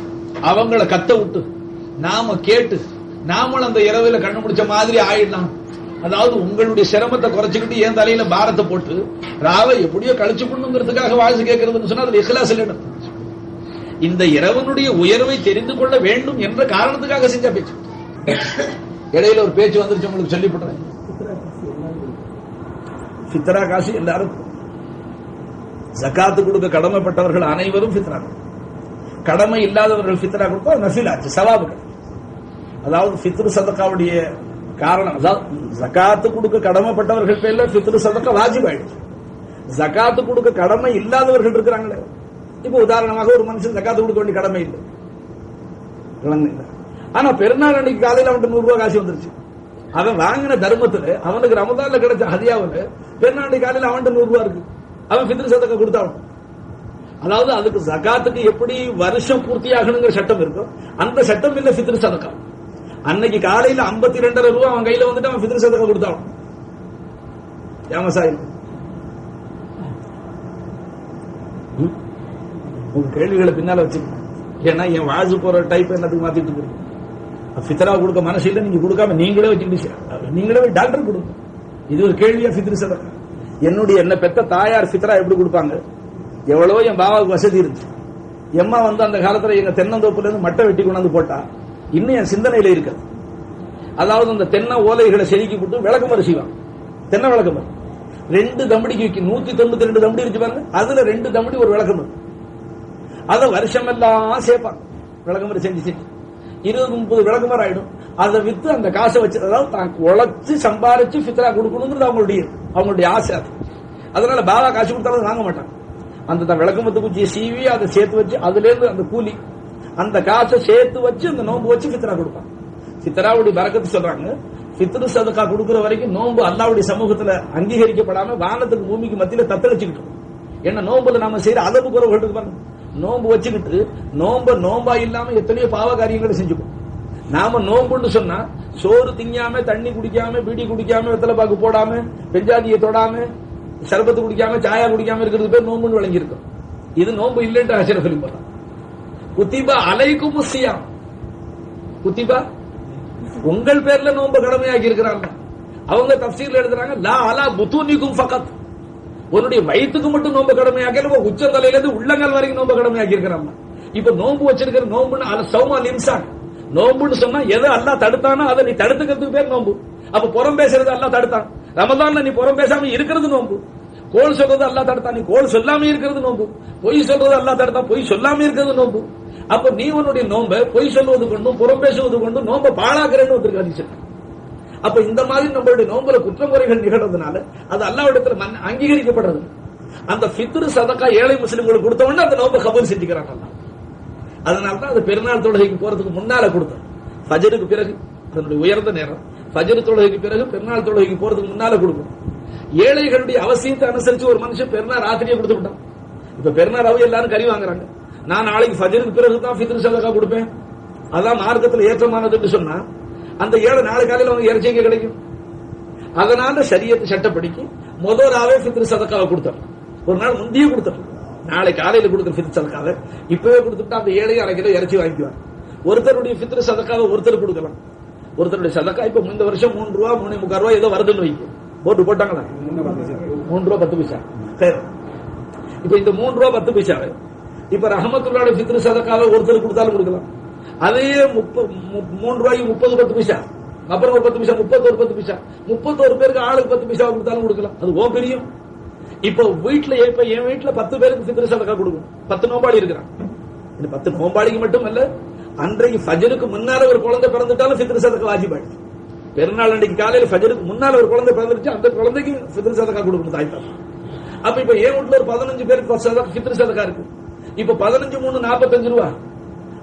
அவங்கள கத்த விட்டு நாம கேட்டு நாமளும் அந்த இரவுல கண்ணு முடிச்ச மாதிரி ஆயிடலாம். அதாவது உங்களுடைய சிரமத்தை குறைச்சுக்கிட்டு என் தலையில பாரத்தை போட்டு ராவை எப்படியோ கழிச்சு பண்ணுங்கிறதுக்காக வாழ்த்து கேட்கறதுன்னு சொன்னா அதுல இஹ்லாஸ் இல்ல. இந்த இரவனுடைய உயர்வை தெரிந்து கொள்ள வேண்டும் என்ற காரணத்துக்காக செஞ்ச பேச்சு. இடையில ஒரு பேச்சு வந்துருச்சு, உங்களுக்கு சொல்லிவிடுறேன். ஃபித்ரா காசு எல்லாரும் ஜகாத்து கொடுக்க கடமைப்பட்டவர்கள் அனைவரும் ஃபித்ரா. கடமை இல்லாதவர்கள் ஃபித்ரா கொடுத்தா நஃபில் ஆச்சு, சவாபு கிடைக்கும். அதாவது ஃபித்ரு சதக்காவுடைய காரணம், அதாவது ஜகாத்து கொடுக்க கடமைப்பட்டவர்கள் பேர்ல ஃபித்ரு சதக்கா வாஜிப் ஆயிடுச்சு. ஜகாத்து கொடுக்க கடமை இல்லாதவர்கள் இருக்கிறாங்களே, இப்ப உதாரணமாக ஒரு மனுஷன் ஜகாத்து கொடுக்க வேண்டிய கடமை இல்லை, ஆனா பெருநாள் அன்னைக்கு காலையில அவன் 100 ரூபாய் காசு வந்துருச்சு. அவன் வாங்கின தர்மத்துல அவனுக்கு ரமதான்ல கிடைச்ச ஹதியாவில் பெருநாள் அன்னைக்கு காலையில அவன் 100 ரூபாய் இருக்கு, அவன் ஃபித்ரு சதக்கா கொடுத்தான். அதாவது அதுக்கு ஜகாத்துக்கு எப்படி வருஷம் பூர்த்தியாகணுங்கிற சட்டம் இருக்கும், அந்த சட்டம் இல்ல ஃபித்ரு சதக்கா. அன்னைக்கு காலையில 52.5 ரூபாய் அவன் கையில வந்துட்டு அவன் ஃபித்ரு சதக்கா கொடுத்தான். உங்க கேள்விகளை பின்னால வச்சு, ஏன்னா என் வாஜு போற டைப் என்னத்துக்கு மாத்திட்டு இருக்கு. ஃபித்ரா கொடுக்க மனசு இல்லை, நீங்க கொடுக்காம நீங்களே வச்சுக்கிட்டு நீங்களே டாக்டர் கொடுங்க. இது ஒரு கேள்வியா ஃபித்ரு சதக்கா? என்ன பெத்த தாயார் ஃபித்ரா எப்படி கொடுப்பாங்க? எவ்வளவோ என் பாபாவுக்கு வசதி இருந்துச்சு. எம்மா வந்து அந்த காலத்துல எங்க தென்னந்தோப்புல இருந்து மட்டை வெட்டி கொண்டாந்து போட்டா இன்னும் என் சிந்தனையில இருக்கு. அதாவது அந்த தென்னை ஓலைகளை செதுக்கி போட்டு விளக்கமறு செய்வாங்க. தென்னை விளக்கமறு 2 தம்படிக்கு வைக்கும். 192 தம்படி இருக்கு பாருங்க, அதுல 2 தம்படி ஒரு விளக்கமறு. அதை வருஷம் எல்லாம் சேர்ப்பாங்க. விளக்கமறு செஞ்சு 20-30 விளக்கமறு ஆயிடும். அதை வித்து அந்த காசை வச்சு, அதாவது தான் உழைச்சு சம்பாரிச்சு ஃபித்ரா கொடுக்கணுங்கிறது அவங்களுடைய ஆசை. அதனால பாபா காசு கொடுத்தாலும் வாங்க மாட்டாங்க. அந்த விளக்கமத்து குச்சியை சீவி அதை சேர்த்து வச்சு அதுல இருந்து அந்த கூலி அந்த காசை சேர்த்து வச்சு அந்த நோன்பு வச்சு ஃபித்ரா கொடுப்பாங்க. ஃபித்ராவுடைய பரக்கத்து சொல்றாங்க, ஃபித்ரு சதக்கா கொடுக்கிற வரைக்கும் நோன்பு அல்லாஹ்வுடைய சமூகத்துல அங்கீகரிக்கப்படாம வானத்துக்கு பூமிக்கு மத்தியில தத்தளிச்சுக்கிட்டு. ஏன்னா நோன்புல நாம செய்யற அளவு குறைவு இருக்கு பாருங்க. நோன்பு வச்சுக்கிட்டு நோம்பா இல்லாம எத்தனையோ பாவ காரியங்களை செஞ்சுக்கும். நாம நோன்புன்னு சொன்னா சோறு திங்காம, தண்ணி குடிக்காம, பீடி குடிக்காம, வெத்தலை பாக்கு போடாம, பெஞ்சாதியை தொடாம, சர்பத்து குடிக்காம, சாயா குடிக்காம இருக்கிறது பேர் நோம்புன்னு விளங்கி இருக்கும். இது நோன்பு இல்லைன்னு அஷரஃப் அலி போறான். குத்திபா அலைக்கும் சியாம், குத்திபா உங்கள் பேர்ல நோன்பு கடமையாக்கி இருக்கிறாங்க. அவங்க தஃப்சீர்ல எழுதுறாங்க, லா அலா புத்தூனிக்கும் ஃபகத், உன்னுடைய வயிற்றுக்கு மட்டும் நோன்பு கடமையாக்கல, உச்ச தலையில இருந்து உள்ளங்கால் வரைக்கும் நோன்பு கடமையாக்கி இருக்கிறாங்க. இப்ப நோன்பு வச்சிருக்கிற நோம்புன்னு அல சௌமால் இன்சான், நோம்புன்னு சொன்னா எதை அல்லாஹ் தடுத்தானோ அதை நீ தடுத்துக்கிறதுக்கு பேர் நோம்பு. அப்ப புறம் பேசுறது அல்லாஹ் தடுத்தான். ரமதான்ல நீ புறம் பேசாம இருக்கிறது நோம்பு. கோல் சொல்றது அல்லாஹ் தடுத்தான், நீ கோல் சொல்லாம இருக்கிறது நோம்பு. பொய் சொல்றது அல்லாஹ் தடுத்தான், பொய் சொல்லாம இருக்கிறது நோம்பு. அப்ப நீ உன்னுடைய நோம்ப பொய் சொல்வது கொண்டும் புறம் பேசுவது கொண்டும் நோம்ப பாழாக்குறேன்னு ஒருத்தருக்கு. அப்ப இந்த மாதிரி நம்மளுடைய நோம்புல குற்றமுறைகள் நிகழ்றதுனால அது அல்லாஹ்விடத்துல அங்கீகரிக்கப்படுறது. அந்த ஃபித்ரு சதக்கா ஏழை முஸ்லிம்களுக்கு கொடுத்த உடனே அந்த நோம்ப கபூல் செஞ்சுக்கிறாங்க. அதனாலதான் அது பெருநாள் தொழுகைக்கு போறதுக்கு முன்னால கொடுத்தோம். ஃபஜருக்கு பிறகு, அதனுடைய உயர்ந்த நேரம் ஃபஜர் தொழுகைக்கு பிறகு பெருநாள் தொழுகைக்கு போறதுக்கு முன்னால கொடுக்கும். ஏழைகளுடைய அவசியத்தை அனுசரிச்சு ஒரு மனுஷன் பெருநாள் ராத்திரியே கொடுத்து விட்டான். இப்ப பெருநாள் அவை எல்லாரும் கறி வாங்குறாங்க. நான் நாளைக்கு ஃபஜருக்கு பிறகு தான் ஃபித்ரு சதக்கா கொடுப்பேன், அதான் மார்க்கத்தில் ஏற்றமானதுன்னு சொன்னா அந்த ஏழை நாளை காலையில் அவங்க இறைச்சி எங்க கிடைக்கும்? அதனால ஷரியத் சட்டப்படிக்கு முதலாவே ஃபித்ரு சதக்காவை கொடுத்தார். ஒரு நாள் முந்தைய கொடுத்தார். நாளை காலையில கொடுத்த ஃபித்ரு சதக்காவை இப்பவே கொடுத்துட்டா அந்த ஏழையை அரை கிலோ இறைச்சி வாங்கிக்குவாங்க. ஒருத்தருடைய ஃபித்ரு சதக்காவை ஒருத்தர் கொடுக்கலாம். ஒருத்தருடைய சதக்கா இப்ப இந்த வருஷம் 3 ரூபா 3.25 ரூபாய் ஏதோ வருதுன்னு வைக்கும். போட்டு போட்டாங்களா 3 ரூபா 10 பைசா. இப்ப இந்த 3 ரூபா 10 பைசாவை இப்ப ரஹமத்துல்லாஹி ஃபித்ரு சதக்காவை ஒருத்தர் கொடுத்தாலும் கொடுக்கலாம். அதே 3 ரூபாய்க்கு 30 10 பைசா, அப்புறம் ஒரு 10 பைசா, 31 10 பைசா, 31 பேருக்கு ஆளுக்கு 10 பைசா கொடுத்தாலும் கொடுக்கலாம். அது ஓ பெரியும். இப்போ வீட்டுல இப்ப என் வீட்டுல 10 பேருக்கு ஃபித்ரு சதக்கா கொடுக்கும். 10 நோம்பாளி இருக்கிறான். இந்த 10 நோம்பாளிக்கு மட்டும் அல்ல, அன்றைக்கு ஃபஜருக்கு முன்னால ஒரு குழந்தை பிறந்துட்டாலும் ஃபித்ரு சதக்கா வாஜிப் ஆயிடுச்சு. பெருநாள் அன்றைக்கு காலையில ஃபஜருக்கு முன்னால ஒரு குழந்தை பிறந்துருச்சு, அந்த குழந்தைக்கு ஃபித்ரு சதக்கா கொடுக்கணும் தாய்ப்பார். அப்ப இப்ப என் வீட்டுல ஒரு 15 பேருக்கு ஃபித்ரு சதக்கா இருக்கு. இப்ப 15 3 45 ரூபா,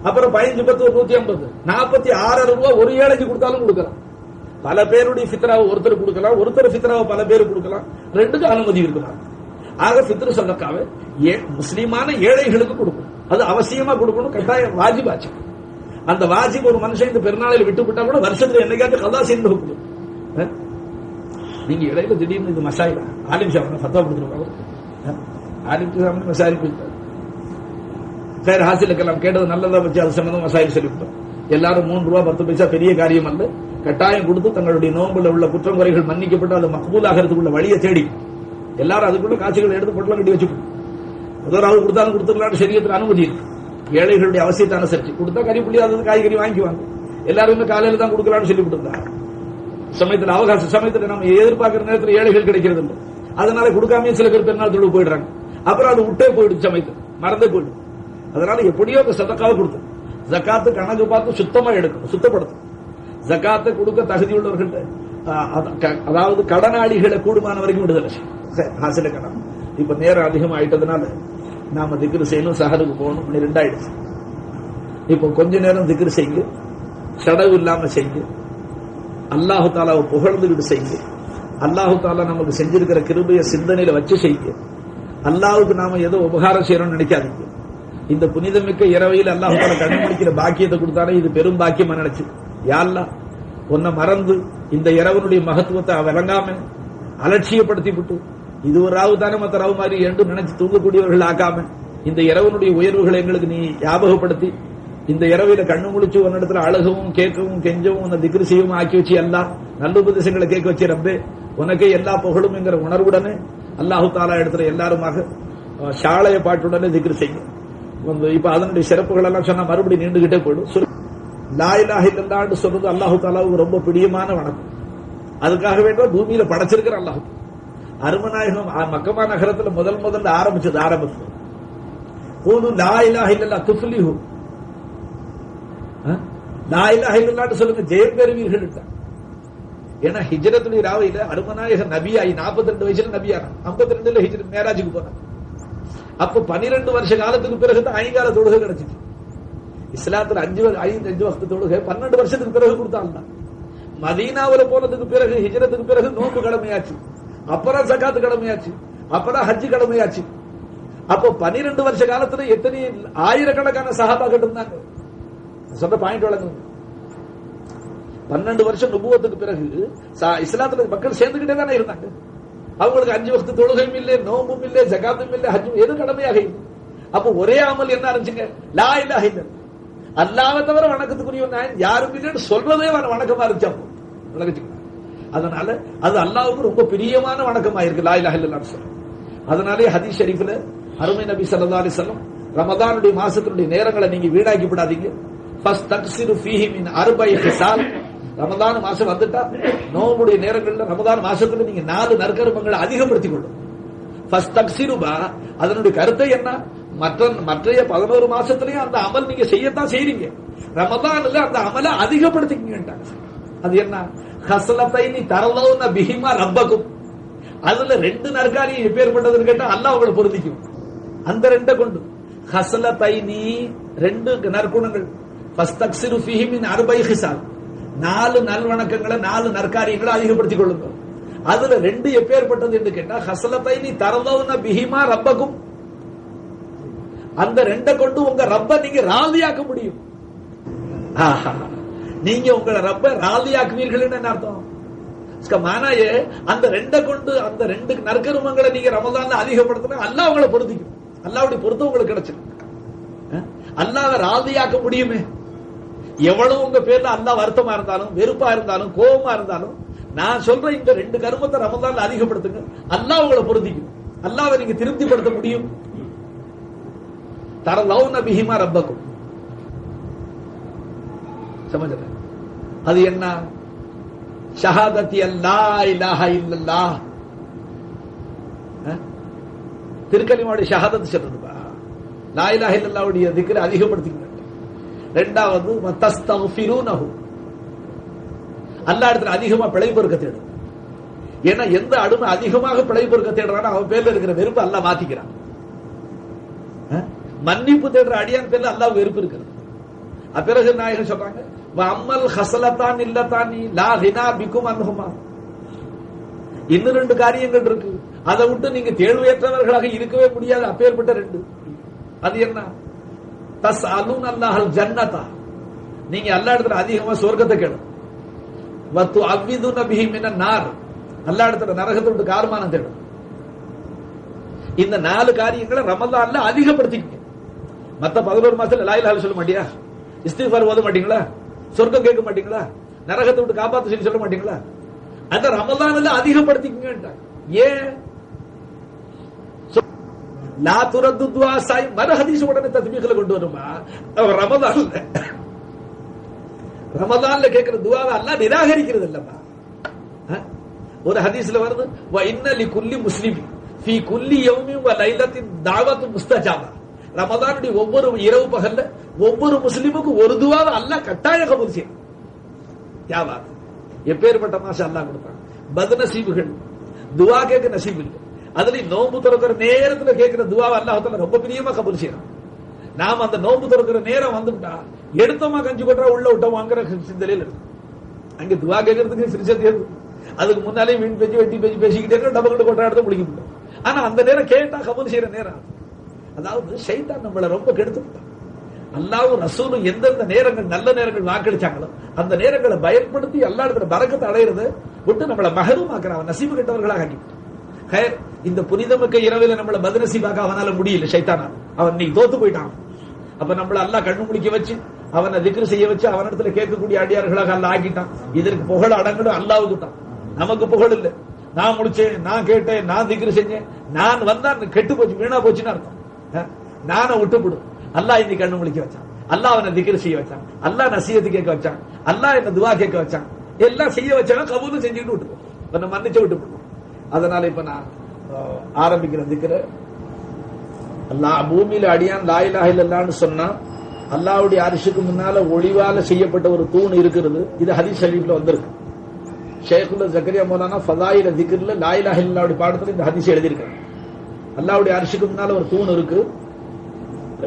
அப்புறம் 15 10 150, 46 ரூபா ஒரு ஏழைக்கு கொடுத்தாலும் கொடுக்கலாம். பல பேருடைய ஃபித்ராவை ஒருத்தர் கொடுக்கலாம், ஒருத்தர் ஃபித்ராவை பல பேருக்கு கொடுக்கலாம். ரெண்டுக்கும் அனுமதி இருக்கலாம். ஆக ஃபித்ரு சதக்காவை முஸ்லிமான ஏழைகளுக்கு கொடுக்கணும். அது அவசியமா கொடுக்கணும், கட்டாயம் வாஜிபாச்சு. அந்த வாஜிப் ஒரு மனுஷன் இந்த பெருநாளையில் விட்டு விட்டா கூட வருஷத்துல என்னைக்காவது கல்லா சேர்ந்து கொடுக்கணும். நீங்க இடையில திடீர்னு இது மசாயிலா ஆலிம் ஷாப் ஃபத்வா கொடுத்துருவாங்க. ஆலிம் ஷாப் மசாயில் ஹாசிலுக்கெல்லாம் கேட்டது நல்லதா வச்சு அது சம்பந்தம் மசாயில் சொல்லிவிட்டோம். எல்லாரும் 3 ரூபா 10 பைசா பெரிய காரியம் அல்ல, கட்டாயம் கொடுத்து தங்களுடைய நோம்புல உள்ள குற்றங்குறைகள் மன்னிக்கப்பட்டு அது மக்பூல் ஆகிறதுக்குள்ள வழியை தேடி எல்லாரும் அதுக்குள்ள காட்சிகளை எடுத்து பொட்டலம் கட்டி வச்சுக்கணும். முதலாவது கொடுத்தாலும் கொடுத்துக்கலாம்னு சரியத்துல அனுமதி இருக்கு. ஏழைகளுடைய அவசியத்தை அனுசரிச்சு கொடுத்தா கறி புள்ளியாதது காய்கறி வாங்கிக்குவாங்க. எல்லாருமே காலையில தான் கொடுக்கலாம்னு சொல்லி கொடுத்துருந்தாங்க. சமயத்தில் அவகாச சமயத்தில் நம்ம எதிர்பார்க்கிற நேரத்தில் ஏழைகள் கிடைக்கிறது இல்லை. அதனால கொடுக்காம சில பேர் பெருநாள் தொழுவு போயிடுறாங்க. அப்புறம் அது விட்டே போயிடுச்சு, சமயத்தில் மறந்தே போயிடும். அதனால எப்படியோ அந்த சதக்காவை கொடுத்து ஜக்காத்து கணக்கு பார்த்து சுத்தமா எடுக்கணும், சுத்தப்படுத்தும். ஜக்காத்தை கொடுக்க தகுதி உள்ளவர்கள்ட்ட, அதாவது கடனாளிகளை கூடுமான வரைக்கும் விடுதலை ஹாசில கடன். இப்ப நேரம் அதிகம் ஆயிட்டதுனால நாம திக்ரு செய்யணும், சஹருக்கு போகணும், 2 ஆயிடுச்சு. இப்போ கொஞ்ச நேரம் திக்ரு செய்யுங்க, சடவு இல்லாம செய்யுங்க, அல்லாஹு தாலாவை புகழ்ந்துகிட்டு செய்யுங்க, அல்லாஹு தாலா நமக்கு செஞ்சிருக்கிற கிருபையை சிந்தனையில வச்சு செய்யுங்க. அல்லாஹுக்கு நாம ஏதோ உபகாரம் செய்யணும்னு நினைக்காதீங்க. இந்த புனிதமிக்க இரவையில் அல்லாஹு தாலா கண்டுபிடிக்கிற பாக்கியத்தை கொடுத்தாலே இது பெரும் பாக்கியமா நினைச்சு, யா அல்லாஹ் உன்னை மறந்து இந்த இரவனுடைய மகத்துவத்தை விளங்காம அலட்சியப்படுத்தி விட்டு இது ஒரு ராவு தானே மற்ற ராவு மாதிரி என்று நினைச்சு தூங்கக்கூடியவர்கள் ஆக்காம இந்த இரவனுடைய உயர்வுகளை எங்களுக்கு நீ ஞாபகப்படுத்தி இந்த இரவையில கண்ணு முழிச்சு உன்னிடத்துல அழகவும் கேட்கவும் கெஞ்சவும் உன்னை திக்ரு செய்யவும் ஆக்கி வச்சு எல்லாம் நல்ல உபதேசங்களை கேட்க வச்சு ரப்பே உனக்கே எல்லா புகழும் என்கிற உணர்வுடனே அல்லாஹு தாலா இடத்துல எல்லாருமாக ஷாலைய பாட்டுடனே திக்ரு செய்யும். இப்ப அதனுடைய சிறப்புகள் எல்லாம் சொன்னா மறுபடியும் நீண்டுகிட்டே போயிடும். லா இலாஹ இல்லல்லாஹ்னு சொல்றது அல்லாஹு தாலாவுக்கு ரொம்ப பிடியமான வணக்கம். அதுக்காக வேண்டாம் பூமியில படைச்சிருக்கிற அல்லாஹ். அருமநாயகம் மக்கமா நகரத்துல முதல்ல ஆரம்பிச்சது கூது லா இலாஹ இல்லல்லாஹ் துஃப்லிஹு, லா இலாஹ இல்லல்லாஹ்னு சொல்லுங்க ஜெயம் பெறுவீர்கள். ஏன்னா ஹிஜ்ரத்துடைய ராவையில அருமநாயகம் நபியாயி 42 வயசுல நபியானா, 52ல ஹிஜ்ரத் மேராஜுக்கு போனாங்க. அப்ப 12 வருஷ காலத்துக்கு பிறகுதான் ஐங்கால தொழுகை கிடைச்சிச்சு. இஸ்லாத்துல 5 வக்து தொழுகை 12 வருஷத்துக்கு பிறகு கொடுத்தாங்க. மதீனாவுல போனதுக்கு பிறகு ஹிஜ்ரத்துக்கு பிறகு நோன்பு கடமையாச்சு, அப்புறம் ஜகாத் கடமையாச்சு, அப்புறம் ஹஜ் கடமையாச்சு. அப்போ 12 வருஷ காலத்துல எத்தனை ஆயிரக்கணக்கான சஹாபாக்கள் இருந்தாங்க. சொல்ற பாயிண்ட் வழங்கும். 12 வருஷம் நுபுவத்துக்கு பிறகு இஸ்லாத்துல மக்கள் சேர்ந்துகிட்டே தானே இருந்தாங்க. அவங்களுக்கு 5 வக்து தொழுகையும் இல்லை, நோம்பும் இல்லை, ஜகாத்தும் இல்லை, ஹஜ்ஜும் எது கடமையாக இல்லை. அப்போ ஒரே அமல் என்ன ஆரம்பிச்சுங்க, லா இலாஹ இல்லல்லாஹ். அல்லாஹ்வை தவிர வணக்கத்துக்குரிய யாரும் இல்லைன்னு சொல்றதே வணக்கமா இருந்துச்சு. அதனால அது அல்லாஹ்வுக்கு ரொம்ப பிரியமான வணக்கமா இருக்கு லா இலாஹ இல்லல்லாஹ் சொல்ல. அதனாலே ஹதீஸ் ஷரீஃப்ல அருமை நபி ஸல்லல்லாஹு அலைஹி வஸல்லம் ரமதானுடைய மாசத்தினுடைய நேரங்களை நீங்க வீணாக்கி விடாதீங்க. ஃபஸ்தக்ஸிரு ஃபீஹி மின் அர்பஇ ஹிசால். ரமதான் மாசம் வந்துட்டா நோம்புடைய நேரங்கள்ல ரமதான் மாசத்துல நீங்க 4 நற்கர்மங்களை அதிகப்படுத்திக் கொள்ளும். ஃபஸ்தக்ஸிருபா அதனுடைய கருத்தை என்ன, மற்றைய 11 மாசத்துலயும் அந்த அமல் நீங்க செய்யத்தான் செய்றீங்க, ரமதான்ல அந்த அமலை அதிகப்படுத்திக்கிங்க. அது என்ன, ஹஸ்லத்தைனி தரலௌன பிஹிமா ரப்பக்கும். அதுல 2 நற்காரியம் எப்பேற்பட்டதுன்னு கேட்டா அல்லாஹ் உங்களை பொருந்திக்கும். அந்த 2 கொண்டு ஹஸ்லத்தைனி 2 நற்குணங்கள், ஃபஸ்தக்ஸிரு ஃபீஹி மின் அர்பஇ ஹிசால் 4 நல்வணக்கங்களை 4 நற்காரியங்களை அதிகப்படுத்திக் கொள்ளுங்க. அதுல 2 எப்பேற்பட்டது என்று கேட்டா ஹஸ்லத்தைனி தரலௌன பிஹிமா ரப்பக்கும். அந்த 2 கொண்டு உங்க ரப்ப நீங்க ராதியாக்க முடியும். நீங்க உங்களை ரப்ப ராதியாக்குவீர்கள் என்ன அர்த்தம்? மானாயே அந்த 2 கொண்டு அந்த 2 நற்கருமங்களை நீங்க ரமதான்ல அதிகப்படுத்தினா அல்லாஹ் உங்களை பொருந்திக்கும். அல்லாஹ்வுடைய பொருத்தம் உங்களுக்கு கிடைச்சிடும். அல்லாஹ்வை ராதியாக்க முடியுமே. எவ்வளவு உங்க பேர்ல அல்லாஹ் வருத்தமா இருந்தாலும் வெறுப்பா இருந்தாலும் கோபமா இருந்தாலும் நான் சொல்ற இந்த 2 கருமத்தை ரமதான்ல அதிகப்படுத்துங்க, அல்லாஹ் உங்களை பொருந்திக்கும். அல்லாஹ்வை நீங்க திருப்திப்படுத்த முடியும். தரலௌன பிஹிமா ரப்பக்கும். சமஜல அது என்ன, ஷஹாதத்தி அல்லா இலாஹ இல்லல்லாஹ். திருக்கலிமாவுடைய ஷஹாதத் சொல்றதுப்பா. லா இலாஹ இல்லல்லாஹ்வுடைய திக்ரை அதிகப்படுத்திக்கணும். 2வது வதஸ்தக்ஃபிரூனஹு, அல்லாஹ் இடத்துல அதிகமா பிழை பொறுக்க தேடும். ஏன்னா எந்த அடிமை அதிகமாக பிழை பொறுக்க தேடுறானோ அவன் பேர்ல இருக்கிற வெறுப்பு அல்லாஹ் மாத்திக்கிறான். மன்னிப்பு தேடுற அடியான் பேர்ல அல்லாஹ் வெறுப்பு இருக்கிறது. பிறகு நாயகம் சொல்றாங்க, அம்மல் ஹஸலத்தான் இல்லத்தானி லா கினா பிகும் அன்ஹுமா. இன்னும் 2 காரியங்கள் இருக்கு, அதை விட்டு நீங்க தேர்வையற்றவர்களாக இருக்கவே முடியாது. அப்பேற்பட்ட 2. அது என்ன, தஸ்அலூன அல்லாஹல் ஜன்னதா, நீங்க அல்லாஹ் இடத்துல அதிகமா சொர்க்கத்தை கேளுங்க. வத்து அவ்விதுன பிஹி மினன் நார், அல்லாஹ் இடத்துல நரகத்தை விட்டு கார்மானம் தேடும். இந்த 4 காரியங்களை ரமலான்ல அதிகப்படுத்திக்கங்க. மத்த 11 மாசத்துல லா இலாஹ சொல்ல மாட்டியா, இஸ்திக்ஃபார் ஓத மாட்டீங்களா, சொர்க்கம் கேட்க மாட்டீங்களா, நரகத்தை விட்டு காப்பாத்து சொல்லி சொல்ல மாட்டீங்களா? அந்த ரமலான்ல அதிகப்படுத்திக்கங்க. ஏன் லா துரது துஆ சாய் மர ஹதீஸ் உடனே தத்பீக்ல கொண்டு வருமா? ரமலான்ல கேட்கிற துஆவை அல்லாஹ் நிராகரிக்கிறது இல்லப்பா. ஒரு ஹதீஸ்ல வருது, வ இன்ன லிகுல்லி முஸ்லிம் ஃபீ குல்லி யௌமின் வ லைலத்தின் தாவத்து முஸ்தஜாபா. ரமதானுடைய ஒவ்வொரு இரவு பகல்ல ஒவ்வொரு முஸ்லிமுக்கும் ஒரு துவாவை அல்லாஹ் கட்டாய கபூல் செய்யும். யாவாது எப்பேற்பட்ட மாஷா அல்லாஹ் கொடுத்தாங்க. பத்நசீபுகள் துவா கேட்க நசீப் இல்லை. அதுலயும் நோன்பு திறக்கிற நேரத்துல கேட்கிற துவாவை அல்லாஹ் ரொம்ப பிரியமா கபூல் செய்யறான். நாம அந்த நோன்பு திறக்கிற நேரம் வந்துட்டா எடுத்தோமா கஞ்சி கொட்டா உள்ள விட்டோமாங்கிற சிந்தனையில் இருக்கு. அங்க துவா கேட்கறதுக்கு சிரிச்சது அதுக்கு முன்னாலே வீண் பேச்சு வெட்டி பேச்சு பேசிக்கிட்டே இருக்க டபுள் கொட்டா எடுத்து முடிக்க முடியும். ஆனா அந்த நேரம் கேட்டா கபூல் செய்யற நேரம். அதாவது ஷைத்தான் நம்மளை ரொம்ப கெடுத்துட்டான். அல்லாஹ்வும் ரசூலும் எந்தெந்த நேரங்கள் நல்ல நேரங்கள் வாக்களிச்சாங்களோ அந்த நேரங்களை பயன்படுத்தி அல்லா இடத்துல பரக்கத்தை அடையிறது விட்டு நம்மளை மஹரூமாக்குறான், நசீபு கெட்டவர்களாக ஆக்கிவிட்டான். இந்த புனிதமிக்க இரவில நம்மளை பத்நசீபாக்க அவனால முடியல. ஷைத்தானா அவன் நீ தோத்து போயிட்டான். அப்ப நம்மள அல்லாஹ் கண்ணு முடிக்க வச்சு அவனை திக்ர் செய்ய வச்சு அவனிடத்துல கேட்கக்கூடிய அடியார்களாக அல்லாஹ் ஆக்கிட்டான். இதற்கு புகழ் அடங்கணும் அல்லாஹ்வுக்கு தான், நமக்கு புகழ் இல்லை. நான் முடிச்சேன், நான் கேட்டேன், நான் திக்ர் செஞ்சேன், நான் வந்தா கெட்டு போச்சு வீணா போச்சுன்னு அர்த்தம். நானை விட்டுப்படும். அல்லாஹ் இன்னைக்கு கண்ணு முடிக்க வச்சான், அல்லாஹ் அவனை திக்ர் செய்ய வச்சான், அல்லாஹ் நசீஹத் கேட்க வச்சான், அல்லாஹ் என்ன துவா கேட்க வச்சான், எல்லாம் செய்ய வச்சாங்க. கபூலும் செஞ்சுட்டு விட்டுப்போம், இப்ப நம்ம மன்னிச்சு விட்டுப்போம். அதனால இப்ப நான் ஆரம்பிக்கிற திக்ர அல்லாஹ் பூமியில அடியான் லா இலாஹ இல்லல்லாஹ்னு சொன்னா அல்லாஹ்வுடைய அர்ஷுக்கு முன்னால ஒளிவால செய்யப்பட்ட ஒரு தூண் இருக்கிறது. இது ஹதீஸ் ஷரீஃப்ல வந்திருக்கு. ஷேகுல் ஜக்கரியா மௌலானா ஃபதாயில திக்ர்ல லா இலாஹ இல்லல்லாஹ்வுடைய பாடத்துல இந்த ஹதீஸ் எழுதியிருக்காங்க. அல்லாஹ்வுடைய அர்ஷுக்கு முன்னால ஒரு தூண் இருக்கு.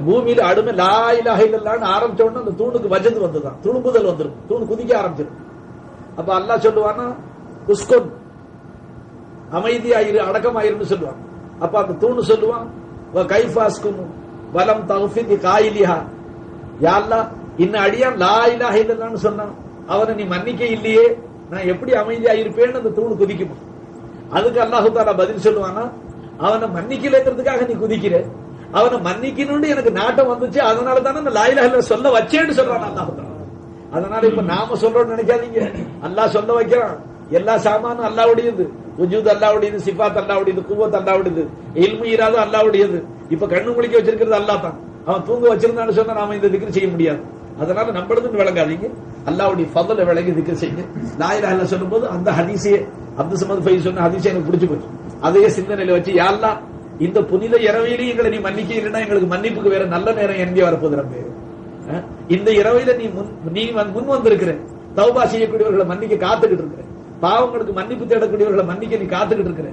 பூமியில அடுமை லா இலாஹ இல்லல்லாஹ்னு ஆரம்பிச்ச உடனே அந்த தூணுக்கு வஜது வந்துதான், துணுபுதல் வந்துடும், தூண் குதிக்க ஆரம்பிச்சிடும். அப்ப அல்லாஹ் சொல்லுவானா உஸ்குன், அமைதியாயிரு, அடக்கமாயிருன்னு சொல்லுவான். அப்ப அந்த தூணு சொல்லுவான் கைஃபாஸ்கும் வலம் தஃபித் காயிலிஹா, யா அல்லாஹ் இன்ன அடியான் லா இலாஹ இல்லல்லாஹ்னு சொன்னான், அவனை நீ மன்னிக்க இல்லையே, நான் எப்படி அமைதியா இருப்பேன்னு அந்த தூணு குதிக்குமா. அதுக்கு அல்லாஹ் தஆலா பதில் சொல்லுவானா அவனை மன்னிக்கலைங்கிறதுக்காக நீ குதிக்கிற, அவனை மன்னிக்கணும்னு எனக்கு நாட்டம் வந்துச்சு, அதனால தானே நான் லா இலாஹ இல்லல்லாஹ் சொல்ல வச்சேன்னு சொல்றான் அல்லாஹ் தஆலா. அதனால இப்ப நாம சொல்றோம்னு நினைக்காதீங்க, அல்லாஹ் சொல்ல வைக்கிறான். எல்லா சாமானும் அல்லாஹ்வுடையது, வஜூத் அல்லாஹ்வுடையது, சிஃபாத் அல்லாஹ்வுடையது, குவத் அல்லாஹ்வுடையது, இல்மு இராது அல்லாஹ்வுடையது. இப்ப கண்ணு முழிக்க வச்சிருக்கிறது அல்லாஹ் தான். அவன் தூங்க வச்சிருந்தான்னு சொன்னா நாம இந்த திக்ர் செய்ய முடியாது. அதனால நம்மளது விளங்காதீங்க, அல்லாஹ்வுடைய ஃபضل விளங்கி திக்ர் செய்யுங்க. லா இலாஹ இல்லல்லாஹ் சொல்லும்போது அந்த ஹதீஸே அப்துல் சமத் ஃபைஸ் சொன்ன ஹதீஸே எனக்கு பிடிச்சு போச்சு. அதையே சிந்தனையில வச்சு யா அல்லாஹ் இந்த புனித இரவையிலே எங்களை நீ மன்னிக்க இல்லைன்னா எங்களுக்கு மன்னிப்புக்கு வேற நல்ல நேரம் எங்கே வரப்போகுது ரப்பே. இந்த இரவையில நீ முன் வந்திருக்கிற, தௌபா செய்யக்கூடியவர்களை மன்னிக்க காத்துக்கிட்டு இருக்கிற, பாவங்களுக்கு மன்னிப்பு தேடக்கூடியவர்களை மன்னிக்க நீ காத்துக்கிட்டு இருக்கிற,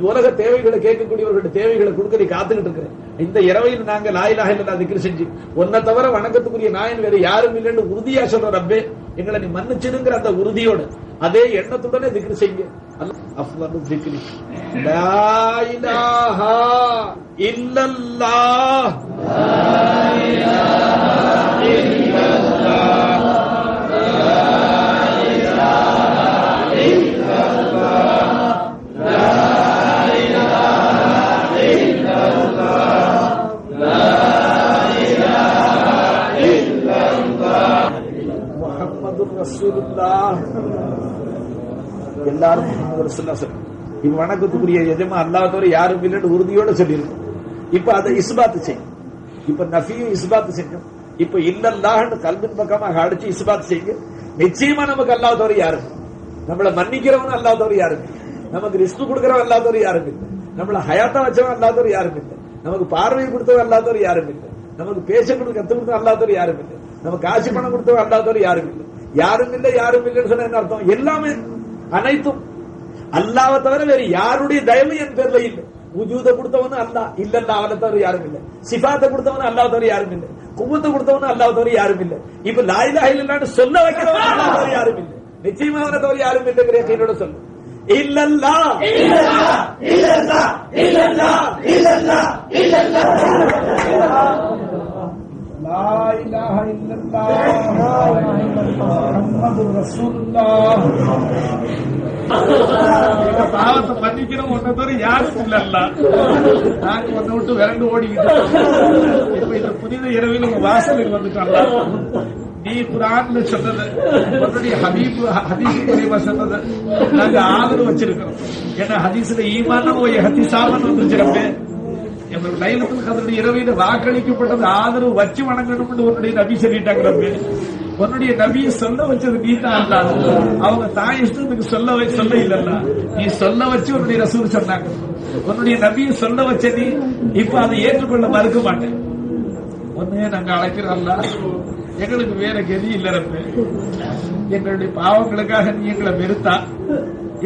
உலக தேவைகளை கேட்கக்கூடியவர்களுடைய தேவைகளை கொடுக்க நீ காத்துக்கிட்டு இருக்கிற. இந்த இரவையில் நாங்க லா இலாஹ இல்லல்லாஹ் திக்ர் செஞ்சு உன்னை தவிர வணக்கத்துக்குரிய நாயன் வேற யாரும் இல்லைன்னு உறுதியா சொல்ற ரப்பே, எங்களை நீ மன்னிச்சிடுங்கிற அந்த உறுதியோட அதே எண்ணத்துடனே திக்ர் செய்யுங்க. அஃலலு திக்ரி லா இலாஹ இல்லல்லாஹ், லா இலாஹ இல்லல்லாஹ், எல்லாரும் இப்ப வணக்கத்துக்குரிய எஜமா அல்லாஹ் தவிர யாரும் இல்லைன்னு உறுதியோட சொல்லியிருக்கோம். இப்ப அதை இஸ்பாத்து செய்யும். இப்ப நஃபியும் இஸ்பாத்து செஞ்சோம். இப்ப இல்லல்லாஹ்னு கல்வின் பக்கமாக அடிச்சு இஸ்பாத்து செய்யுங்க. நிச்சயமா நமக்கு அல்லாஹ் தவிர யாரும், நம்மள மன்னிக்கிறவன் அல்லாஹ் தவிர யாரும், நமக்கு ரிஸ்க் கொடுக்கிறவன் அல்லாஹ் தவிர யாரும் இல்லை, நம்மள ஹயாத்தா வச்சவன் அல்லாஹ் தவிர யாரும் இல்லை, நமக்கு பார்வையை கொடுத்தவன் அல்லாஹ் தவிர யாரும் இல்லை, நமக்கு பேச கொடுக்க கத்து கொடுத்தவன் அல்லாஹ் தவிர யாரும் இல்லை, நமக்கு காசு பணம் கொடுத்தவன் அல்லாஹ் தவிர யாரும் இல்லை. யாரும் இல்லை யாரும் இல்லைன்னு சொன்ன என்ன அர்த்தம்? எல்லாமே அனைத்தும் அல்லாஹ்வை தவிர வேற யாருடைய தயவு என் பேர்ல இல்லை. வஜூத கொடுத்தவனும் அல்லாஹ் இல்லல்ல, அவனை தவிர யாரும் இல்லை. சிஃபாத்தை கொடுத்தவனும் அல்லாஹ் தவிர யாரும் இல்லை. குவத்தை கொடுத்தவனும் அல்லாஹ் தவிர யாரும் இல்லை. இப்ப லா இலாஹ இல்லல்லாஹ்னு சொல்ல வைக்கிறவன் அல்லாஹ் தவிர யாரும் இல்லை. நிச்சயமா அவனை தவிர யாரும் இல்லைங்கிற யக்கீனோட சொல்லு. இல்லல்லாஹ் இல்லல்லாஹ் இல்லல்லாஹ் இல்லல்லாஹ் இல்லல்லாஹ் இல்லல்லாஹ் லா இலாஹ இல்லல்லாஹ் முஹம்மதுர் ரசூலுல்லாஹ். பாவத்தை மன்னிக்கிறோம் ஒன்ன தவிர யாரும் இல்லல்ல. நாங்க ஒன்ன விட்டு விரண்டு ஓடிக்கிட்டு இப்ப இந்த புனித இரவில் உங்க வாசலுக்கு வந்துட்டோம். நீ குர்ஆன்ல சொன்னது, உன்னுடைய ஹபீப் ஹதீஸ் சொன்னது நாங்க ஆதரவு வச்சிருக்கிறோம். ஏன்னா ஹதீஸ்ல ஈமான் ஓ ஹதீஸாமன் வந்துருச்சு. எங்களுக்கு லைலத்துல் கத்ருடைய இரவில வாக்களிக்கப்பட்டது ஆதரவு வச்சு வணங்கணும்னு உன்னுடைய நபி சொல்லிட்டாங்க. உன்னுடைய நபி சொல்ல வச்சது நீ தான் அல்லாஹ். அவங்க தாய் இஷ்டத்துக்கு சொல்ல இல்லல்ல, நீ சொல்ல வச்சு உன்னுடைய ரசூல் சொன்னாங்க. உன்னுடைய நபியை சொல்ல வச்ச நீ இப்ப அதை ஏற்றுக்கொள்ள மறுக்க மாட்டேன். ஒன்னே நாங்க அழைக்கிறோம்ல, எங்களுக்கு வேற கதி இல்ல ரப்பே. எங்களுடைய பாவங்களுக்காக நீ எங்களை வெறுத்தா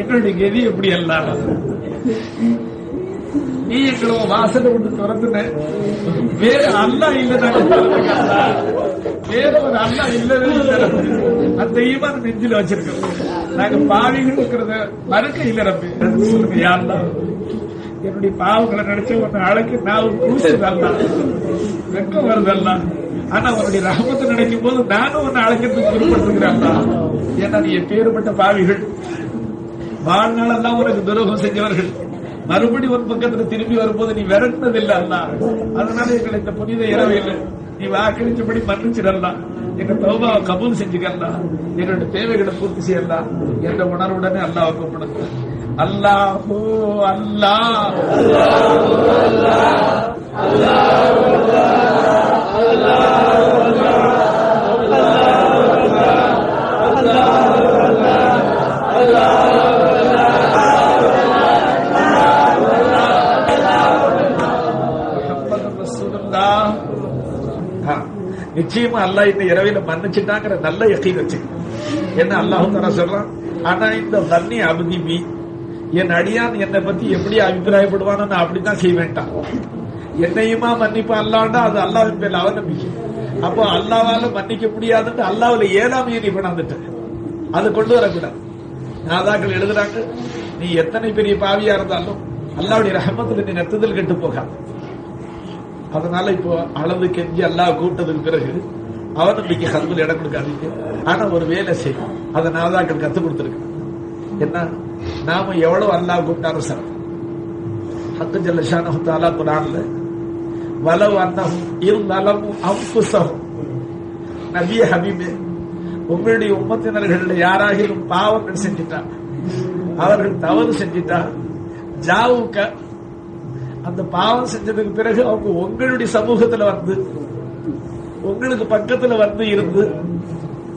எங்களுடைய கதி எப்படி எல்லாம் நீ எங்களை வாசலை விட்டு திறந்துன. வேற அல்லா இல்ல, வேற ஒரு அல்லா இல்லவே இல்லை. அந்த ஈமான் நெஞ்சில வச்சிருக்கோம். நாங்க பாவிகள் இருக்கிறத மறுக்க இல்ல ரப்பே. சொல்லுங்க யாருலா, என்னுடைய பாவங்களை நினைச்ச ஒன்னு அழைக்க நான் கூசுதல்ல, வெக்கம் வருதல்ல. ஆனா உன்னுடைய ரஹமத்தை நினைக்கும் போது நானும் ஒன்னு அழைக்கிறதுக்கு விருப்பப்படுத்துகிறேன். ஏன்னா நீ எப்பேற்பட்ட பாவிகள், வாழ்நாள் எல்லாம் உனக்கு துரோகம் செஞ்சவர்கள், மறுபடி ஒரு பக்கத்துல திரும்பி வரும்போது நீ விரட்டினதில்லை அல்ல. அதனால எங்களை இந்த புனித இரவையில் நீ வாக்களிச்சபடி மன்னிச்சிடலாம். எங்க தௌபாவை கபூல் செஞ்சுக்கலாம், எங்களுடைய தேவைகளை பூர்த்தி செய்யலாம் என்ற உணர்வுடனே அல்லாஹ் கூப்பிடுங்க. அல்லாஹு அல்லாஹ் நிச்சயமா அல்லாஹ் இந்த இரவையில மன்னிச்சுட்டாங்கிற நல்ல யகீன் வச்சு என்ன அல்லாஹ் தஆலா சொல்றான். ஆனா இந்த தண்ணி அபதிபி, என் அடியான் என்னை பத்தி எப்படி அபிப்பிராயப்படுவானோ நான் அப்படித்தான் செய்வேன்ட்டான். என்னையுமா மன்னிப்பா அல்லாண்டா அது அல்லாஹ்வின் பேர்ல அவநம்பிக்கை. அப்போ அல்லாவால மன்னிக்க முடியாதுன்னு அல்லாஹ்வுல ஏழாமையை நீ கொண்டாந்துட்ட, அது கொண்டு வரக்கூடாது. நாதாக்கள் எழுதுறாங்க, நீ எத்தனை பெரிய பாவியா இருந்தாலும் அல்லாஹ்வுடைய ரஹமத்துல நீ நெத்துதல் கெட்டு போகாது. அதனால இப்போ அளவு கெஞ்சி அல்லாஹ் கூப்பிட்டதுக்கு பிறகு அவநம்பிக்கை கல்வியில் இடம் கொடுக்காதீங்க. ஆனா ஒரு வேலை செய்யும், அதை நாதாக்கள் கத்துக் கொடுத்துருக்கு. என்ன, நாம எவ்வளவு அல்லாஹ் கூப்பிட்டாலும் சார், ஹக்கு ஜல்ல ஷானஹு தஆலா குர்ஆன்ல வலவ் அன்னஹும் இர்லலமு அன்ஃபுஸஹும், நபியே ஹபீபே, உங்களுடைய உம்மத்தினர்கள் யாராகிலும் பாவங்கள் செஞ்சிட்டா, அவர்கள் தவறு செஞ்சிட்டா, ஜாவுக்க, அந்த பாவம் செஞ்சதுக்கு பிறகு அவங்க உங்களுடைய சமூகத்துல வந்து உங்களுக்கு பக்கத்துல வந்து இருந்து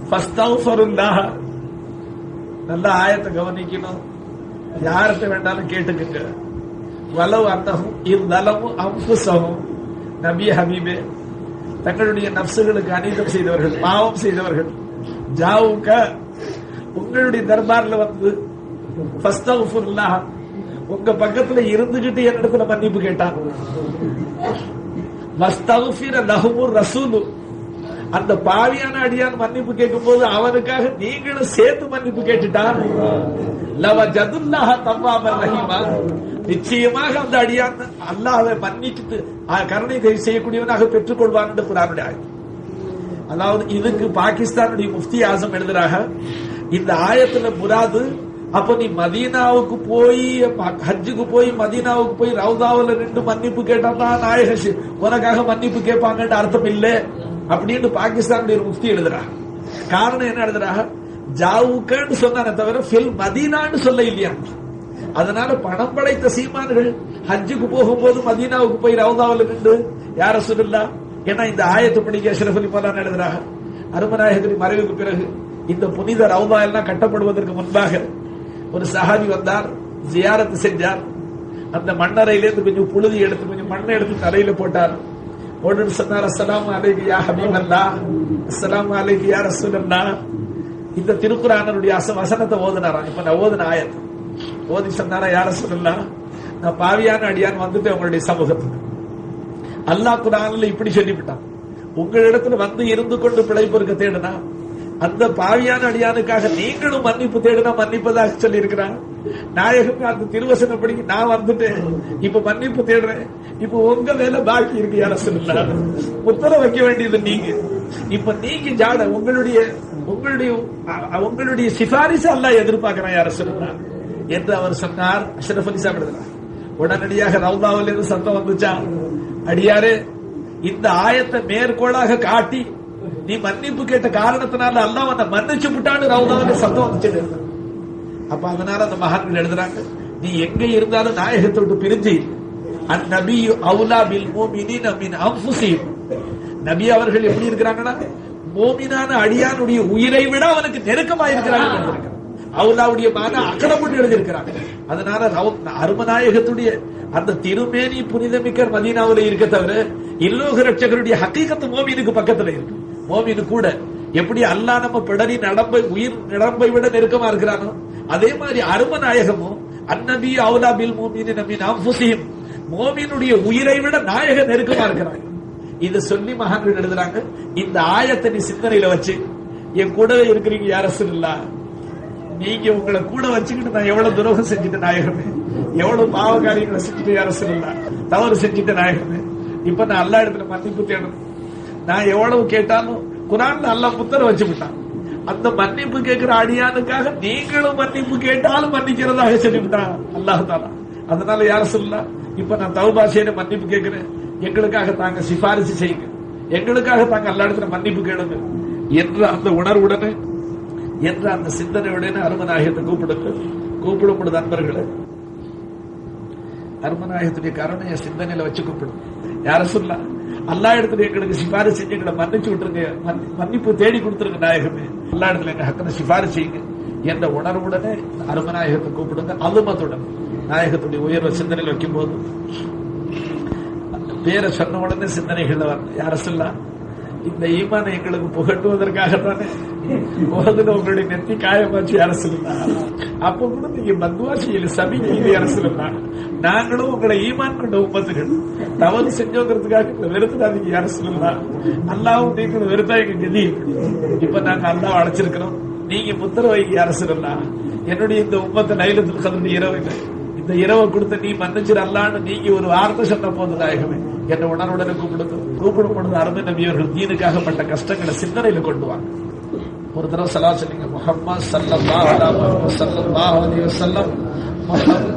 ஃபஸ்தக்ஃபிருல்லாஹ், நல்ல ஆயத்தை கவனிக்கணும், யார்கிட்ட வேண்டாலும் கேட்டுக்குங்க. வலவ் அன்னஹும் இர்லலமு அன்ஃபுஸஹும், நபி ஹபீபே, தங்களுடைய நப்சுகளுக்கு அநீதம் செய்தவர்கள், பாவம் செய்தவர்கள், ஜாவுக்க, உங்களுடைய தர்பார்ல வந்து ஃபஸ்தக்ஃபிருல்லாஹ், உங்க பக்கத்துல இருந்துகிட்டு என்னிடத்துல மன்னிப்பு கேட்டான். வஸ்தக்ஃபிர லஹுமுர் ரசூலு, அந்த பாவியான அடியான் மன்னிப்பு கேட்கும் போது அவனுக்காக நீங்களும் சேர்த்து மன்னிப்பு கேட்டுட்டா, லவஜதுல்லாஹ தவ்வாபர் ரஹீமா, நிச்சயமாக அந்த அடியான் அல்லாஹ்வை மன்னித்து கருணை செய்யக்கூடியவனாக பெற்றுக் கொள்வான் என்று குர்ஆனுடைய ஆயத். அதாவது இதுக்கு பாகிஸ்தானுடைய முஃப்தி ஆசம் எழுதுறாங்க, இந்த ஆயத்துல முராது, அப்ப நீ மதீனாவுக்கு போய் ஹஜ்ஜுக்கு போய் மதீனாவுக்கு போய் ரவுதாவில் நின்று மன்னிப்பு கேட்டா தான் நாயக உனக்காக மன்னிப்பு கேட்பாங்கன்னு அர்த்தம் இல்ல அப்படின்னு பாகிஸ்தானுடைய ஒரு முஃப்தி எழுதுறாங்க. காரணம் என்ன எழுதுறாங்க, ஜாவுக்கன்னு சொன்னானே தவிர ஃபில் மதீனான்னு சொல்ல இல்லையா. அதனால பணம் படைத்த சீமான்கள் ஹஜ்ஜுக்கு போகும்போது மதீனாவுக்கு போய் ரவுதாவில் நின்று யார சொல்லலாம். ஏன்னா இந்த ஆயத்து படிக்க அஷ்ரஃப் அலி மௌலானா எழுதுறாங்க, அருமநாயகத்தின் மறைவுக்கு பிறகு இந்த புனித ரவுதா எல்லாம் கட்டப்படுவதற்கு முன்பாக ஒரு சஹாபி வந்தார், ஜியாரத்து செஞ்சார். அந்த மண்ணறையிலிருந்து கொஞ்சம் புழுதி எடுத்து கொஞ்சம் மண்ணை எடுத்து தரையில போட்டார். போட்டு சொன்னார், அஸ்ஸலாமு அலைக்கும் யா ஹபீபல்லாஹ், அஸ்ஸலாமு அலைக்கும் யா ரசூலல்லாஹ். இந்த திருக்குர்ஆனுடைய வசனத்தை ஓதுனாராம். இப்ப நான் ஓதுன ஆயத் ஓதி சொன்னாரா, யா ரசூலல்லாஹ், நான் பாவியான அடியான் வந்துட்டு உங்களுடைய சமூகத்துக்கு. அல்லாஹ் குர்ஆன்ல இப்படி சொல்லிவிட்டான், உங்களிடத்துல வந்து இருந்து கொண்டு பிழைப்பொருக்க தேடுனா அந்த பாவியான அடியானுக்காக நீங்களும் மன்னிப்பு தேடுனா மன்னிப்பதாக சொல்லி இருக்கிறான். நாயகம் அந்த திருவசனப்படி நான் வந்துட்டேன், இப்ப மன்னிப்பு தேடுறேன். இப்ப உங்க வேலை பாக்கி இருக்கு, யார சொல்லலாம் முத்திர வைக்க வேண்டியது நீங்க. இப்ப நீங்க ஜாட உங்களுடைய சிபாரிசு அல்லாஹ் எதிர்பார்க்கிறான், யார சொல்லலாம் என்று அவர் சொன்னார். அஷ்ரஃப் அலி சாஹிப் எழுதுறார், உடனடியாக ரவுதாவில் இருந்து சத்தம் வந்துச்சா, அடியாரே, இந்த ஆயத்தை மேற்கோளாக காட்டி நீ மன்னிப்பு கேட்ட காரணத்தினால அல்லாஹ் உன்னை மன்னிச்சு விட்டான்னு ரவுதாவில் சத்தம் வந்துச்சு. அப்ப அதனால அந்த மகான்கள் எழுதுறாங்க, நீ எங்க இருந்தாலும் நாயகத்தை விட்டு பிரிஞ்சு அந்நபியு அவுலா பில் முஃமினீன மின் அன்ஃபுஸிஹிம், நபி அவர்கள் எப்படி இருக்கிறாங்கன்னா மோமினான அடியானுடைய உயிரை விட அவனுக்கு நெருக்கமா இருக்கிறாங்க. அவுலாவுடைய மான அக்கரமுன்னு எழுதியிருக்கிறாங்க. அதனால அருமநாயகத்துடைய அந்த திருமேனி புனிதமிக்க மதீனாவில் இருக்க தவிர இல்லோக ரட்சகருடைய ஹக்கீகத்து மோமீனுக்கு பக்கத்துல இருக்கு. மோமீனு கூட எப்படி அல்லாஹ் நம்ம பிடரி நடம்பை உயிர் நடம்பை விட நெருக்கமா இருக்கிறானோ அதே மாதிரி அருமநாயகமும் அன்னபி அவுலா பில் முஃமினீன மின் அன்ஃபுஸிஹிம் மோமீனுடைய உயிரை விட நாயக நெருக்கமா இருக்கிறாங்க. இத சொல்லி மகான்கள் எழுதுறாங்க, இந்த ஆயத்தை நீ சிந்தனையில வச்சு என் கூடவே இருக்கிறீங்க யா ரசூலுல்லாஹ், நீங்க உங்களை கூட வச்சுக்கிட்டு நான் எவ்வளவு துரோகம் செஞ்சுட்டேன் நாயகமே, எவ்வளவு பாவ காரியங்களை செஞ்சுட்டு யா ரசூலுல்லாஹ், தவறு செஞ்சுட்டேன் நாயகமே. இப்ப நான் அல்லாஹ் இடத்துல மன்னிப்பு தேடணும். நான் எவ்வளவு கேட்டாலும் குர்ஆன்ல அல்லாஹ் புத்தரை வச்சு விட்டான். அந்த மன்னிப்பு கேட்கிற அடியானுக்காக நீங்களும் மன்னிப்பு கேட்டாலும் மன்னிக்கிறதாக சொல்லிவிட்டான் அல்லாஹ் தாலா. அதனால யா ரசூலுல்லாஹ், இப்ப நான் தௌபா செய்ய மன்னிப்பு கேட்கிறேன், எங்களுக்காக தாங்க சிபாரிசு செய்யுங்க, எங்களுக்காக தாங்க அல்லாஹ் இடத்துல மன்னிப்பு கேளுங்க என்ற அந்த உணர்வுடனே, என்ற அந்த சிந்தனையுடனே அருமநாயகத்தை கூப்பிடும் பொழுது அன்பர்களே, அருமநாயகத்துடைய கருணையை சிந்தனையில வச்சு கூப்பிடும். யார சொல்லா அல்லாஹ் இடத்துல எங்களுக்கு சிபாரிசு செஞ்சு எங்களை மன்னிச்சு விட்டுருங்க, மன்னிப்பு தேடி கொடுத்துருங்க நாயகமே, அல்லாஹ் இடத்துல எங்க ஹக்கனை சிபாரிசு செய்யுங்க என்ற உணர்வுடனே அருமநாயகத்தை கூப்பிடுங்க. அதுமத்துடன் நாயகத்துடைய உயர்வை சிந்தனையில் வைக்கும் போது பேரை சொன்ன உடனே சிந்தனைகள் வரணும். யார சொல்லா இந்த ஈமானை எங்களுக்கு புகட்டுவதற்காகத்தானே போதுல உங்களுடைய நெத்தி காயமாச்சு யார சொல்லா, அப்ப கூட நீங்க பத்வா செய்யல சபிக்க யார சொல்லா, நாங்களும் உங்களை ஈமான் கொண்ட உம்மத்துகள் தவறு செஞ்சோங்கிறதுக்காக வெறுத்துடாதீங்க யார சொல்லா, அல்லாவும் நீங்களும் வெறுத்தா எங்க கதி. இப்ப நாங்க அல்லாஹ் அடைச்சிருக்கிறோம், நீங்க முத்திர வைக்க யார சொல்லா, என்னுடைய இந்த உம்மத்தை லைலத்துல் கத்ருடைய இரவு இந்த இரவை கொடுத்த நீ மன்னிச்சிரு அல்லான்னு நீங்க ஒரு வார்த்தை சொன்ன போது நாயகமே என்ற உணர்வுடனே கூப்பிடும் பொழுது அருமை நபி அவர்கள் தீனுக்காக பட்ட கஷ்டங்களை சிந்தனையில கொண்டு வாங்க. ஒரு தடவை ஸலவாத் சொல்லுங்க, முஹம்மது ஸல்லல்லாஹு அலைஹி வஸல்லம் முஹம்மது